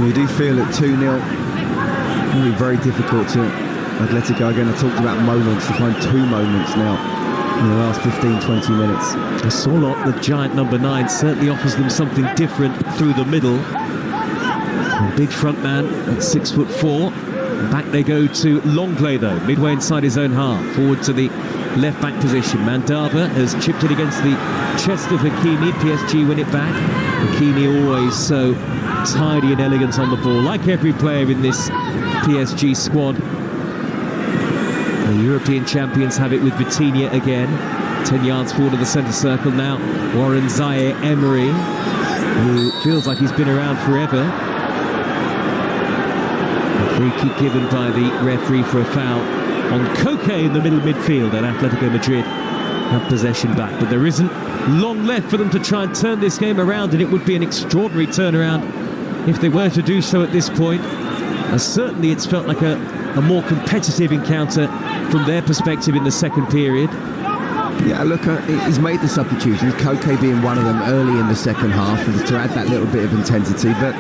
We do feel at 2-0, it will be very difficult to Atletico. Again, I talked about moments, to find 2 moments now in the last 15-20 minutes. Sorloth, the giant number 9, certainly offers them something different through the middle. A big front man at 6'4". Back they go to Longley, though, midway inside his own half. Forward to the left-back position. Mandava has chipped it against the chest of Hakimi. PSG win it back. Hakimi always so tidy and elegant on the ball, like every player in this PSG squad. The European champions have it with Vitinha again. 10 yards forward of the centre circle now. Warren Zaire-Emery, who feels like he's been around forever. A free kick given by the referee for a foul on Koke in the middle midfield, and Atletico Madrid have possession back. But there isn't long left for them to try and turn this game around, and it would be an extraordinary turnaround if they were to do so at this point. Certainly it's felt like a more competitive encounter from their perspective in the second period. Yeah, look, he's made the substitutions, Koke being one of them early in the second half to add that little bit of intensity. But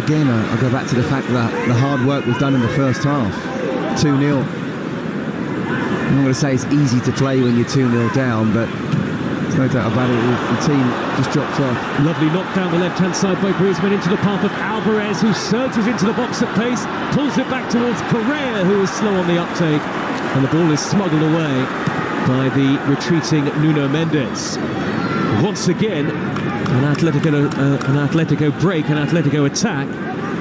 again, I go back to the fact that the hard work was done in the first half. 2-0. I'm not going to say it's easy to play when you're 2-0 down, but there's no doubt about it, the team just drops off. Lovely knock down the left-hand side by Griezmann into the path of Alvarez, who surges into the box at pace, pulls it back towards Correa, who is slow on the uptake, and the ball is smuggled away by the retreating Nuno Mendes. Once again, an Atletico break, an Atletico attack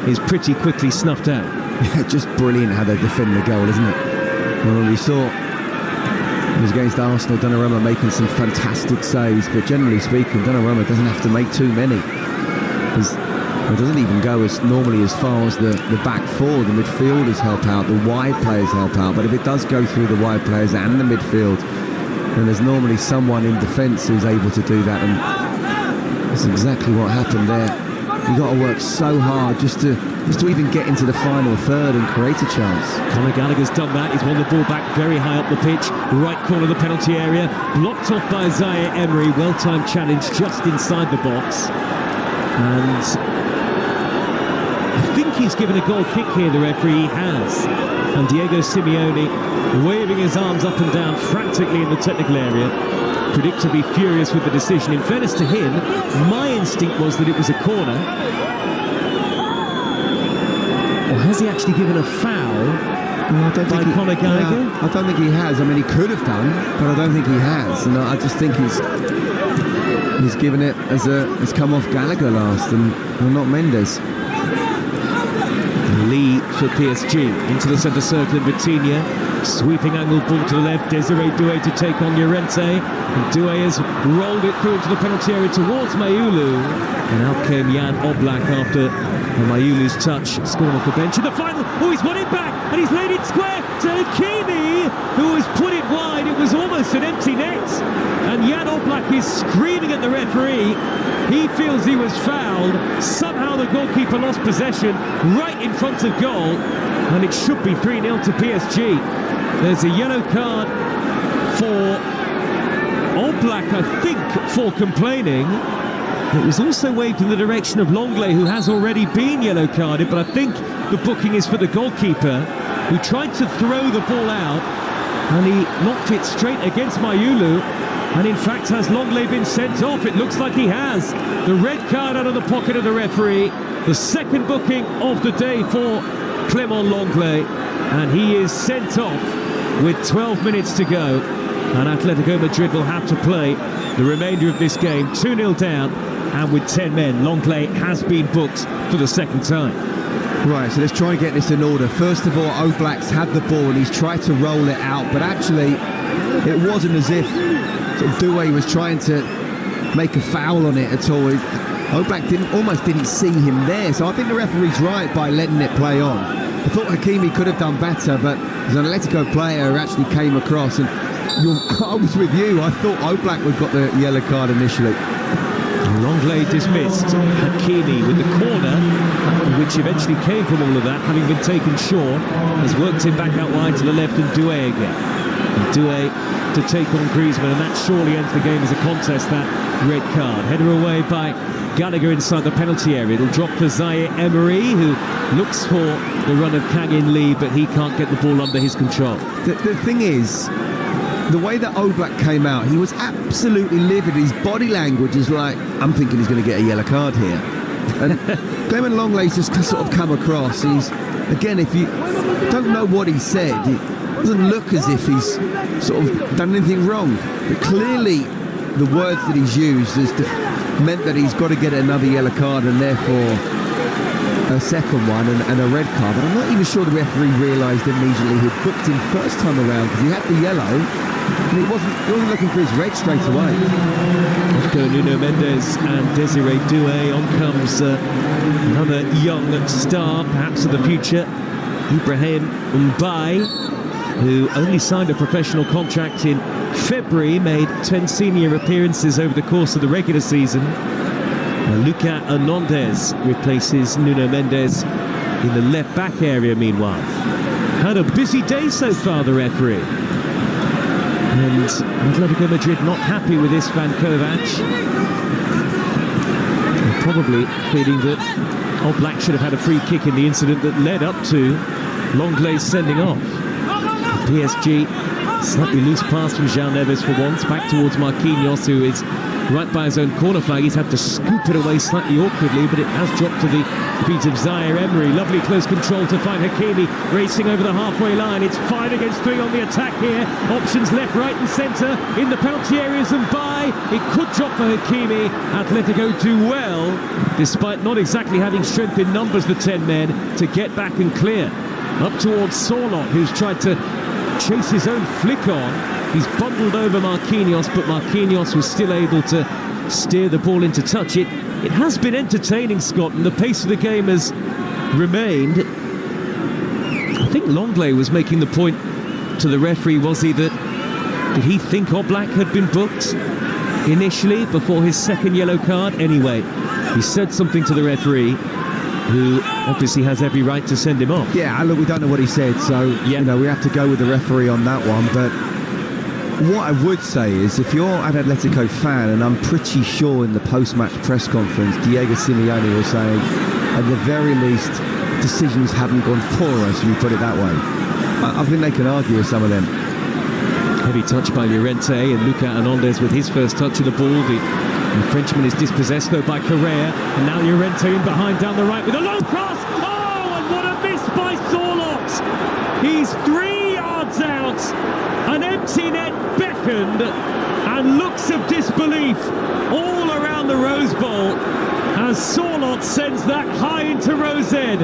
is pretty quickly snuffed out. Just brilliant how they defend the goal, isn't it? Well, we saw it was against Arsenal, Donnarumma making some fantastic saves, but generally speaking, Donnarumma doesn't have to make too many. It doesn't even go as normally as far as the back four. The midfielders help out, the wide players help out, but if it does go through the wide players and the midfield, then there's normally someone in defence who's able to do that, and that's exactly what happened there. You've got to work so hard just to even get into the final third and create a chance. Conor Gallagher's done that. He's won the ball back very high up the pitch, right corner of the penalty area, blocked off by Zaire Emery. Well-timed challenge just inside the box, and I think he's given a goal kick here, the referee has. And Diego Simeone waving his arms up and down frantically in the technical area, predictably furious with the decision. In fairness to him, my instinct was that it was a corner. Or has he actually given a foul by Conor Gallagher? Yeah, I don't think he has. I mean, he could have done, but I don't think he has. And I just think he's given it as come off Gallagher last and not Mendes. Lee for PSG into the centre circle, and Vitinha sweeping angle ball to the left. Desiree Doué to take on Llorente, and Doué has rolled it through into the penalty area towards Mayulu, and out came Jan Oblak after Mayulu's touch, scored off the bench in the final. Oh, he's won it back and he's laid it square to Hakimi, who has put it wide. It was almost an empty net, and Jan Oblak is screaming at the referee. He feels he was fouled. Somehow the goalkeeper lost possession right in front of goal, and it should be 3-0 to PSG. There's a yellow card for Oblak, I think, for complaining. It was also waved in the direction of Longley, who has already been yellow carded, but I think the booking is for the goalkeeper, who tried to throw the ball out, and he knocked it straight against Mayulu. And in fact, has Longley been sent off? It looks like he has. The red card out of the pocket of the referee. The second booking of the day for Clément Longley. And he is sent off with 12 minutes to go. And Atletico Madrid will have to play the remainder of this game 2-0 down. And with 10 men, Longley has been booked for the second time. Right, so let's try and get this in order. First of all, Oblak's had the ball and he's tried to roll it out, but actually it wasn't as if Doué was trying to make a foul on it at all. Oblak almost didn't see him there, so I think the referee's right by letting it play on. I thought Hakimi could have done better, but there's an Atletico player who actually came across, and I was with you. I thought Oblak would got the yellow card initially. Longley dismissed. Hakimi with the corner, which eventually came from all of that, having been taken short, has worked him back out wide to the left, and Doué again. And Doué to take on Griezmann, and that surely ends the game as a contest, that red card. Header away by Gallagher inside the penalty area. It'll drop for Zaire Emery, who looks for the run of Kang-in Lee, but he can't get the ball under his control. The thing is, the way that Oblak came out, he was absolutely livid. His body language is like, I'm thinking he's going to get a yellow card here. And Clément Longley's just sort of come across. He's, again, if you don't know what he said, it doesn't look as if he's sort of done anything wrong. But clearly, the words that he's used has meant that he's got to get another yellow card and therefore a second one and a red card. But I'm not even sure the referee realised immediately he'd booked him first time around, because he had the yellow and he wasn't looking for his red straight away. Off go Nuno Mendes and Desiree Doué. On comes another young star, perhaps of the future, Ibrahim Mbaye, who only signed a professional contract in February, made 10 senior appearances over the course of the regular season. Luca Hernandez replaces Nuno Mendes in the left-back area, meanwhile. Had a busy day so far, the referee. And Atletico Madrid not happy with this Van Kovac. They're probably feeling that Oblak should have had a free kick in the incident that led up to Longley's sending off. PSG, slightly loose pass from Jean Neves for once, back towards Marquinhos, who is right by his own corner flag. He's had to scoop it away slightly awkwardly, but it has dropped to the feet of Zaire Emery. Lovely close control to find Hakimi racing over the halfway line. It's 5 against 3 on the attack here. Options left, right and centre in the penalty areas and by. It could drop for Hakimi. Atletico do well, despite not exactly having strength in numbers, the 10 men, to get back and clear. Up towards Sorloth, who's tried to chase his own flick on. He's bundled over Marquinhos, but Marquinhos was still able to steer the ball into touch. It has been entertaining, Scott, and the pace of the game has remained. I think Longley was making the point to the referee, was he, that did he think Oblak had been booked initially before his second yellow card? Anyway, he said something to the referee, who obviously has every right to send him off. Yeah, look, we don't know what he said, so you know, we have to go with the referee on that one. But what I would say is, if you're an Atletico fan, and I'm pretty sure in the post-match press conference, Diego Simeone was saying, at the very least, decisions haven't gone for us, if you put it that way. I think they can argue with some of them. Heavy touch by Llorente, and Luca Hernandez with his first touch of the ball. The Frenchman is dispossessed though by Correa, and now Llorente in behind down the right with a low cross. Oh, and what a miss by Sorloth. He's 3 yards out. An empty net beckoned, and looks of disbelief all around the Rose Bowl as Sorloth sends that high into Rose Ed.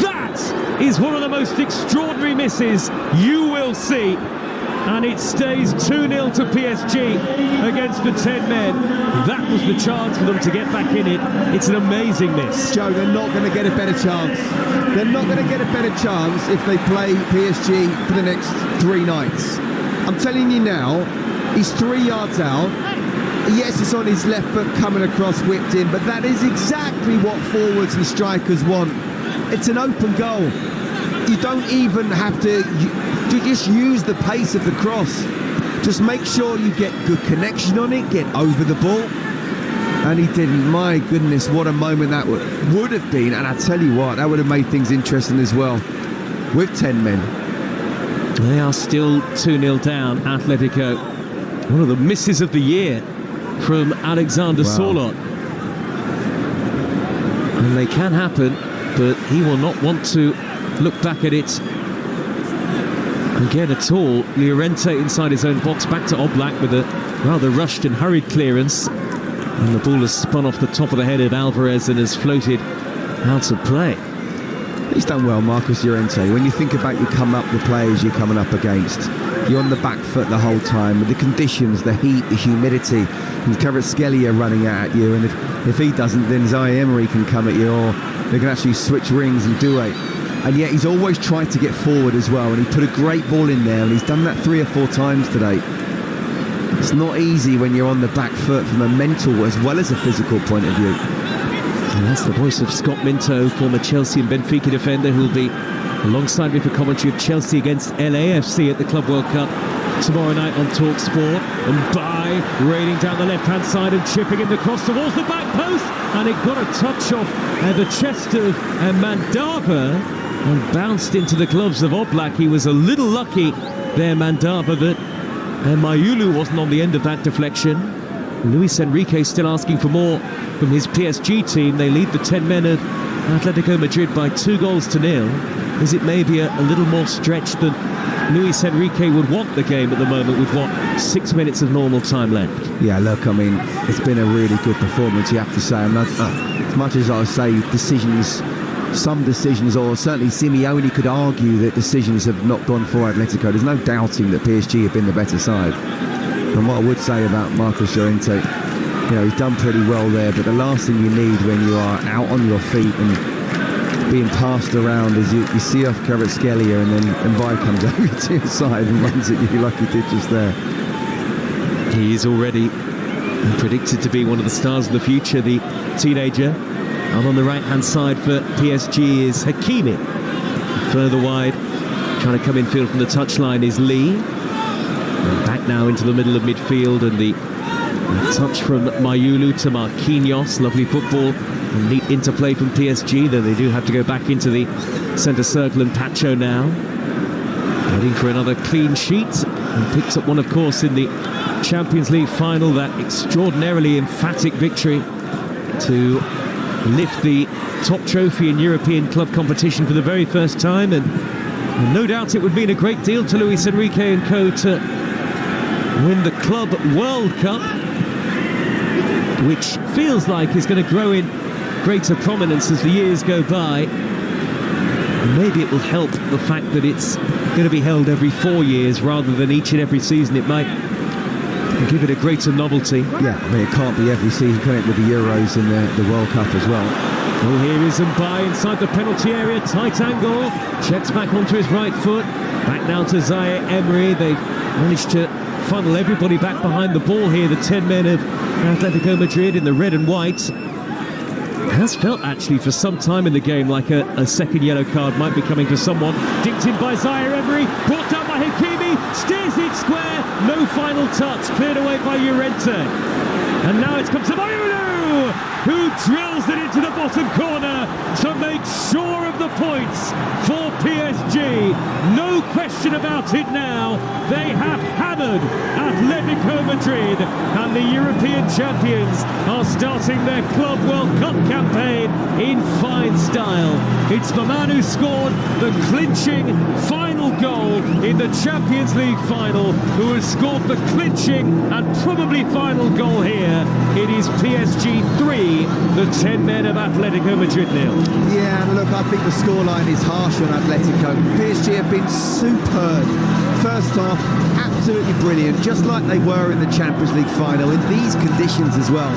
That is one of the most extraordinary misses you will see. And it stays 2-0 to PSG against the 10 men. That was the chance for them to get back in it. It's an amazing miss. Joe, they're not going to get a better chance. They're not going to get a better chance if they play PSG for the next 3 nights. I'm telling you now, he's 3 yards out. Yes, it's on his left foot coming across, whipped in, but that is exactly what forwards and strikers want. It's an open goal. You don't even have to just use the pace of the cross. Just make sure you get good connection on it, get over the ball. And he didn't. My goodness, what a moment that would have been. And I tell you what, that would have made things interesting as well with 10 men. They are still 2-0 down, Atletico. One of the misses of the year from Alexander Sorloth. And they can happen, but he will not want to look back at it again at all. Llorente inside his own box, back to Oblak with a rather rushed and hurried clearance, and the ball has spun off the top of the head of Alvarez and has floated out of play. He's done well, Marcos Llorente. When you think about the players you're coming up against, you're on the back foot the whole time with the conditions, the heat, the humidity, and Kvaratskhelia running at you, and if he doesn't, then Zaire Emery can come at you, or they can actually switch rings and do it. And yet he's always tried to get forward as well, and he put a great ball in there, and he's done that 3 or 4 times today. It's not easy when you're on the back foot from a mental as well as a physical point of view. And that's the voice of Scott Minto, former Chelsea and Benfica defender, who will be alongside me for commentary of Chelsea against LAFC at the Club World Cup tomorrow night on Talksport. And Bai raining down the left-hand side and chipping in the cross towards the back post, and it got a touch off the chest of Mandava and bounced into the gloves of Oblak. He was a little lucky there, Mandava, that Mayulu wasn't on the end of that deflection. Luis Enrique still asking for more from his PSG team. They lead the 10 men of Atletico Madrid by 2-0. Is it maybe a little more stretched than Luis Enrique would want the game at the moment, with 6 minutes of normal time left? Yeah, look, I mean, it's been a really good performance, you have to say. As much as I say some decisions, or certainly Simeone could argue that decisions have not gone for Atletico, there's no doubting that PSG have been the better side. And what I would say about Marcos Llorente, he's done pretty well there, but the last thing you need when you are out on your feet and being passed around is you see off Kvaratskhelia, and then Mbai comes over to your side and runs at you like he did just there. He is already predicted to be one of the stars of the future, the teenager. And on the right-hand side for PSG is Hakimi. Further wide, trying to come in field from the touchline is Lee. And back now into the middle of midfield, and the touch from Mayulu to Marquinhos. Lovely football and neat interplay from PSG, though they do have to go back into the centre circle, and Pacho now heading for another clean sheet, and picks up one, of course, in the Champions League final, that extraordinarily emphatic victory to lift the top trophy in European club competition for the very first time. And no doubt it would mean a great deal to Luis Enrique and co to win the Club World Cup, which feels like is going to grow in greater prominence as the years go by. And maybe it will help the fact that it's going to be held every 4 years rather than each and every season, it might give it a greater novelty. Yeah, I mean, it can't be every season, can it, with the Euros and the World Cup as well. Well, here is Mbaye inside the penalty area, tight angle, checks back onto his right foot, back now to Zaire Emery. They've managed to funnel everybody back behind the ball here, the 10 men of Atletico Madrid in the red and white. It has felt actually for some time in the game like a second yellow card might be coming for someone. Dinked in by Zaire Emery, brought down by Hakimi, steers it square, no final touch, cleared away by Llorente. And now it's come to Mayulu, who drills it into the bottom corner to make sure of the points for PSG. No question about it now. They have hammered Atletico Madrid, and the European champions are starting their Club World Cup campaign in fine style. It's the man who scored the clinching final goal in the Champions League final, who has scored the clinching and probably final goal here. It is PSG 3, the 10 men of Atletico Madrid 0. Yeah, and look, I think the scoreline is harsh on Atletico. PSG have been superb. First half, absolutely brilliant, just like they were in the Champions League final, in these conditions as well.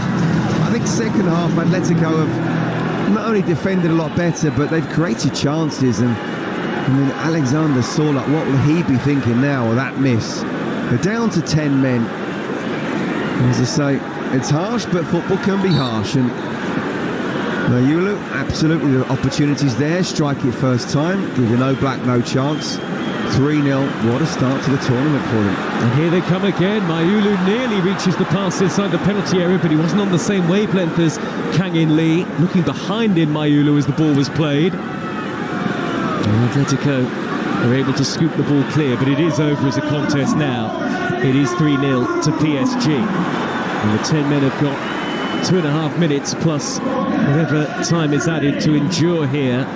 I think second half, Atletico have not only defended a lot better, but they've created chances. And I mean, Alexander Sorloth, what will he be thinking now of that miss? They're down to 10 men. As I say, it's harsh, but football can be harsh. And Mayulu, absolutely the opportunities there. Strike it first time, give the no black no chance. 3-0, what a start to the tournament for them. And here they come again. Mayulu nearly reaches the pass inside the penalty area, but he wasn't on the same wavelength as Kang-in Lee. Looking behind him, Mayulu, as the ball was played. And Atletico are able to scoop the ball clear, but it is over as a contest now. It is 3-0 to PSG. And the 10 men have got 2.5 minutes plus whatever time is added to endure here.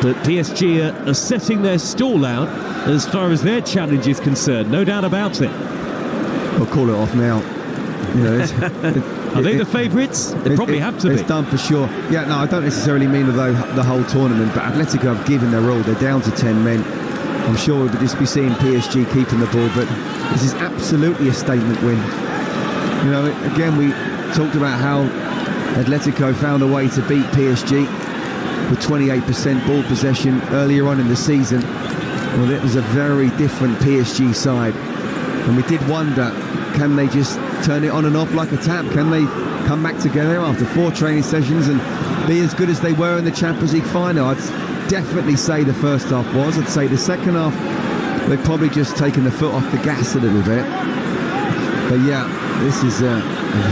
But PSG are setting their stall out as far as their challenge is concerned, no doubt about it. We'll call it off now. You know, are they the favourites? They probably have to be. It's done for sure. Yeah, no, I don't necessarily mean the whole tournament, but Atletico have given their all. They're down to 10 men. I'm sure we'll just be seeing PSG keeping the ball, but this is absolutely a statement win. You know, again, we talked about how Atletico found a way to beat PSG with 28% ball possession earlier on in the season. Well, it was a very different PSG side, and we did wonder, can they just turn it on and off like a tap? Can they come back together after 4 training sessions and be as good as they were in the Champions League final? I'd definitely say the first half was. I'd say the second half, they've probably just taken the foot off the gas a little bit. But yeah, this is a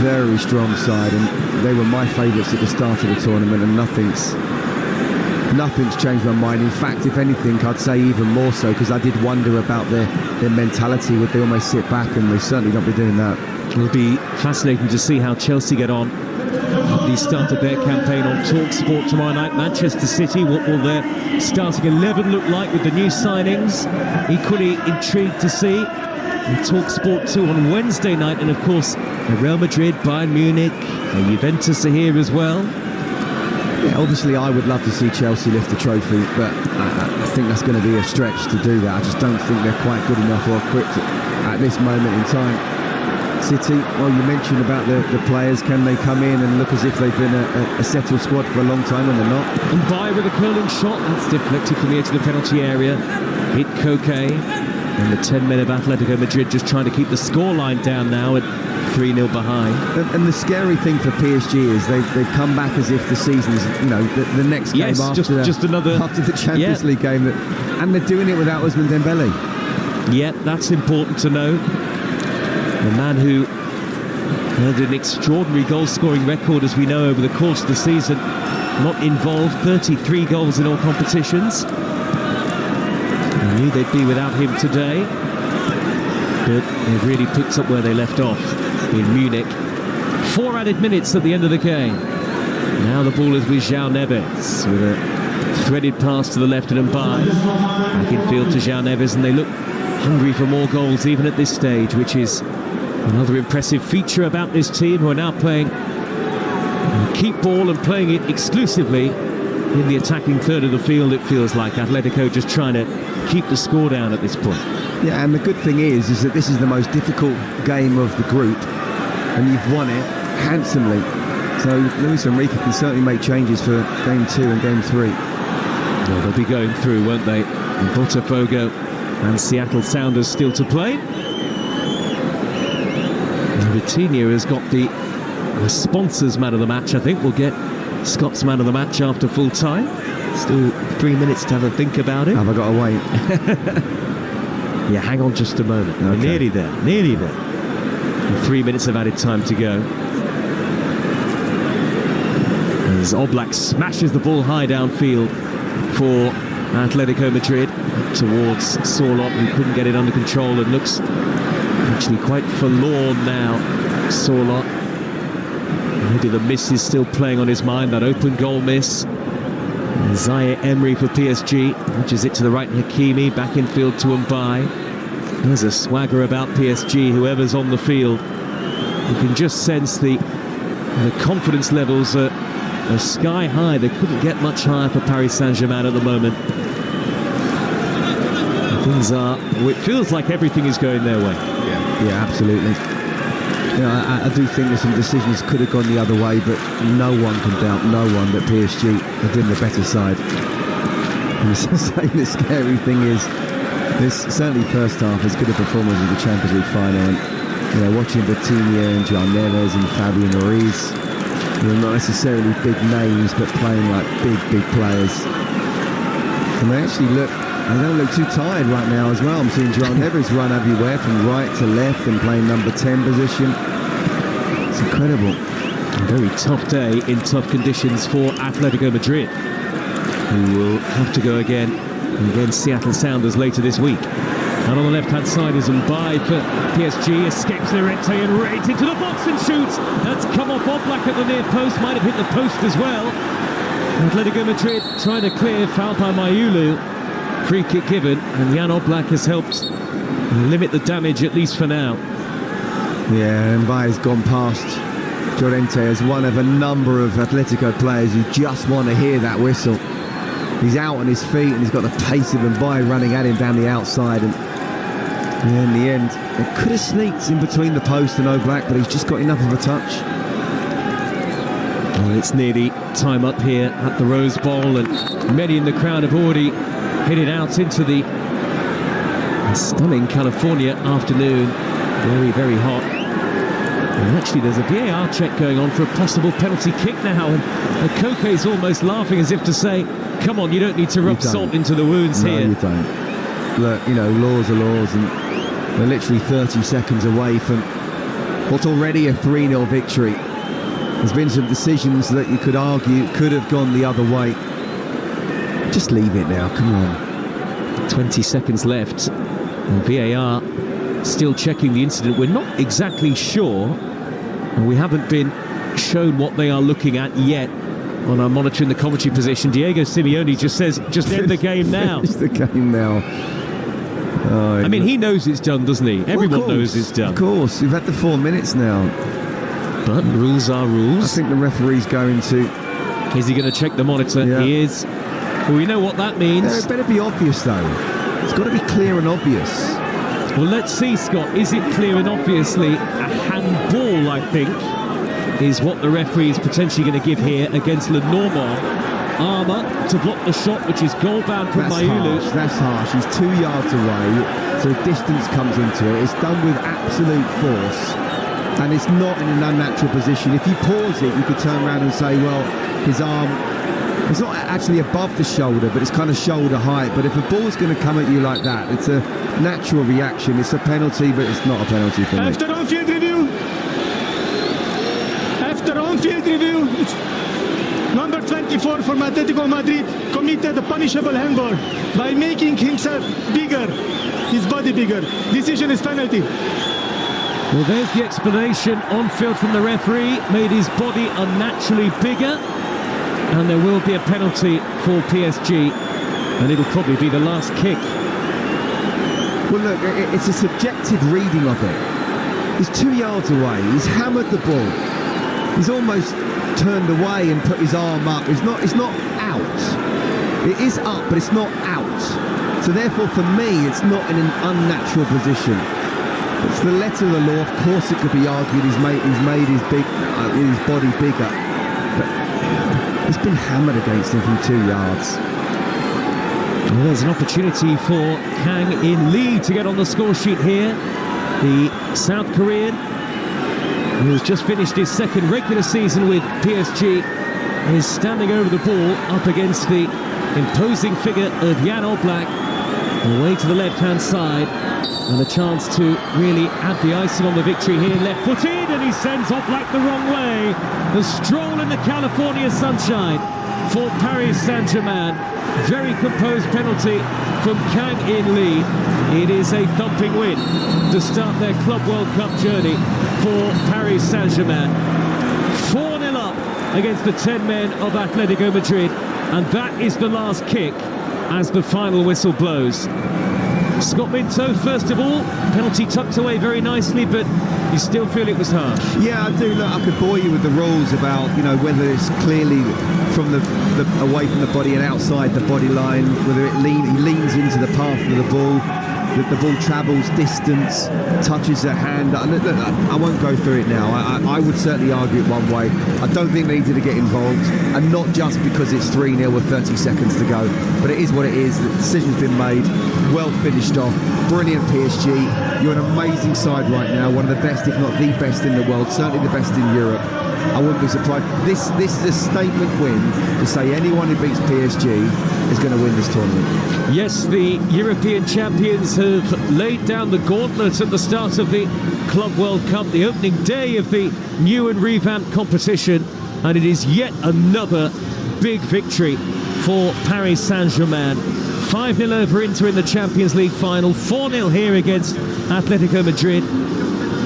very strong side, and they were my favourites at the start of the tournament, and nothing's changed my mind. In fact, if anything, I'd say even more so, because I did wonder about their mentality. Would they almost sit back? And they certainly don't be doing that. It'll be fascinating to see how Chelsea get on. They started their campaign on Talksport tomorrow night. Manchester City, what will their starting 11 look like with the new signings? Equally intrigued to see. And Talksport 2 on Wednesday night, and of course Real Madrid, Bayern Munich and Juventus are here as well. Yeah, obviously I would love to see Chelsea lift the trophy, but I think that's going to be a stretch to do that. I just don't think they're quite good enough or equipped at this moment in time. City, well, you mentioned about the players. Can they come in and look as if they've been a settled squad for a long time when they're not? And Mbaye with a curling shot, that's deflected from the edge of the penalty area. Hit Koke. And the 10 men of Atletico Madrid just trying to keep the scoreline down now at 3-0 behind. And the scary thing for PSG is they've come back as if the season's, you know, the next game after the Champions League game, and they're doing it without Ousmane Dembele. Yeah, that's important to know. The man who had an extraordinary goal-scoring record, as we know, over the course of the season, not involved, 33 goals in all competitions. I knew they'd be without him today, but they've really picked up where they left off in Munich. 4 added minutes at the end of the game. Now the ball is with João Neves with a threaded pass to the left and Mbaye. Back in field to João Neves, and they look hungry for more goals even at this stage, which is another impressive feature about this team, who are now playing keep ball and playing it exclusively in the attacking third of the field, it feels like. Atletico just trying to keep the score down at this point. Yeah, and the good thing is that this is the most difficult game of the group, and you've won it handsomely. So Luis Enrique can certainly make changes for game 2 and game 3. Well, they'll be going through, won't they? And Botafogo and Seattle Sounders still to play. And Vitinha has got the sponsors man of the match. I think we'll get Scott's man of the match after full time. Still 3 minutes to have a think about it. Have I got to wait? Yeah, hang on just a moment. Okay. We're nearly there. And 3 minutes of added time to go. As Oblak smashes the ball high downfield for Atletico Madrid towards Sorloth, who couldn't get it under control and looks actually quite forlorn now. Sorloth, maybe the miss is still playing on his mind, that open goal miss. Zaire Emery for PSG, nudges it to the right, Hakimi back in field to Mbaye. There's a swagger about PSG, whoever's on the field. You can just sense the confidence levels are sky high. They couldn't get much higher for Paris Saint-Germain at the moment. It feels like everything is going their way. Yeah, absolutely. I do think that some decisions could have gone the other way, but no one can doubt, no one, that PSG have been the better side. And the scary thing is, this certainly first half, as good a performance as the Champions League final, and watching Vitinha and João Neves and Fabian Ruiz, not necessarily big names, but playing like big players. And they actually they don't look too tired right now as well. I'm seeing João Neves run everywhere from right to left and playing number 10 position. It's incredible. A very tough day in tough conditions for Atletico Madrid, who will have to go again against Seattle Sounders later this week. And on the left-hand side is Mbaye for PSG, escapes Llorente and right into the box and shoots. That's come off Oblak at the near post, might have hit the post as well. Atletico Madrid trying to clear, foul by Mayulu. Free kick given, and Jan Oblak has helped limit the damage, at least for now. Yeah, Mbaye's gone past Llorente as one of a number of Atletico players who just want to hear that whistle. He's out on his feet and he's got the pace of Mbaye running at him down the outside, and in the end it could have sneaked in between the post and Oblak, but he's just got enough of a touch. Well, it's nearly time up here at the Rose Bowl, and many in the crowd have already hit it out into the stunning California afternoon. Very hot. And actually there's a VAR check going on for a possible penalty kick now, and Koke's almost laughing as if to say, come on, you don't need to rub salt into the wounds here. No, you don't. Look, laws are laws, and they're literally 30 seconds away from what's already a 3-0 victory. There's been some decisions that you could argue could have gone the other way. Just leave it now, come on. 20 seconds left, and VAR still checking the incident. We're not exactly sure, and we haven't been shown what they are looking at yet on our monitoring the commentary position. Diego Simeone just says, just end the game now. Finish the game now. I mean, he knows it's done, doesn't he? Everyone knows it's done. Of course, you've had the 4 minutes now. But rules are rules. I think the referee's going to... Is he going to check the monitor? Yeah. He is. Well, we know what that means. Yeah, it better be obvious, though. It's got to be clear and obvious. Well, let's see, Scott. Is it clear and obviously a handball, I think, is what the referee is potentially going to give here against Lenormand. Armour to block the shot, which is goal-bound from Mayulu. That's harsh. He's 2 yards away, so distance comes into it. It's done with absolute force, and it's not in an unnatural position. If you pause it, you could turn around and say, well, his arm... It's not actually above the shoulder, but it's kind of shoulder height. But if a ball's going to come at you like that, it's a natural reaction. It's a penalty, but it's not a penalty for me. After on-field review, it's number 24 from Atletico Madrid committed a punishable handball by making himself bigger, his body bigger. Decision is penalty. Well, there's the explanation on field from the referee. Made his body unnaturally bigger. And there will be a penalty for PSG, and it'll probably be the last kick. Well, look, it's a subjective reading of it. He's 2 yards away. He's hammered the ball. He's almost turned away and put his arm up. It's not out. out. It is up, but it's not out. So therefore, for me, it's not in an unnatural position. It's the letter of the law. Of course, it could be argued he's made his body bigger, but it's been hammered against him from 2 yards. Well, there's an opportunity for Kang-in Lee to get on the score sheet here. The South Korean, who has just finished his second regular season with PSG, is standing over the ball up against the imposing figure of Jan Oblak. Away to the left-hand side, and a chance to really add the icing on the victory here. Left-footed, and he sends Oblak the wrong way. The stroll in the California sunshine for Paris Saint-Germain. Very composed penalty from Kang-in Lee. It is a thumping win to start their Club World Cup journey for Paris Saint-Germain. 4-0 up against the 10 men of Atletico Madrid, and that is the last kick as the final whistle blows. Scott Minto, first of all, penalty tucked away very nicely, but you still feel it was harsh. Yeah, I do. Look, I could bore you with the rules about, whether it's clearly from the away from the body and outside the body line, whether he leans into the path of the ball, that the ball travels distance, touches the hand. Look, I won't go through it now. I would certainly argue it one way. I don't think they needed to get involved, and not just because it's 3-0 with 30 seconds to go, but it is what it is. The decision's been made, well finished off, brilliant PSG. You're an amazing side right now, one of the best, if not the best in the world, certainly the best in Europe. I wouldn't be surprised. This is a statement win to say anyone who beats PSG is going to win this tournament. Yes, the European champions have laid down the gauntlet at the start of the Club World Cup, the opening day of the new and revamped competition, and it is yet another big victory for Paris Saint-Germain. 5-0 over Inter in the Champions League final, 4-0 here against Atletico Madrid.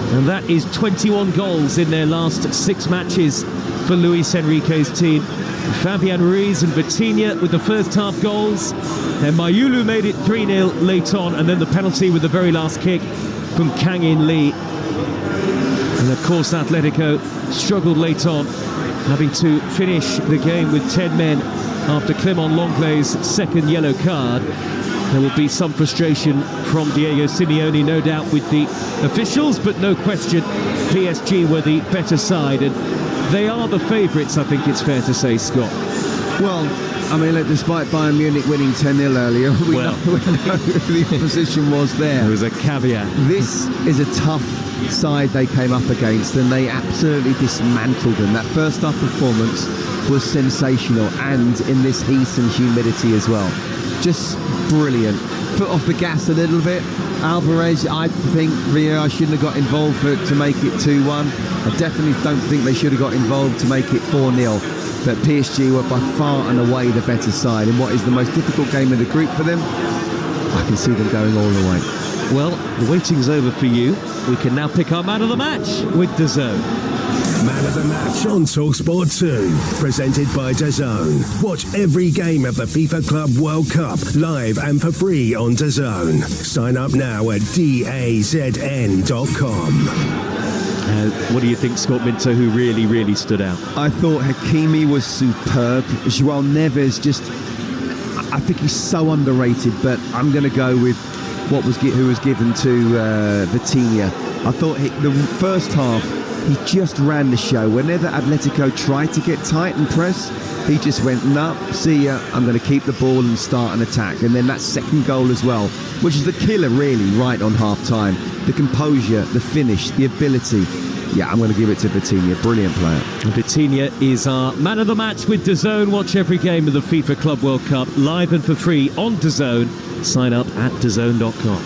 And that is 21 goals in their last 6 matches for Luis Enrique's team. Fabian Ruiz and Vitinha with the first half goals. And Mayulu made it 3-0 late on, and then the penalty with the very last kick from Kang-in Lee. And of course Atletico struggled late on, having to finish the game with 10 men after Clement Lenglet's second yellow card. There will be some frustration from Diego Simeone, no doubt, with the officials, but no question PSG were the better side, and they are the favourites, I think it's fair to say, Scott. Well, I mean, look, despite Bayern Munich winning 10-0 earlier, we know the position was there. There was a caveat. This is a tough side they came up against, and they absolutely dismantled them. That first half performance was sensational, and in this heat and humidity as well. Just brilliant. Foot off the gas a little bit. Alvarez, I think VAR shouldn't have got involved to make it 2-1. I definitely don't think they should have got involved to make it 4-0. But PSG were by far and away the better side in what is the most difficult game of the group for them. I can see them going all the way. Well, the waiting's over for you. We can now pick our man of the match with DAZN. Man of the Match on Talksport 2, presented by DAZN. Watch every game of the FIFA Club World Cup live and for free on DAZN. Sign up now at DAZN.com. What do you think, Scott Minto, who really stood out? I thought Hakimi was superb. João Neves, I think he's so underrated, but I'm going to go with who was given to Vitinha. I thought the first half, he just ran the show. Whenever Atletico tried to get tight and press, he just went, nah, see ya, I'm going to keep the ball and start an attack. And then that second goal as well, which is the killer really right on half-time. The composure, the finish, the ability. Yeah, I'm going to give it to Vitinha. Brilliant player. Vitinha is our man of the match with DAZN. Watch every game of the FIFA Club World Cup live and for free on DAZN. Sign up at DAZN.com.